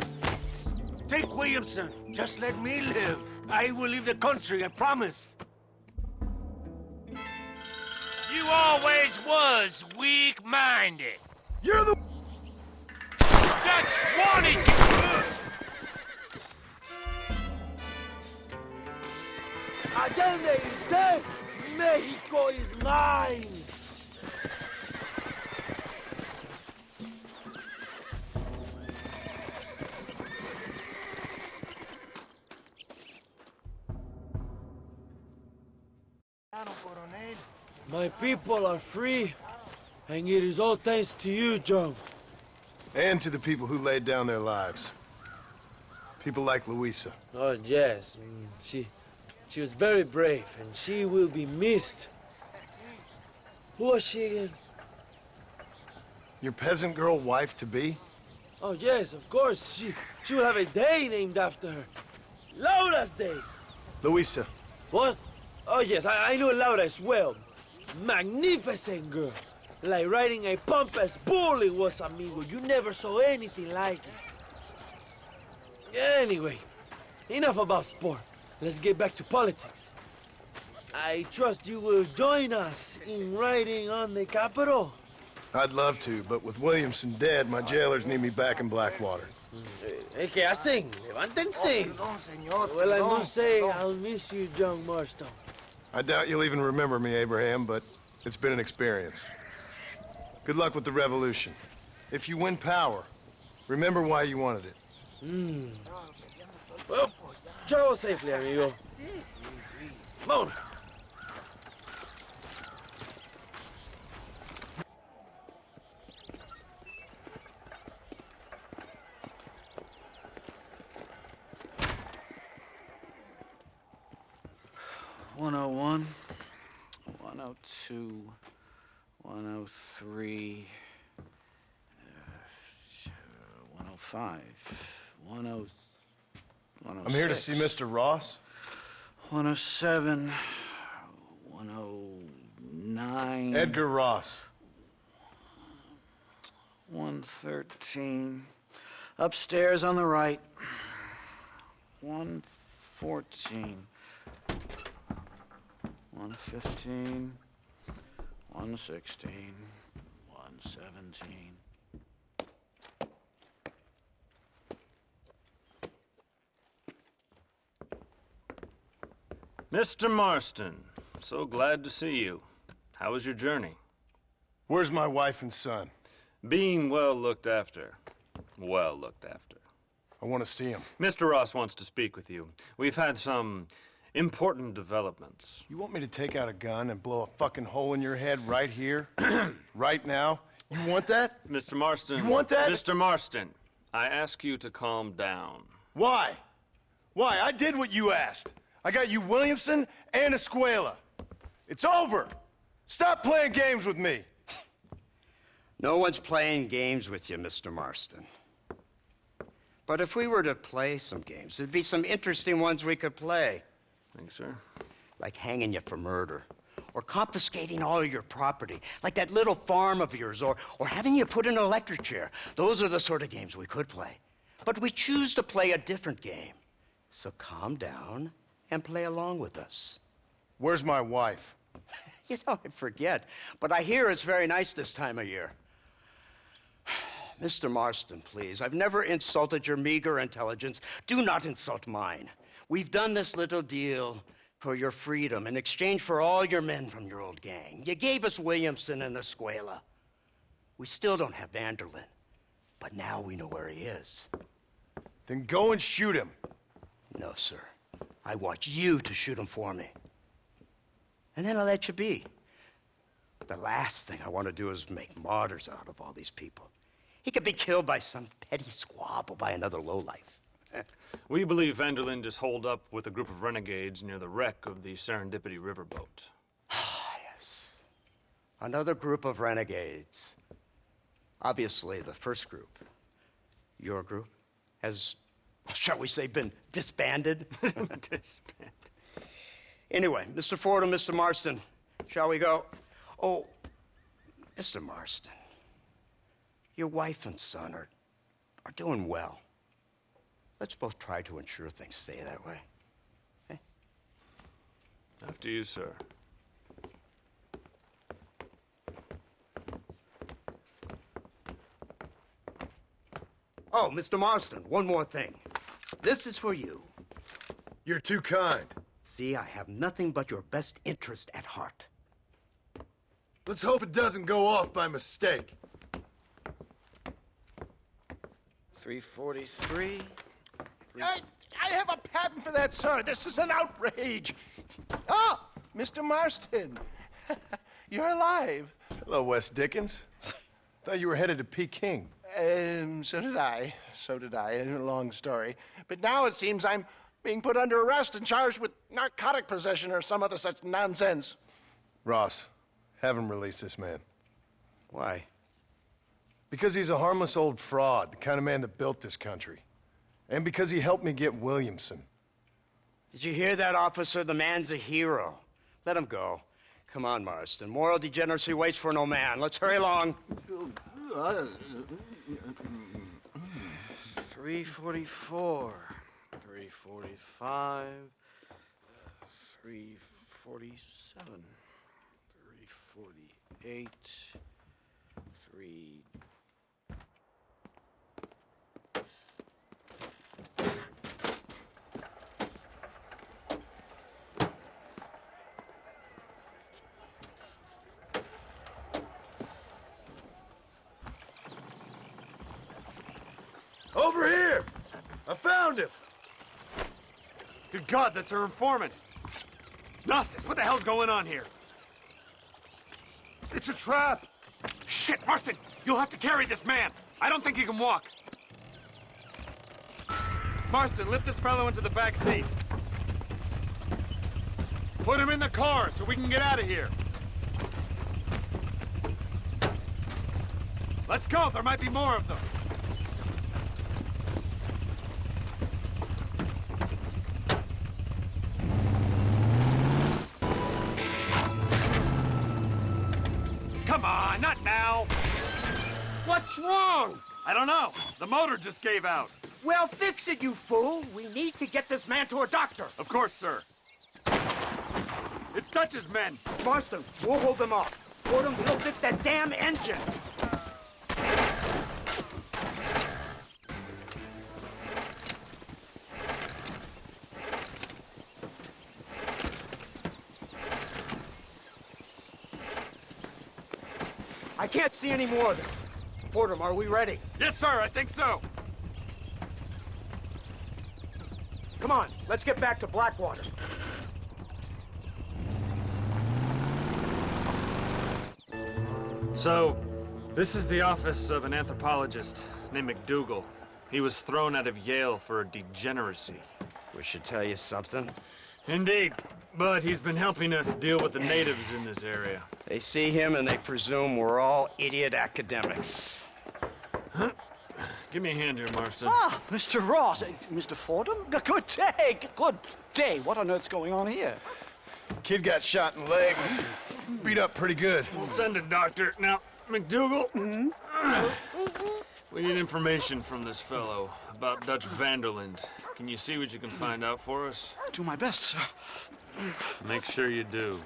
Take Williamson. Just let me live. I will leave the country, I promise. You always was weak-minded. You're the... Dutch wanted you! Allende is dead! Mexico is mine! My people are free, and it is all thanks to you, John. And to the people who laid down their lives. People like Luisa. Oh, yes. She was very brave, and she will be missed. Who was she again? Your peasant girl wife-to-be? Oh, yes, of course. She will have a day named after her. Laura's Day. Luisa. What? Oh, yes, I know Laura as well. Magnificent girl. Like riding a pompous bull it was, amigo. You never saw anything like it. Anyway, enough about sport. Let's get back to politics. I trust you will join us in riding on the Capitol. I'd love to, but with Williamson dead, my jailers need me back in Blackwater. ¿Qué hacen? Levántense. Well, I must say, I'll miss you, John Marston. I doubt you'll even remember me, Abraham, but it's been an experience. Good luck with the revolution. If you win power, remember why you wanted it. Well, travel safely, amigo. Mona. $101, $102, $103, $105, $106. I'm here to see Mr. Ross. $107, $109. Edgar Ross. $113. Upstairs on the right. $114. $115. $116. $117. Mr. Marston, so glad to see you. How was your journey? Where's my wife and son? Being well looked after. Well looked after. I want to see him. Mr. Ross wants to speak with you. We've had some important developments. You want me to take out a gun and blow a fucking hole in your head right here? Right now? You want that? Mr. Marston. You want that? Mr. Marston, I ask you to calm down. Why? Why? I did what you asked. I got you Williamson and Escuela. It's over. Stop playing games with me. No one's playing games with you, Mr. Marston. But if we were to play some games, there'd be some interesting ones we could play. Thanks, sir. Like hanging you for murder, or confiscating all your property, like that little farm of yours, or having you put in an electric chair. Those are the sort of games we could play. But we choose to play a different game. So calm down and play along with us. Where's my wife? You know, I forget, but I hear it's very nice this time of year. Mr. Marston, please, I've never insulted your meager intelligence. Do not insult mine. We've done this little deal for your freedom in exchange for all your men from your old gang. You gave us Williamson and Escuela. We still don't have Vanderlyn, but now we know where he is. Then go and shoot him. No, sir. I want you to shoot him for me. And then I'll let you be. The last thing I want to do is make martyrs out of all these people. He could be killed by some petty squabble by another lowlife. We believe Vanderlyn is holed up with a group of renegades near the wreck of the Serendipity riverboat. Yes. Another group of renegades. Obviously, the first group, your group, has, shall we say, been disbanded? Disbanded. Anyway, Mr. Ford and Mr. Marston, shall we go? Oh, Mr. Marston, your wife and son are doing well. Let's both try to ensure things stay that way. Okay? After you, sir. Oh, Mr. Marston, one more thing. This is for you. You're too kind. See, I have nothing but your best interest at heart. Let's hope it doesn't go off by mistake. 343. I have a patent for that, sir. This is an outrage. Ah, Mr. Marston. You're alive. Hello, Wes Dickens. Thought you were headed to Peking. So did I. So did I. A long story. But now it seems I'm being put under arrest and charged with narcotic possession or some other such nonsense. Ross, have him release this man. Why? Because he's a harmless old fraud, the kind of man that built this country. And because he helped me get Williamson. Did you hear that, officer? The man's a hero. Let him go. Come on, Marston. Moral degeneracy waits for no man. Let's hurry along. 344, 345, 347, 348, 3... Over here! I found him! Good God, that's our informant. Gnosis, what the hell's going on here? It's a trap! Shit, Marston! You'll have to carry this man! I don't think he can walk. Marston, lift this fellow into the back seat. Put him in the car so we can get out of here. Let's go, there might be more of them. Come on, not now. What's wrong? I don't know. The motor just gave out. Well, fix it, you fool. We need to get this man to a doctor. Of course, sir. It's Dutch's men. Marston, we'll hold them off. Fordham, we'll fix that damn engine. I can't see any more of them. Fordham, are we ready? Yes, sir, I think so. Come on, let's get back to Blackwater. So, this is the office of an anthropologist named McDougal. He was thrown out of Yale for degeneracy. We should tell you something. Indeed, but he's been helping us deal with the natives in this area. They see him and they presume we're all idiot academics. Huh? Give me a hand here, Marston. Ah, Mr. Ross. Mr. Fordham? Good day. Good day. What on earth's going on here? Kid got shot in the leg. Beat up pretty good. We'll send a doctor. Now, McDougal, we need information from this fellow about Dutch Vanderland. Can you see what you can find out for us? I'll do my best, sir. Make sure you do.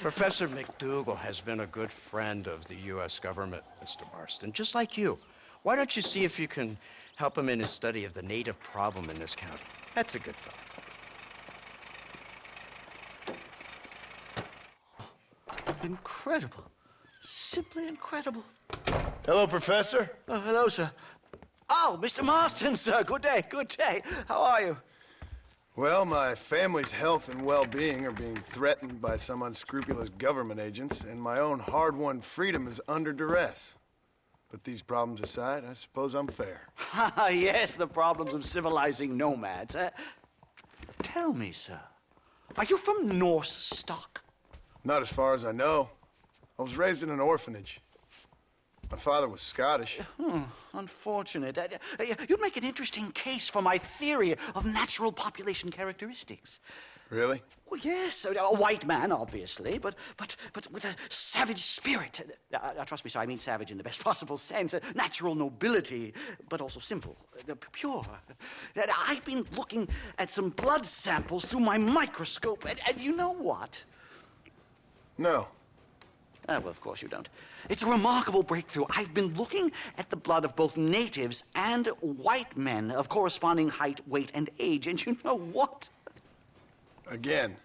Professor McDougal has been a good friend of the U.S. government, Mr. Marston, just like you. Why don't you see if you can help him in his study of the native problem in this county? That's a good fellow. Incredible. Simply incredible. Hello, Professor. Hello, sir. Oh, Mr. Marston, sir. Good day, good day. How are you? Well, my family's health and well-being are being threatened by some unscrupulous government agents, and my own hard-won freedom is under duress. But these problems aside, I suppose I'm fair. Yes, the problems of civilizing nomads. Tell me, sir, are you from Norse stock? Not as far as I know. I was raised in an orphanage. My father was Scottish. Unfortunate. You'd make an interesting case for my theory of natural population characteristics. Really? Well, yes, a white man, obviously, but with a savage spirit. Trust me, sir, I mean savage in the best possible sense. Natural nobility, but also simple, pure. I've been looking at some blood samples through my microscope, and you know what? No. Well, of course you don't. It's a remarkable breakthrough. I've been looking at the blood of both natives and white men of corresponding height, weight, and age, and you know what? Again,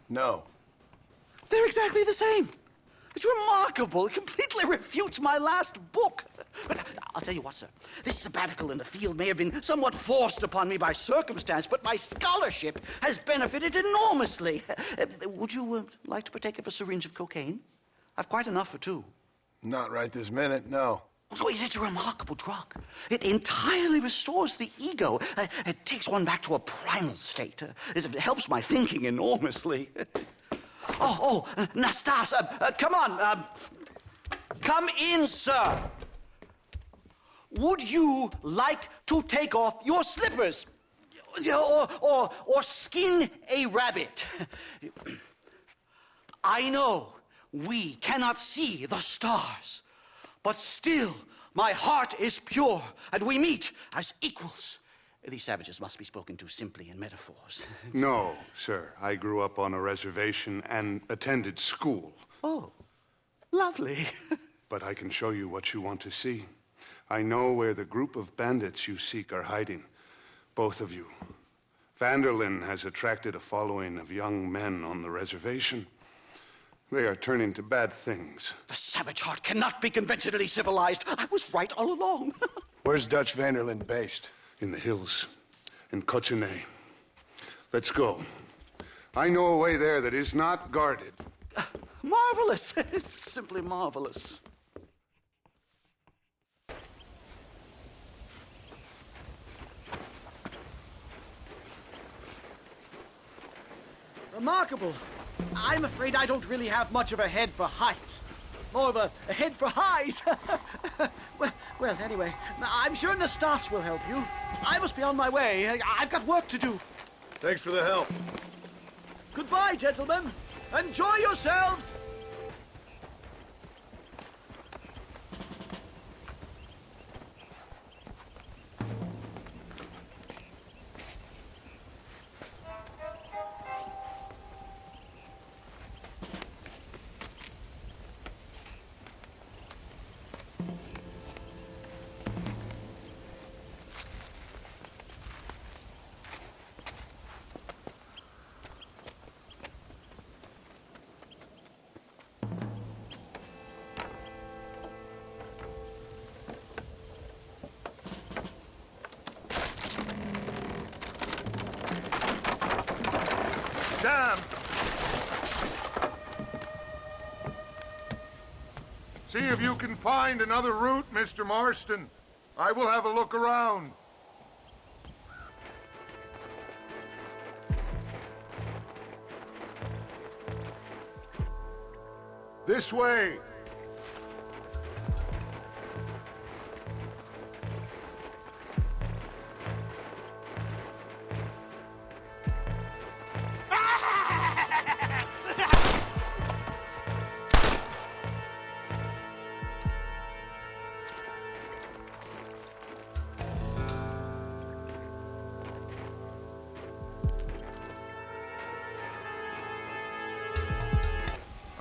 no. They're exactly the same. It's remarkable. It completely refutes my last book. But I'll tell you what, sir. This sabbatical in the field may have been somewhat forced upon me by circumstance, but my scholarship has benefited enormously. Would you like to partake of a syringe of cocaine? I've quite enough for two. Not right this minute, no. So it's a remarkable drug. It entirely restores the ego. It takes one back to a primal state. It helps my thinking enormously. Nastas, come on. Come in, sir. would you like to take off your slippers? Or skin a rabbit? I know we cannot see the stars, but still my heart is pure, and we meet as equals. These savages must be spoken to simply in metaphors. No, sir. I grew up on a reservation and attended school. Oh, lovely. But I can show you what you want to see. I know where the group of bandits you seek are hiding. Both of you. Vanderlyn has attracted a following of young men on the reservation. They are turning to bad things. The savage heart cannot be conventionally civilized. I was right all along. Where's Dutch Vanderlyn based? In the hills, in Cochene. Let's go. I know a way there that is not guarded. Marvelous. It's simply marvelous. Remarkable. I'm afraid I don't really have much of a head for heights. More of a head for highs. well, anyway, I'm sure Nastas will help you. I must be on my way. I've got work to do. Thanks for the help. Goodbye, gentlemen. Enjoy yourselves. Damn! See if you can find another route, Mr. Marston. I will have a look around. This way.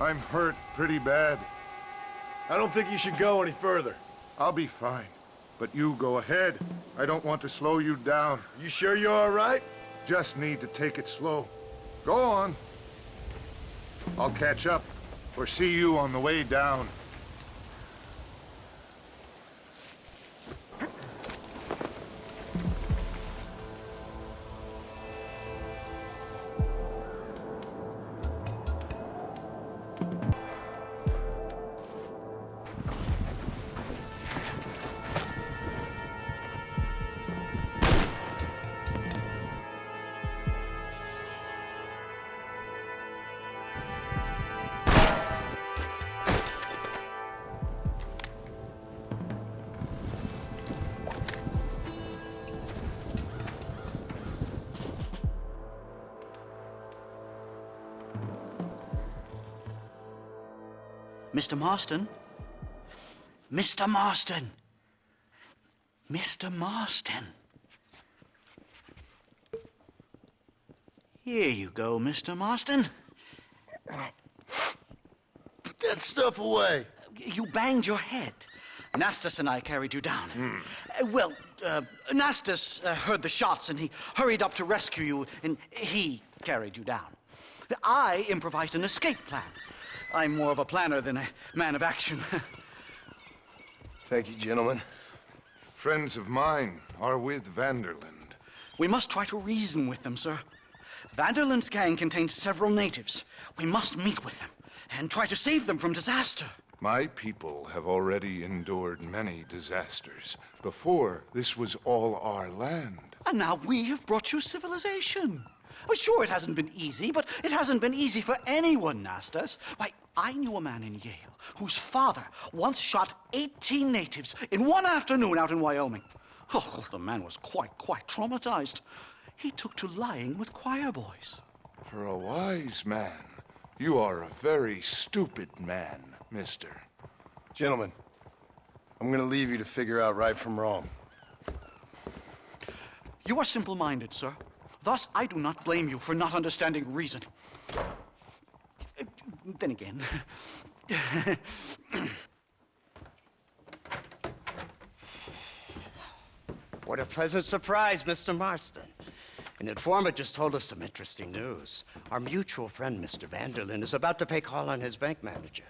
I'm hurt pretty bad. I don't think you should go any further. I'll be fine. But you go ahead. I don't want to slow you down. You sure you're all right? Just need to take it slow. Go on. I'll catch up or see you on the way down. Mr. Marston? Mr. Marston! Mr. Marston! Here you go, Mr. Marston. Put that stuff away. You banged your head. Nastas and I carried you down. Nastas heard the shots and he hurried up to rescue you and he carried you down. I improvised an escape plan. I'm more of a planner than a man of action. Thank you, gentlemen. Friends of mine are with Vanderlyn. We must try to reason with them, sir. Vanderlyn's gang contains several natives. We must meet with them and try to save them from disaster. My people have already endured many disasters. Before, this was all our land. And now we have brought you civilization. Well, sure, it hasn't been easy, but it hasn't been easy for anyone, Nastas. Why, I knew a man in Yale whose father once shot 18 natives in one afternoon out in Wyoming. Oh, the man was quite traumatized. He took to lying with choir boys. For a wise man, you are a very stupid man, mister. Gentlemen, I'm gonna leave you to figure out right from wrong. You are simple-minded, sir. Thus, I do not blame you for not understanding reason. Then again... What a pleasant surprise, Mr. Marston. An informant just told us some interesting news. Our mutual friend, Mr. Vanderlyn, is about to pay call on his bank manager.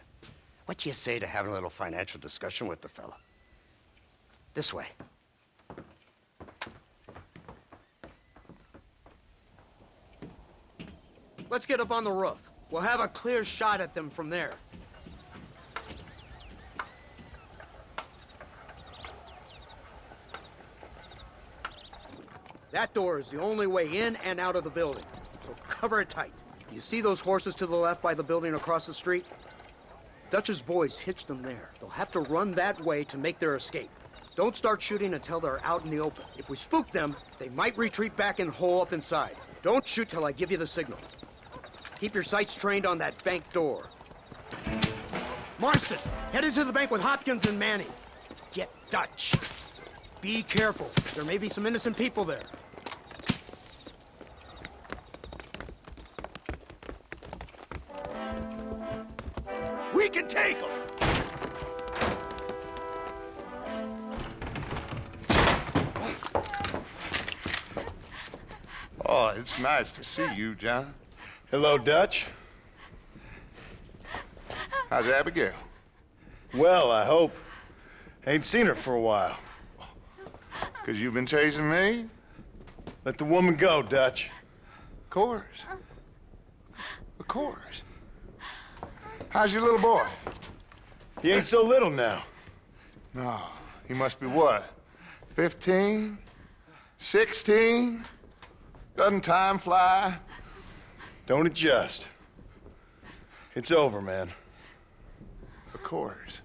What do you say to having a little financial discussion with the fella? This way. Let's get up on the roof. We'll have a clear shot at them from there. That door is the only way in and out of the building, so cover it tight. Do you see those horses to the left by the building across the street? Dutch's boys hitched them there. They'll have to run that way to make their escape. Don't start shooting until they're out in the open. If we spook them, they might retreat back and hole up inside. Don't shoot till I give you the signal. Keep your sights trained on that bank door. Marston, headed to the bank with Hopkins and Manning. Get Dutch. Be careful. There may be some innocent people there. We can take them! Oh, it's nice to see you, John. Hello, Dutch. How's Abigail? Well, I hope. Ain't seen her for a while. 'Cause you've been chasing me? Let the woman go, Dutch. Of course. Of course. How's your little boy? He ain't so little now. No, he must be what? 15? 16? Doesn't time fly? Don't adjust. It's over, man. Of course.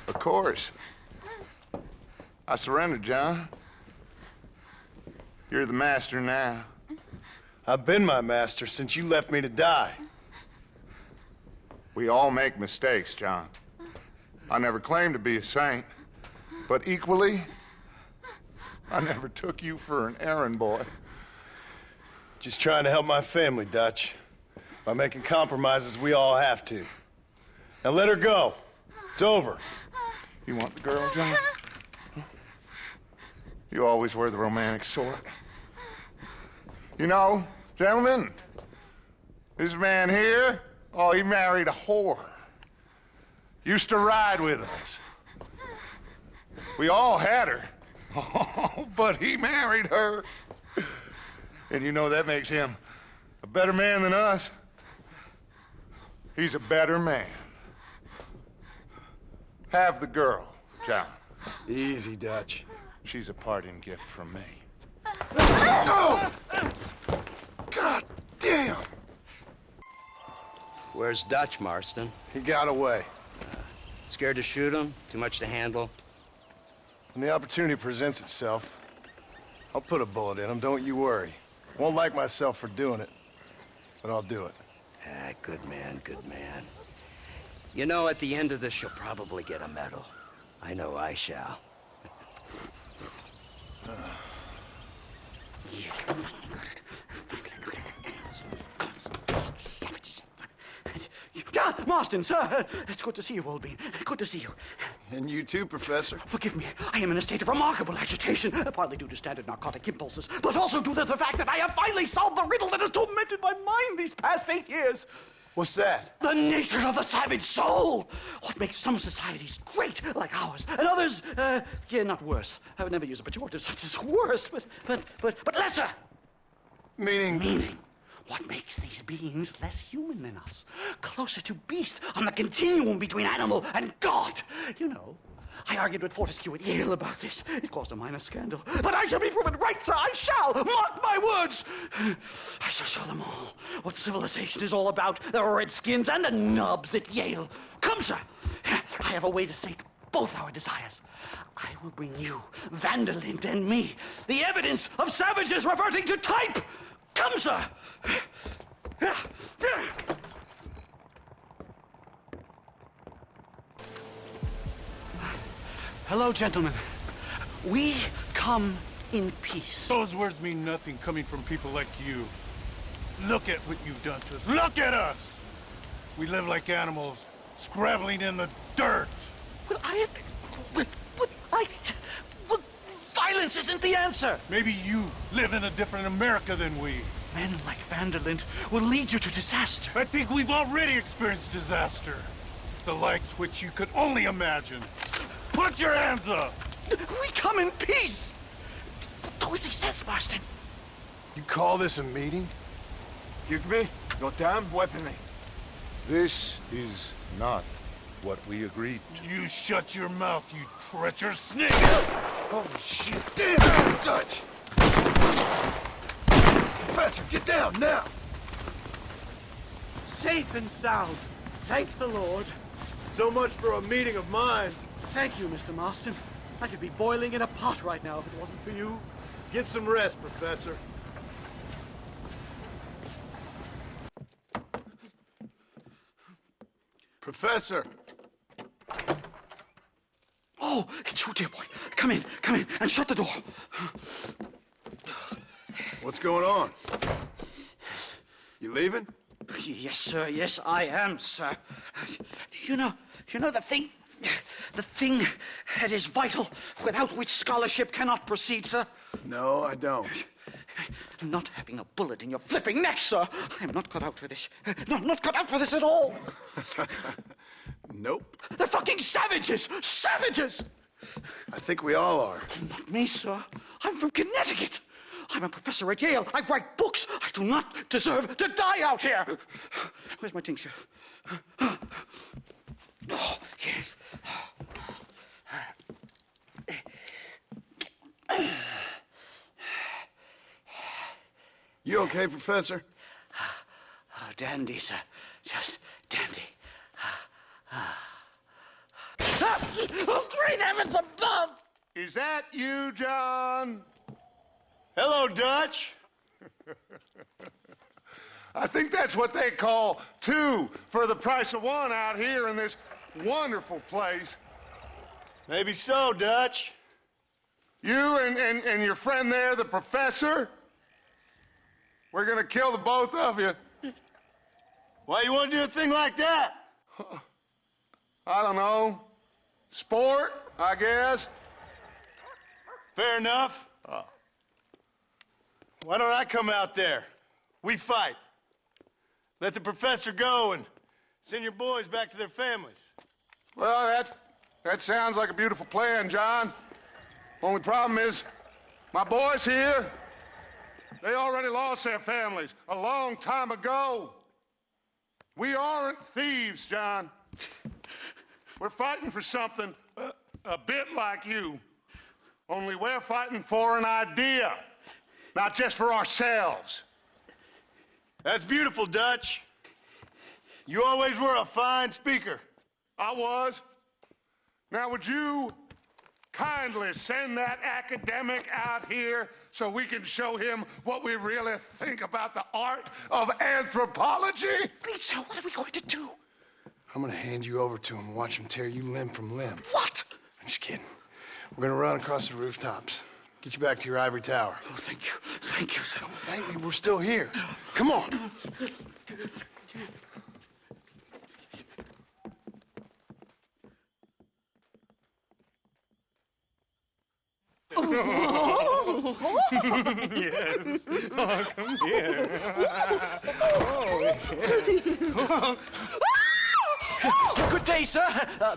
Of course. I surrendered, John. You're the master now. I've been my master since you left me to die. We all make mistakes, John. I never claimed to be a saint, but equally, I never took you for an errand boy. Just trying to help my family, Dutch. By making compromises we all have to. Now let her go. It's over. You want the girl, John? You always were the romantic sort. You know, gentlemen, this man here, oh, he married a whore. Used to ride with us. We all had her. Oh, but he married her. And you know that makes him a better man than us. He's a better man. Have the girl, John. Easy, Dutch. She's a parting gift from me. Oh! God damn! Where's Dutch, Marston? He got away. Scared to shoot him? Too much to handle? When the opportunity presents itself, I'll put a bullet in him, don't you worry. Won't like myself for doing it, but I'll do it. Ah, good man, good man. You know, at the end of this, you'll probably get a medal. I know I shall. Marston, sir! It's good to see you, old bean. Good to see you. And you too, Professor. Forgive me. I am in a state of remarkable agitation, partly due to standard narcotic impulses, but also due to the fact that I have finally solved the riddle that has tormented my mind these past 8 years. What's that? The nature of the savage soul! What makes some societies great, like ours, and others, not worse. I would never use a pejorative such as worse, but lesser! Meaning? What makes these beings less human than us? Closer to beast on the continuum between animal and God. You know, I argued with Fortescue at Yale about this. It caused a minor scandal. But I shall be proven right, sir. I shall. Mark my words. I shall show them all what civilization is all about. The redskins and the nubs at Yale. Come, sir. I have a way to sate both our desires. I will bring you, Vanderlyn, and me, the evidence of savages reverting to type. Come, sir. Hello, gentlemen. We come in peace. Those words mean nothing coming from people like you. Look at what you've done to us. Look at us! We live like animals, scrabbling in the dirt. Well, violence isn't the answer. Maybe you live in a different America than we. Men like Vanderlyn will lead you to disaster. I think we've already experienced disaster. The likes which you could only imagine. Put your hands up! We come in peace! Do as he says, Marston. You call this a meeting? Give me your damn weaponry. This is not what we agreed to. You shut your mouth, you treacherous snake! Holy shit! Damn it, Dutch! Professor, get down now! Safe and sound. Thank the Lord. So much for a meeting of minds. Thank you, Mr. Marston. I could be boiling in a pot right now if it wasn't for you. Get some rest, Professor. Professor! Oh, it's you, dear boy. Come in, and shut the door. What's going on? You leaving? Yes, sir. Yes, I am, sir. You know the thing that is vital, without which scholarship cannot proceed, sir? No, I don't. Not having a bullet in your flipping neck, sir. I am not cut out for this. No, not cut out for this at all. Nope. They're fucking savages! Savages! I think we all are. Not me, sir. I'm from Connecticut. I'm a professor at Yale. I write books. I do not deserve to die out here. Where's my tincture? Oh, yes. You okay, Professor? Oh, dandy, sir. Just dandy. Oh, great heavens above! Is that you, John? Hello, Dutch. I think that's what they call two for the price of one out here in this wonderful place. Maybe so, Dutch. You and your friend there, the professor, we're gonna kill the both of you. Why you want to do a thing like that? I don't know. Sport, I guess. Fair enough. Why don't I come out there? We fight. Let the professor go and send your boys back to their families. Well, that sounds like a beautiful plan, John. Only problem is, my boys here, they already lost their families a long time ago. We aren't thieves, John. We're fighting for something a bit like you. Only we're fighting for an idea, not just for ourselves. That's beautiful, Dutch. You always were a fine speaker. I was. Now, would you kindly send that academic out here so we can show him what we really think about the art of anthropology? Please, sir, what are we going to do? I'm gonna hand you over to him and watch him tear you limb from limb. What? I'm just kidding. We're gonna run across the rooftops. Get you back to your ivory tower. Oh, thank you. Thank you, sir. Don't thank me, we're still here. Come on. Yes. Oh, come here. Good day, sir.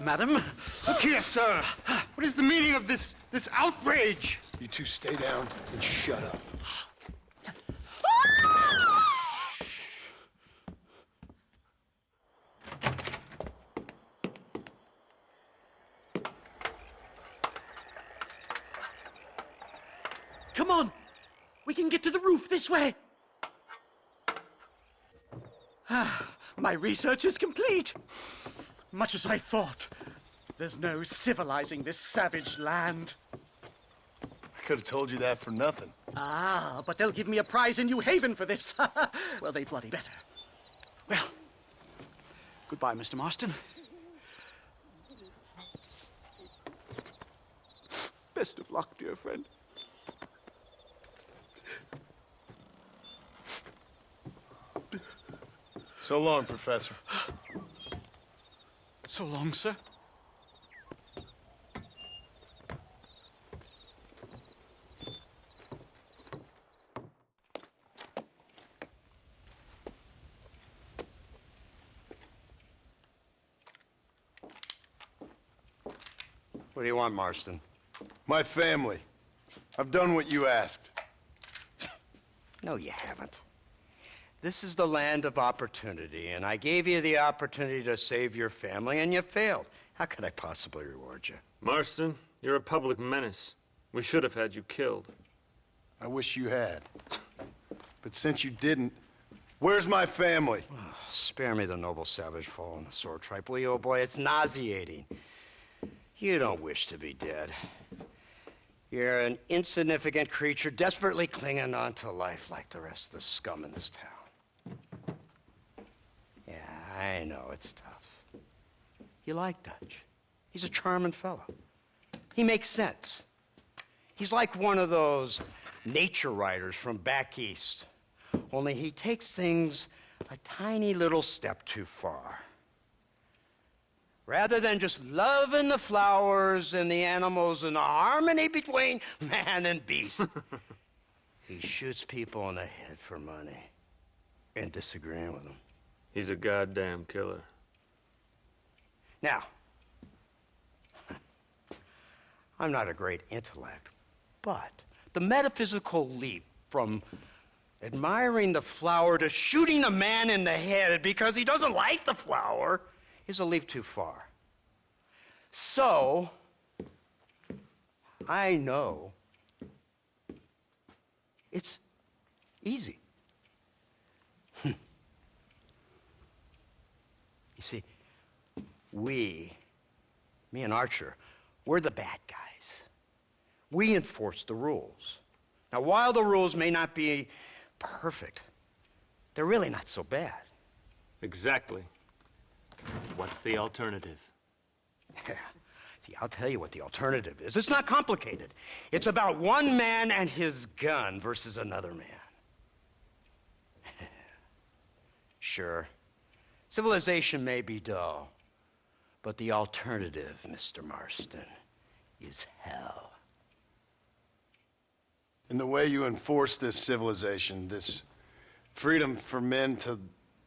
Madam. Look here, sir. What is the meaning of this outrage? You two stay down and shut up. Come on. We can get to the roof this way. My research is complete. Much as I thought. There's no civilizing this savage land. I could have told you that for nothing. Ah, but they'll give me a prize in New Haven for this. Well, they bloody better. Well, goodbye, Mr. Marston. Best of luck, dear friend. So long, Professor. So long, sir. What do you want, Marston? My family. I've done what you asked. No, you haven't. This is the land of opportunity, and I gave you the opportunity to save your family, and you failed. How could I possibly reward you? Marston, you're a public menace. We should have had you killed. I wish you had. But since you didn't, where's my family? Oh, spare me the noble savage fall on the sword tripe, will you, old boy? It's nauseating. You don't wish to be dead. You're an insignificant creature desperately clinging on to life like the rest of the scum in this town. Yeah, I know it's tough. You like Dutch. He's a charming fellow. He makes sense. He's like one of those nature writers from back east. Only he takes things a tiny little step too far. Rather than just loving the flowers and the animals and the harmony between man and beast, he shoots people in the head for money and disagreeing with them. He's a goddamn killer. Now, I'm not a great intellect, but the metaphysical leap from admiring the flower to shooting a man in the head because he doesn't like the flower is a leap too far. So, I know it's easy. You see, me and Archer, we're the bad guys. We enforce the rules. Now, while the rules may not be perfect, they're really not so bad. Exactly. What's the alternative? Yeah. See, I'll tell you what the alternative is. It's not complicated. It's about one man and his gun versus another man. Sure, civilization may be dull, but the alternative, Mr. Marston, is hell. And the way you enforce this civilization, this freedom for men to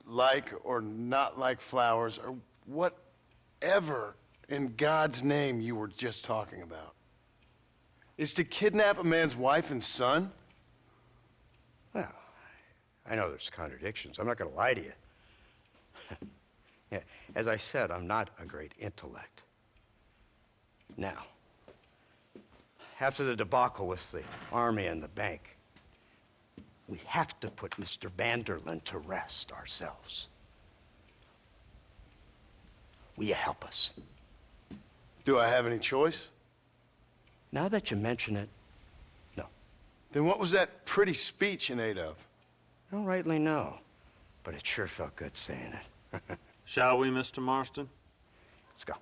like or not like flowers, or whatever in God's name you were just talking about, is to kidnap a man's wife and son? Well, I know there's contradictions. I'm not going to lie to you. Yeah, as I said, I'm not a great intellect. Now, after the debacle with the army and the bank, we have to put Mr. Vanderlyn to rest ourselves. Will you help us? Do I have any choice? Now that you mention it, no. Then what was that pretty speech in aid of? I don't rightly know, but it sure felt good saying it. Shall we, Mr. Marston? Let's go.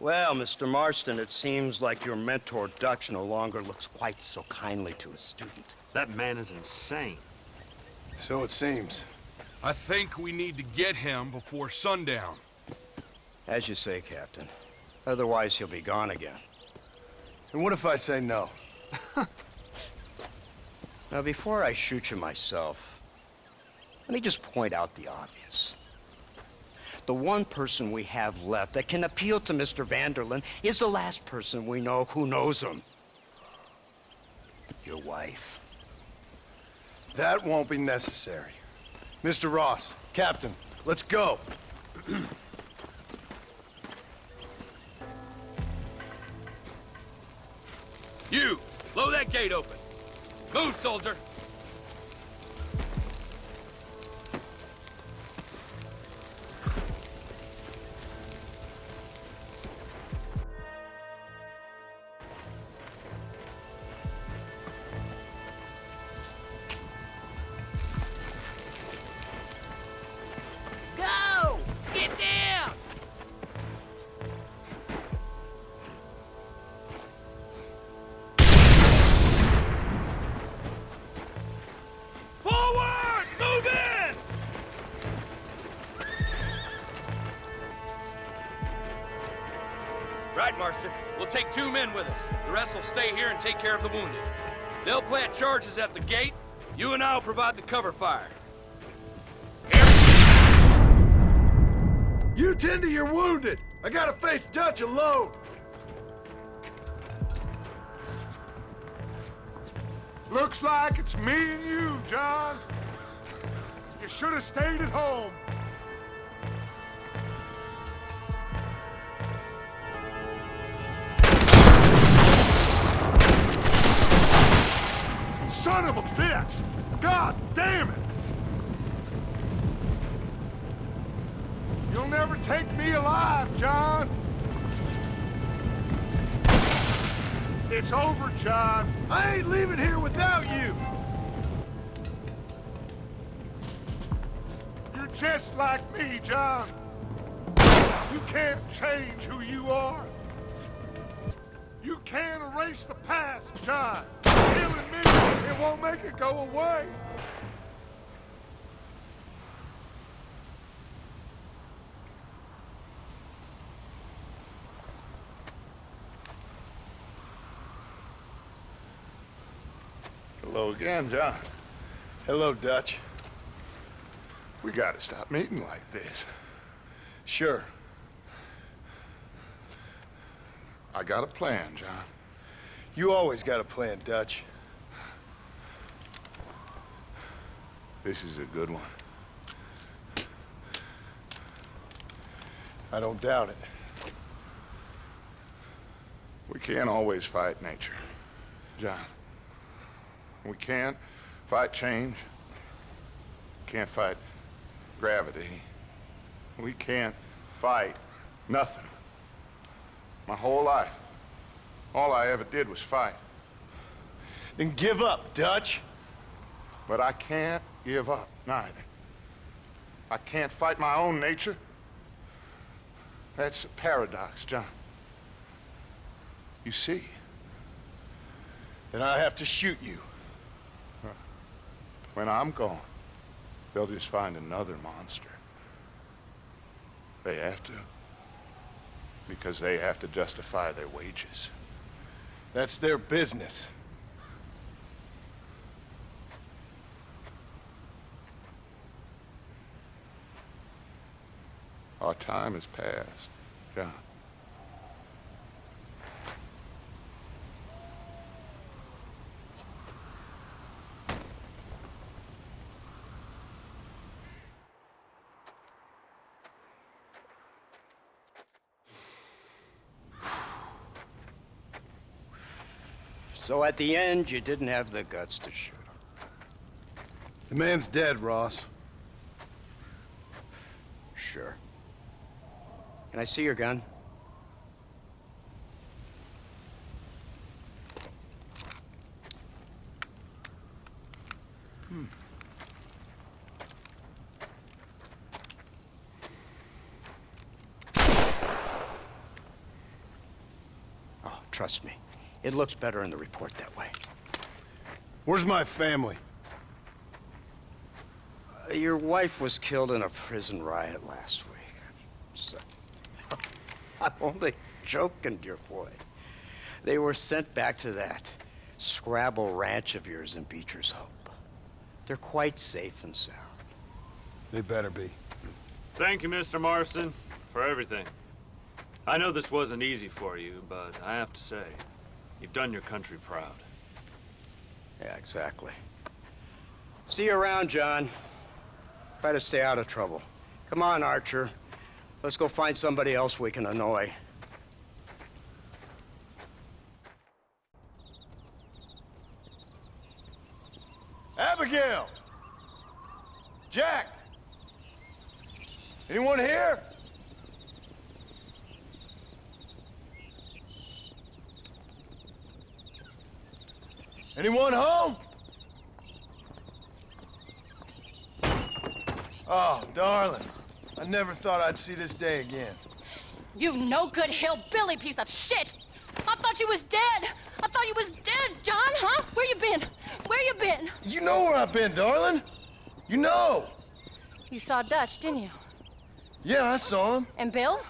Well, Mr. Marston, it seems like your mentor Dutch no longer looks quite so kindly to his student. That man is insane. So it seems. I think we need to get him before sundown. As you say, Captain. Otherwise, he'll be gone again. And what if I say no? Now, before I shoot you myself, let me just point out the obvious. The one person we have left that can appeal to Mr. Vanderlyn is the last person we know who knows him. Your wife. That won't be necessary. Mr. Ross, Captain, let's go. You, blow that gate open. Move, soldier. Go! Get down! Forward! Move in! Right, Marston. We'll take 2 men with us. The rest will stay here and take care of the wounded. They'll plant charges at the gate. You and I will provide the cover fire. You tend to your wounded. I gotta face Dutch alone. Looks like it's me and you, John. You should have stayed at home. Son of a bitch! God damn it! You'll never take me alive, John. It's over, John. I ain't leaving here without you. You're just like me, John. You can't change who you are. You can't erase the past, John. Killing me, it won't make it go away. Hello again, John. Hello, Dutch. We gotta stop meeting like this. Sure. I got a plan, John. You always got a plan, Dutch. This is a good one. I don't doubt it. We can't always fight nature, John. We can't fight change. Can't fight gravity. We can't fight nothing. My whole life, all I ever did was fight. Then give up, Dutch. But I can't give up, neither. I can't fight my own nature. That's a paradox, John. You see? Then I have to shoot you. When I'm gone, they'll just find another monster. They have to. Because they have to justify their wages. That's their business. Our time has passed, John. So at the end, you didn't have the guts to shoot him. The man's dead, Ross. Sure. Can I see your gun? Trust me, it looks better in the report that way. Where's my family? Your wife was killed in a prison riot last week. So, I'm only joking, dear boy. They were sent back to that Scrabble ranch of yours in Beecher's Hope. They're quite safe and sound. They better be. Thank you, Mr. Marston, for everything. I know this wasn't easy for you, but I have to say, you've done your country proud. Yeah, exactly. See you around, John. Try to stay out of trouble. Come on, Archer. Let's go find somebody else we can annoy. Abigail! Jack! Anyone here? Anyone home? Oh, darling. I never thought I'd see this day again. You no-good hillbilly piece of shit! I thought you was dead! I thought you was dead, John, huh? Where you been? Where you been? You know where I've been, darling. You know. You saw Dutch, didn't you? Yeah, I saw him. And Bill?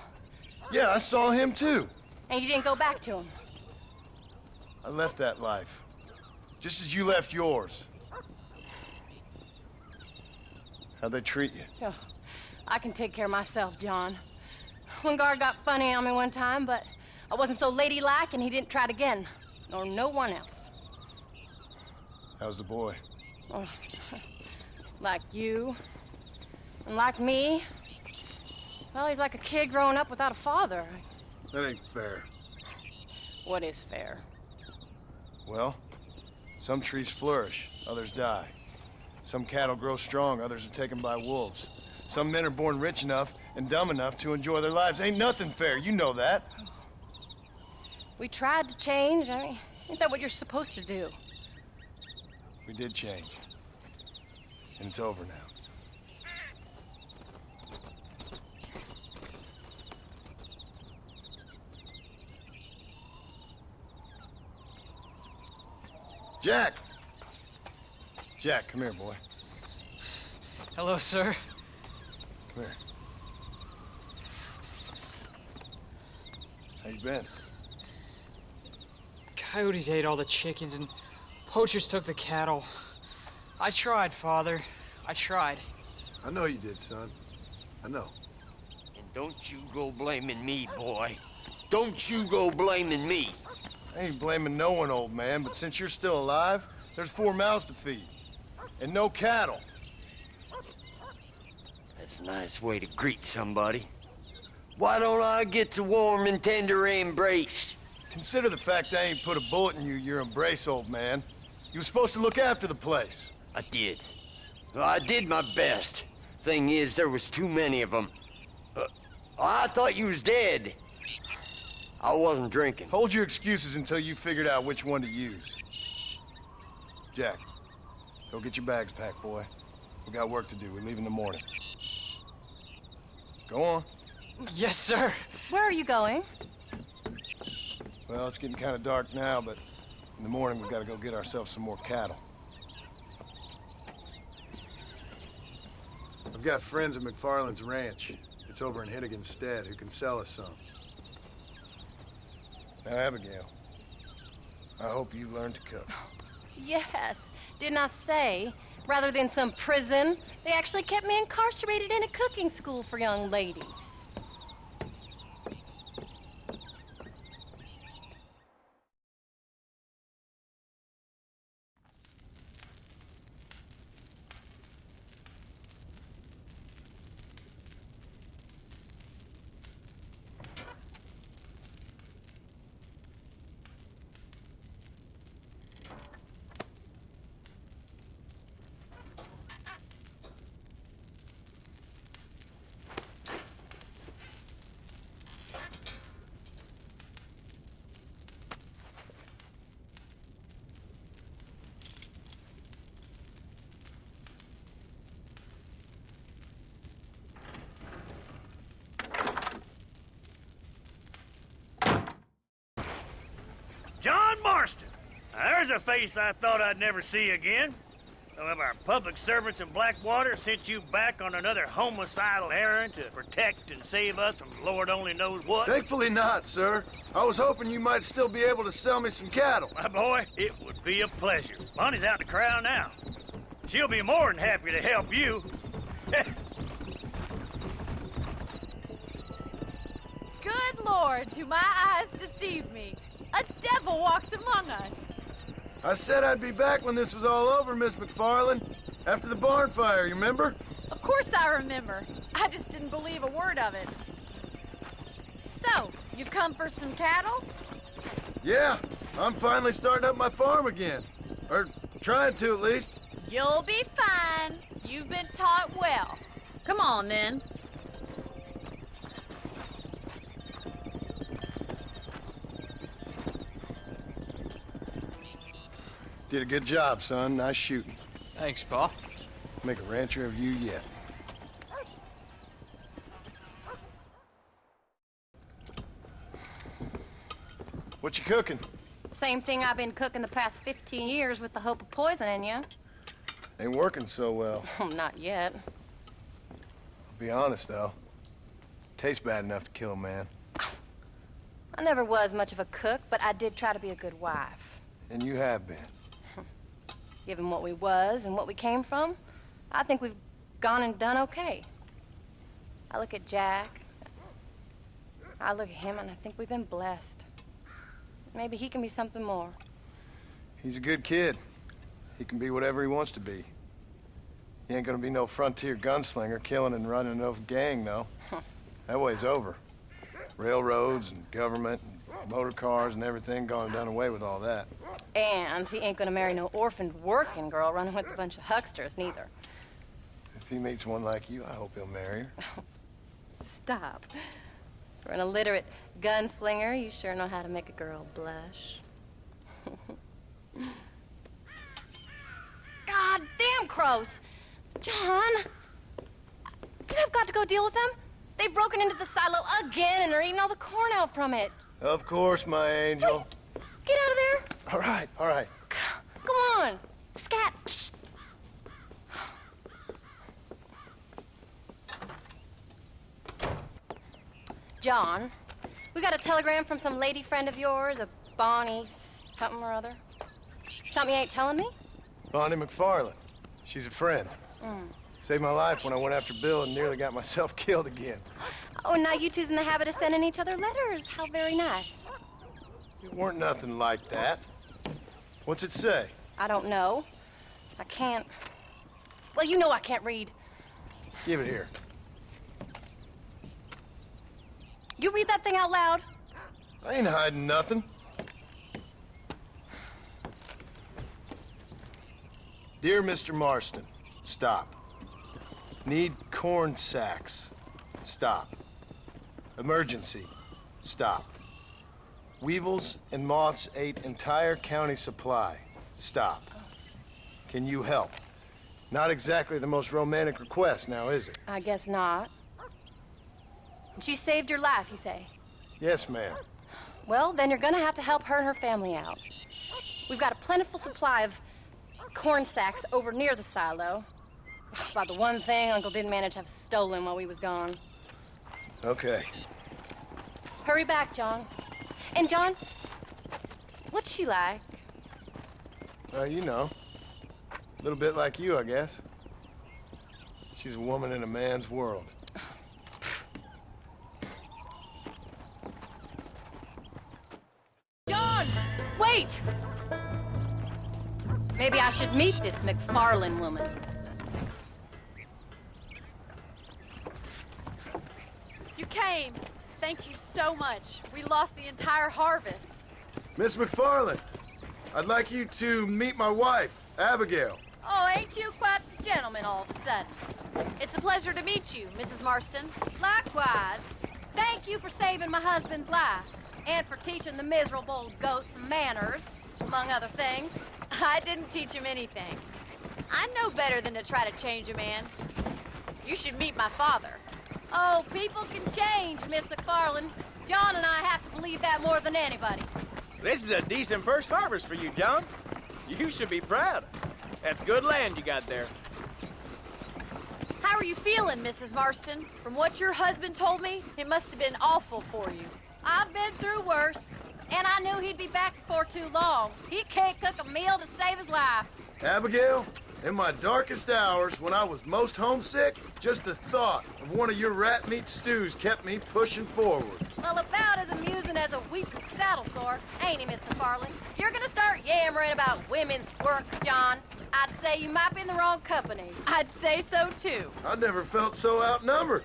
Yeah, I saw him too. And you didn't go back to him? I left that life. Just as you left yours. How'd they treat you? Oh, I can take care of myself, John. One guard got funny on me one time, but I wasn't so ladylike and he didn't try it again. Nor no one else. How's the boy? Oh, like you. And like me. Well, he's like a kid growing up without a father. That ain't fair. What is fair? Well, some trees flourish, others die. Some cattle grow strong, others are taken by wolves. Some men are born rich enough and dumb enough to enjoy their lives. Ain't nothing fair, you know that. We tried to change. I mean, ain't that what you're supposed to do? We did change. And it's over now. Jack! Jack, come here, boy. Hello, sir. Come here. How you been? Coyotes ate all the chickens and poachers took the cattle. I tried, Father. I tried. I know you did, son. I know. And don't you go blaming me, boy. Don't you go blaming me. I ain't blaming no one, old man, but since you're still alive, there's 4 mouths to feed. And no cattle. That's a nice way to greet somebody. Why don't I get a warm and tender embrace? Consider the fact I ain't put a bullet in your embrace, old man. You were supposed to look after the place. I did. Well, I did my best. Thing is, there was too many of them. I thought you was dead. I wasn't drinking. Hold your excuses until you figured out which one to use. Jack, go get your bags packed, boy. We got work to do. We leave in the morning. Go on. Yes, sir. Where are you going? Well, it's getting kind of dark now, but in the morning we've got to go get ourselves some more cattle. I've got friends at McFarland's ranch. It's over in Hinnigan's Stead who can sell us some. Now, Abigail, I hope you learned to cook. Yes. Didn't I say, rather than some prison, they actually kept me incarcerated in a cooking school for young ladies. John Marston. Now, there's a face I thought I'd never see again. Some of our public servants in Blackwater sent you back on another homicidal errand to protect and save us from Lord only knows what. Thankfully not, sir. I was hoping you might still be able to sell me some cattle. My boy, it would be a pleasure. Bonnie's out in the crowd now. She'll be more than happy to help you. Good Lord, do my eyes deceive me? A devil walks among us. I said I'd be back when this was all over, Miss McFarland. After the barn fire, you remember? Of course I remember. I just didn't believe a word of it. So, you've come for some cattle? Yeah, I'm finally starting up my farm again. Or trying to, at least. You'll be fine. You've been taught well. Come on, then. Did a good job, son. Nice shooting. Thanks, Pa. Make a rancher of you yet. What you cooking? Same thing I've been cooking the past 15 years with the hope of poisoning you. Ain't working so well. Not yet. I'll be honest, though. Tastes bad enough to kill a man. I never was much of a cook, but I did try to be a good wife. And you have been. Given what we was and what we came from, I think we've gone and done okay. I look at Jack, I look at him, and I think we've been blessed. Maybe he can be something more. He's a good kid. He can be whatever he wants to be. He ain't gonna be no frontier gunslinger killing and running no gang, though. That way's over. Railroads and government and motor cars and everything gone and done away with all that. And he ain't gonna marry no orphaned working girl running with a bunch of hucksters, neither. If he meets one like you, I hope he'll marry her. Stop. For an illiterate gunslinger, you sure know how to make a girl blush. God damn crows! John! You have got to go deal with them. They've broken into the silo again and are eating all the corn out from it. Of course, my angel. Wait, get out of there. All right, all right. Come on. Scat. Shh. John, we got a telegram from some lady friend of yours, a Bonnie something or other. Something you ain't telling me? Bonnie McFarland. She's a friend. Mm. Saved my life when I went after Bill and nearly got myself killed again. Oh, now you two's in the habit of sending each other letters. How very nice. It weren't nothing like that. What's it say? I don't know. I can't. Well, you know I can't read. Give it here. You read that thing out loud? I ain't hiding nothing. Dear Mr. Marston, stop. Need corn sacks. Stop. Emergency. Stop. Weevils and moths ate entire county supply. Stop. Can you help? Not exactly the most romantic request now, is it? I guess not. She saved your life, you say? Yes, ma'am. Well, then you're gonna have to help her and her family out. We've got a plentiful supply of corn sacks over near the silo. About the one thing Uncle didn't manage to have stolen while we was gone. Okay. Hurry back, John. And John, what's she like? You know. A little bit like you, I guess. She's a woman in a man's world. John, wait! Maybe I should meet this McFarland woman. You came. Thank you so much. We lost the entire harvest. Miss McFarland, I'd like you to meet my wife, Abigail. Oh, ain't you quite the gentleman all of a sudden? It's a pleasure to meet you, Mrs. Marston. Likewise. Thank you for saving my husband's life and for teaching the miserable goat some manners, among other things. I didn't teach him anything. I know better than to try to change a man. You should meet my father. Oh, people can change, Miss McFarland. John and I have to believe that more than anybody. This is a decent first harvest for you, John. You should be proud. That's good land you got there. How are you feeling, Mrs. Marston? From what your husband told me, it must have been awful for you. I've been through worse, and I knew he'd be back before too long. He can't cook a meal to save his life. Abigail, in my darkest hours, when I was most homesick, just the thought of one of your rat meat stews kept me pushing forward. Well, about as amusing as a weeping saddle sore, ain't he, Mr. Farley? You're gonna start yammering about women's work, John. I'd say you might be in the wrong company. I'd say so, too. I never felt so outnumbered.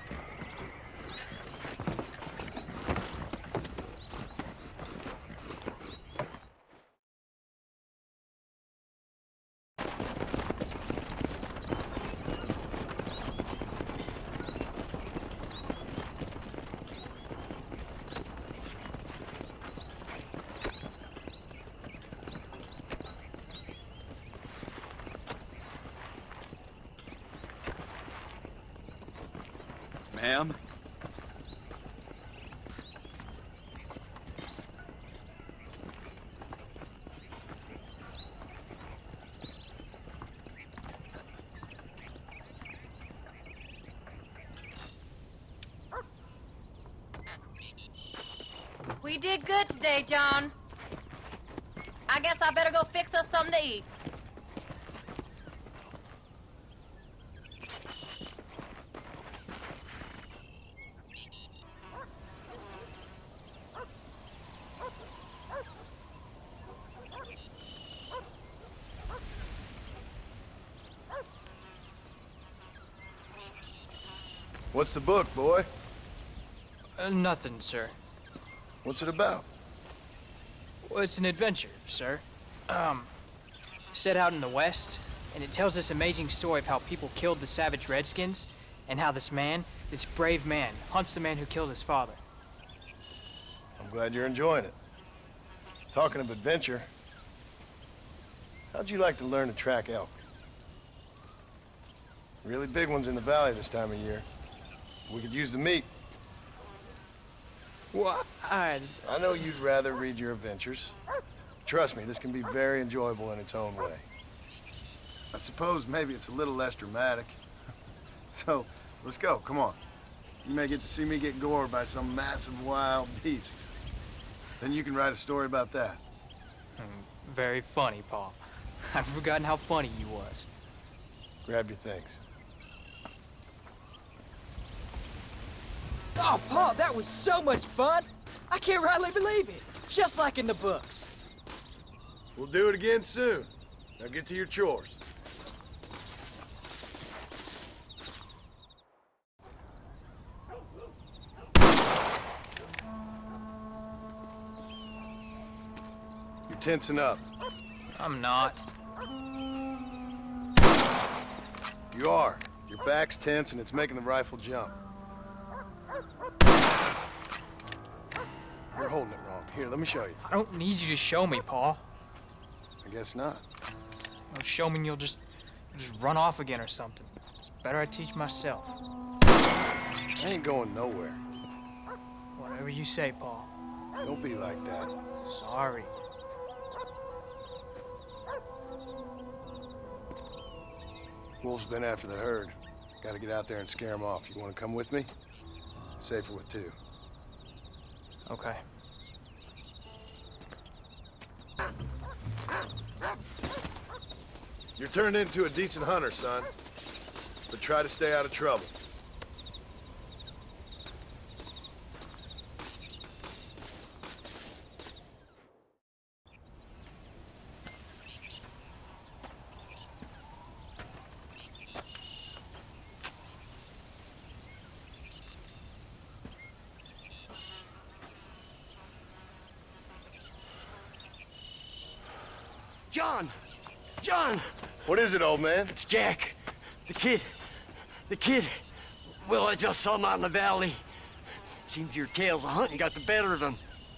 Ma'am? We did good today, John. I guess I better go fix us something to eat. What's the book, boy? Nothing, sir. What's it about? Well, it's an adventure, sir. Set out in the West, and it tells this amazing story of how people killed the savage Redskins, and how this man, this brave man, hunts the man who killed his father. I'm glad you're enjoying it. Talking of adventure, how'd you like to learn to track elk? Really big ones in the valley this time of year. We could use the meat. What? I know you'd rather read your adventures. Trust me, this can be very enjoyable in its own way. I suppose maybe it's a little less dramatic. So, let's go, come on. You may get to see me get gored by some massive wild beast. Then you can write a story about that. Very funny, Paul. I've forgotten how funny you was. Grab your things. Oh, Paul, that was so much fun. I can't rightly believe it. Just like in the books. We'll do it again soon. Now get to your chores. You're tensing up. I'm not. You are. Your back's tense and it's making the rifle jump. You're holding it wrong. Here, let me show you. I don't need you to show me, Paul. I guess not. No, show me and you'll just run off again or something. It's better I teach myself. I ain't going nowhere. Whatever you say, Paul. Don't be like that. Sorry. Wolf's been after the herd. Gotta get out there and scare him off. You wanna come with me? Safer with two. Okay. You're turned into a decent hunter, son. But try to stay out of trouble. John! John! What is it, old man? It's Jack. The kid. The kid. Well, I just saw him out in the valley. Seems your tales of hunting got the better of him.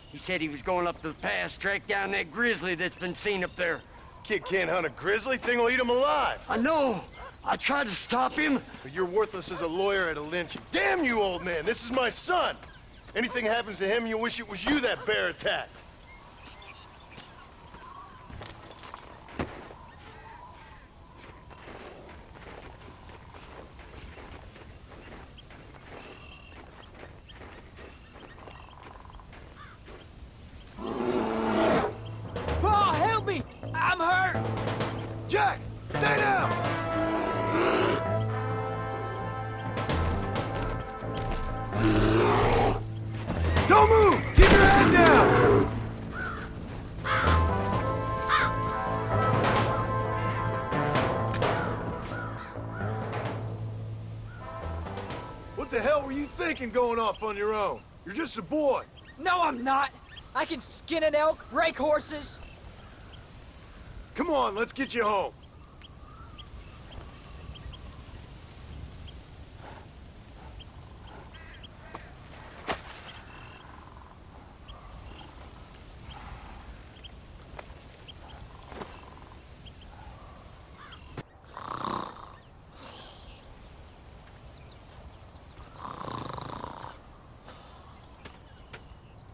He said he was going up to the pass, track down that grizzly that's been seen up there. Kid can't hunt a grizzly. Thing will eat him alive. I know. I tried to stop him. But you're worthless as a lawyer at a lynching. Damn you, old man. This is my son. Anything happens to him, you'll wish it was you that bear attacked. Jack, stay down! Don't move! Keep your head down! What the hell were you thinking going off on your own? You're just a boy. No, I'm not. I can skin an elk, break horses. Come on, let's get you home.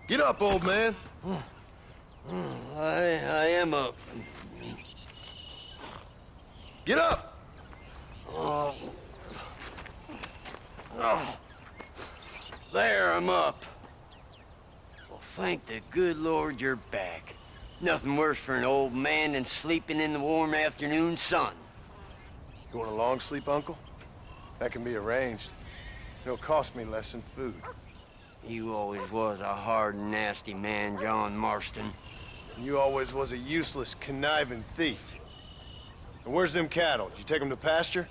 Get up, old man. I am up. Get up! Oh. There, I'm up. Well, thank the good Lord you're back. Nothing worse for an old man than sleeping in the warm afternoon sun. You want a long sleep, Uncle? That can be arranged. It'll cost me less than food. You always was a hard and nasty man, John Marston. You always was a useless, conniving thief. And where's them cattle? Did you take them to pasture?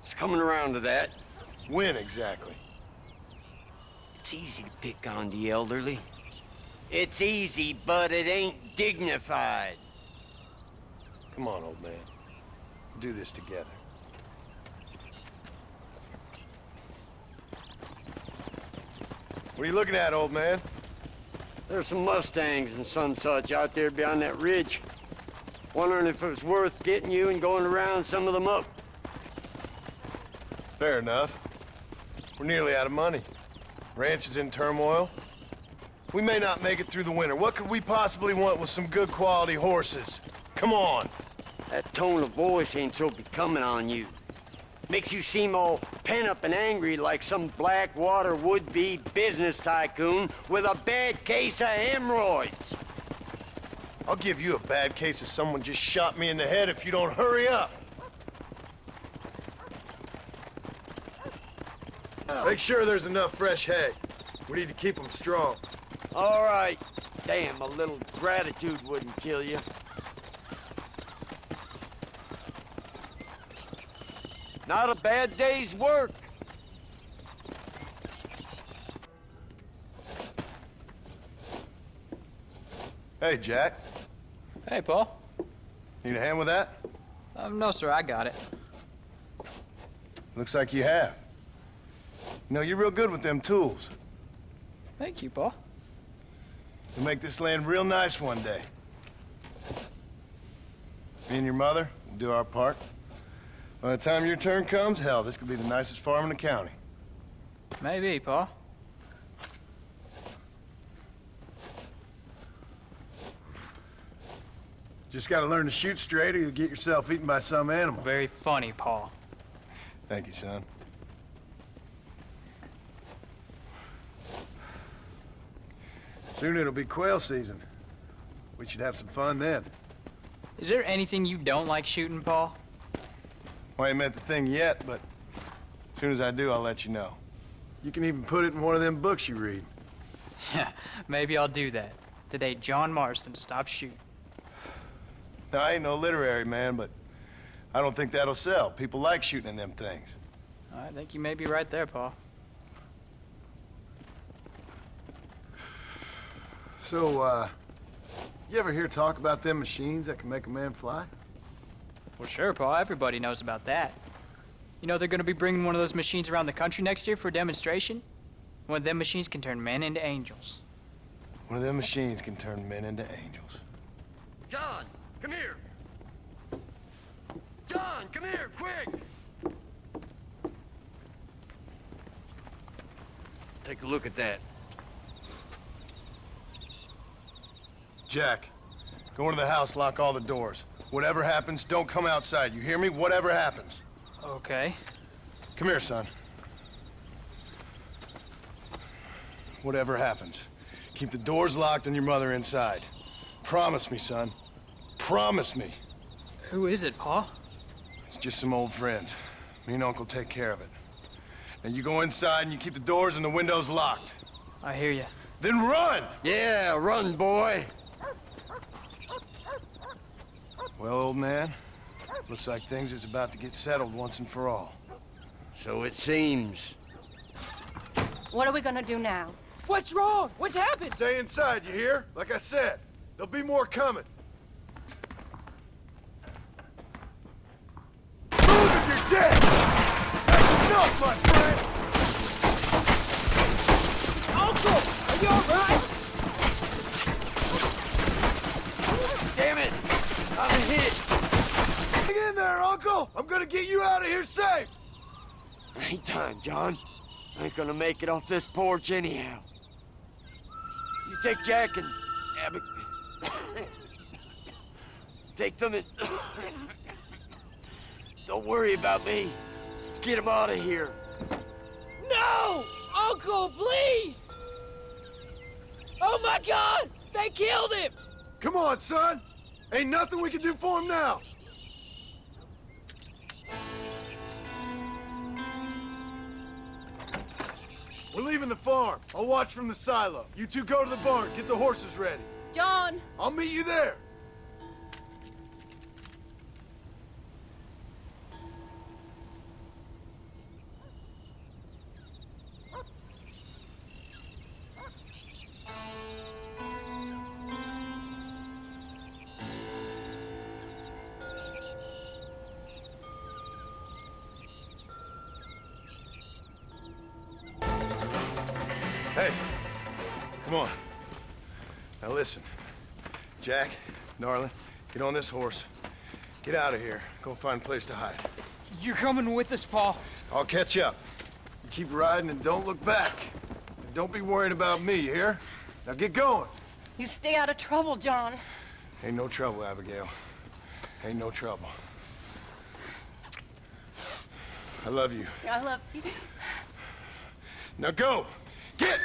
It's coming around to that. When exactly? It's easy to pick on the elderly. It's easy, but it ain't dignified. Come on, old man. We'll do this together. What are you looking at, old man? There's some Mustangs and some such out there beyond that ridge. Wondering if it was worth getting you and going around some of them up. Fair enough. We're nearly out of money. Ranch is in turmoil. We may not make it through the winter. What could we possibly want with some good quality horses? Come on. That tone of voice ain't so becoming on you. Makes you seem all pent up and angry like some Blackwater would-be business tycoon with a bad case of hemorrhoids. I'll give you a bad case of someone just shot me in the head if you don't hurry up. Make sure there's enough fresh hay. We need to keep them strong. All right. Damn, a little gratitude wouldn't kill you. Not a bad day's work. Hey, Jack. Hey, Paul. Need a hand with that? No, sir, I got it. Looks like you have. You know, you're real good with them tools. Thank you, Paul. You'll make this land real nice one day. Me and your mother will do our part. By the time your turn comes, hell, this could be the nicest farm in the county. Maybe, Paul. Just gotta learn to shoot straight or you'll get yourself eaten by some animal. Very funny, Paul. Thank you, son. Soon it'll be quail season. We should have some fun then. Is there anything you don't like shooting, Paul? Well, I ain't met the thing yet, but as soon as I do, I'll let you know. You can even put it in one of them books you read. Yeah, maybe I'll do that. The day John Marston stopped shooting. Now, I ain't no literary man, but I don't think that'll sell. People like shooting in them things. I think you may be right there, Paul. So, you ever hear talk about them machines that can make a man fly? Well, sure, Paul. Everybody knows about that. You know they're gonna be bringing one of those machines around the country next year for a demonstration? One of them machines can turn men into angels. One of them machines can turn men into angels. John, come here. John, come here, quick. Take a look at that. Jack, go into the house, lock all the doors. Whatever happens, don't come outside. You hear me? Whatever happens. Okay. Come here, son. Whatever happens, keep the doors locked and your mother inside. Promise me, son. Promise me. Who is it, Pa? It's just some old friends. Me and Uncle take care of it. Now you go inside and you keep the doors and the windows locked. I hear you. Then run! Yeah, run, boy. Well, old man, looks like things is about to get settled once and for all. So it seems. What are we gonna do now? What's wrong? What's happened? Stay inside, you hear? Like I said, there'll be more coming. Move if you're dead! That's enough, my friend! Uncle, are you all right? Damn it! I'm hit. Hang in there, Uncle! I'm gonna get you out of here safe! Ain't time, John. I ain't gonna make it off this porch anyhow. You take Jack and Abby. Take them and don't worry about me. Let's get him out of here. No! Uncle, please! Oh my God! They killed him! Come on, son! Ain't nothing we can do for him now! We're leaving the farm. I'll watch from the silo. You two go to the barn, get the horses ready. John! I'll meet you there. Hey, come on. Now listen, Jack, darling, get on this horse. Get out of here. Go find a place to hide. You're coming with us, Pa. I'll catch up. You keep riding and don't look back. And don't be worrying about me, you hear? Now get going. You stay out of trouble, John. Ain't no trouble, Abigail. Ain't no trouble. I love you. I love you. Now go! Get!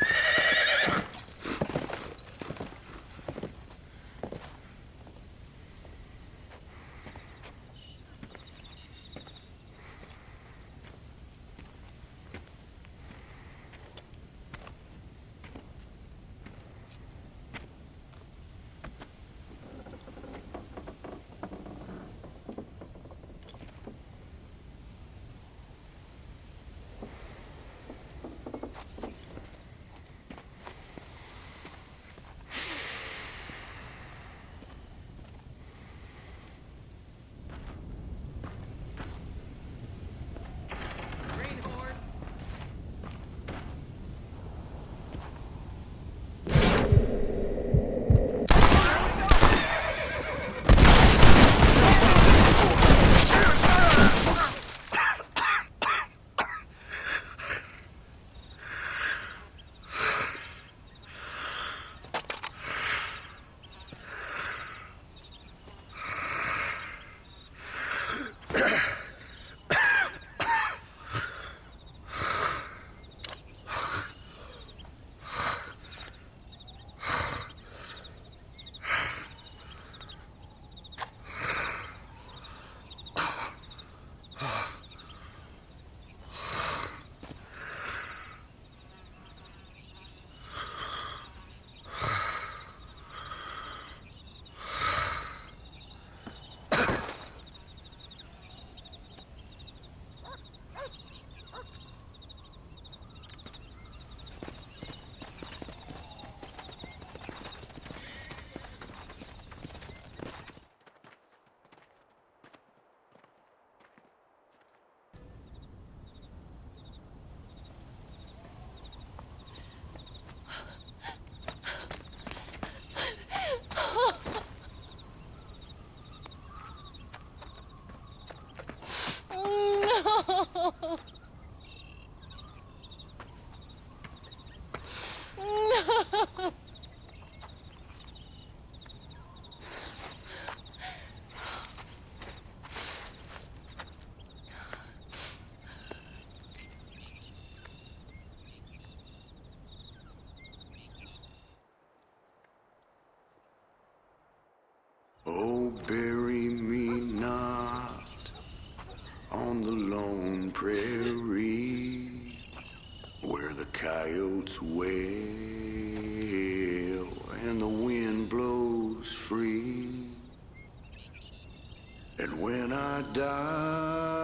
die,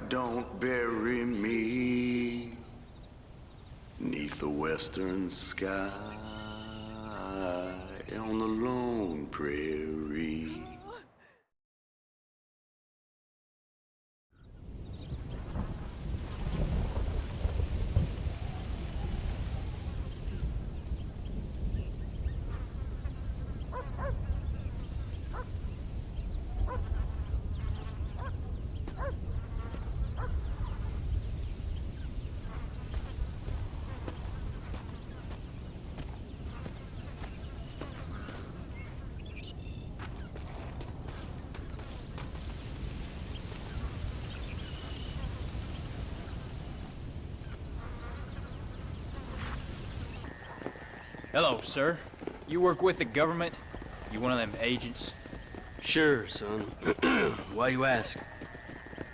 don't bury me 'neath the western sky on the lone prairie. Hello, sir. You work with the government? You one of them agents? Sure, son. Why you ask?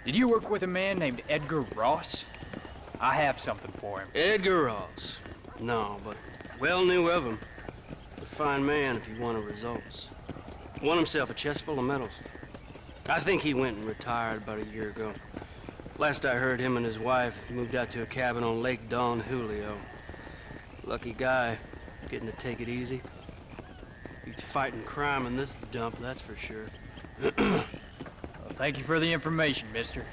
Did you work with a man named Edgar Ross? I have something for him. Edgar Ross? No, but well knew of him. A fine man if he wanted results. Won himself a chest full of medals. I think he went and retired about a year ago. Last I heard, him and his wife moved out to a cabin on Lake Don Julio. Lucky guy, getting to take it easy. He's fighting crime in this dump, that's for sure. Well, thank you for the information, mister.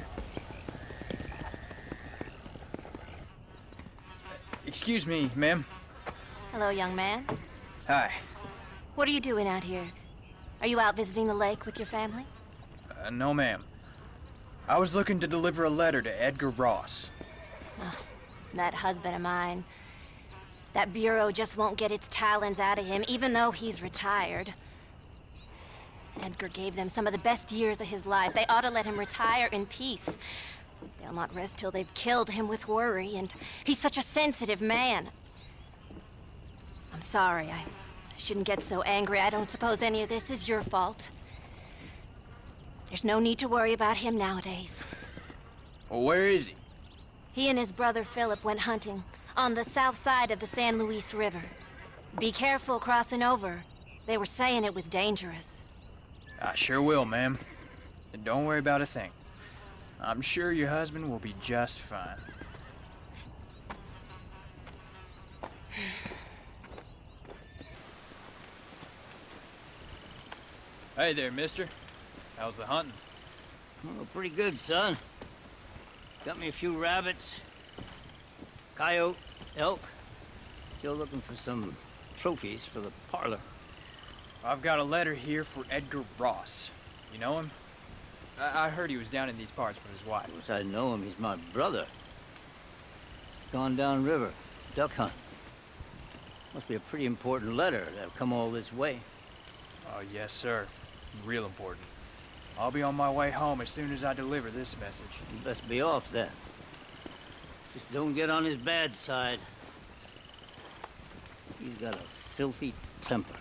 Excuse me, ma'am. Hello, young man. Hi. What are you doing out here? Are you out visiting the lake with your family? No, ma'am. I was looking to deliver a letter to Edgar Ross. Oh, that husband of mine. That bureau just won't get its talons out of him, even though he's retired. Edgar gave them some of the best years of his life. They ought to let him retire in peace. They'll not rest till they've killed him with worry, and he's such a sensitive man. I'm sorry, I shouldn't get so angry. I don't suppose any of this is your fault. There's no need to worry about him nowadays. Well, where is he? He and his brother Philip went hunting on the south side of the San Luis River. Be careful crossing over. They were saying it was dangerous. I sure will, ma'am. And don't worry about a thing. I'm sure your husband will be just fine. Hey there, mister. How's the hunting? Oh, pretty good, son. Got me a few rabbits, coyote, elk. Still looking for some trophies for the parlor. I've got a letter here for Edgar Ross. You know him? I heard he was down in these parts with his wife. Of course I know him. He's my brother. Gone down river, duck hunt. Must be a pretty important letter to have come all this way. Oh, yes, sir. Real important. I'll be on my way home as soon as I deliver this message. You best be off then. Just don't get on his bad side. He's got a filthy temper.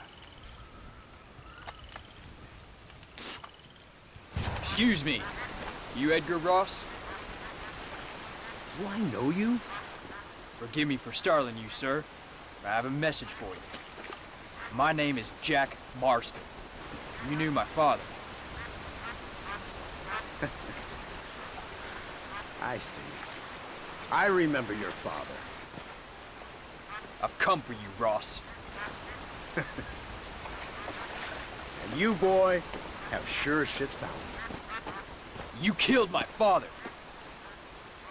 Excuse me. You Edgar Ross? Do I know you? Forgive me for startling you, sir. I have a message for you. My name is Jack Marston. You knew my father. I see. I remember your father. I've come for you, Ross. And you, boy, have sure shit found. You killed my father.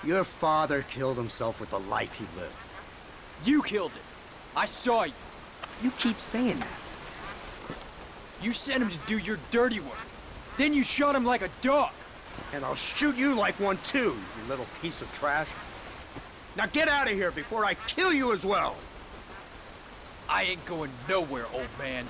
Your father killed himself with the life he lived. You killed him. I saw you. You keep saying that. You sent him to do your dirty work. Then you shot him like a dog. And I'll shoot you like one too, you little piece of trash. Now get out of here before I kill you as well. I ain't going nowhere, old man.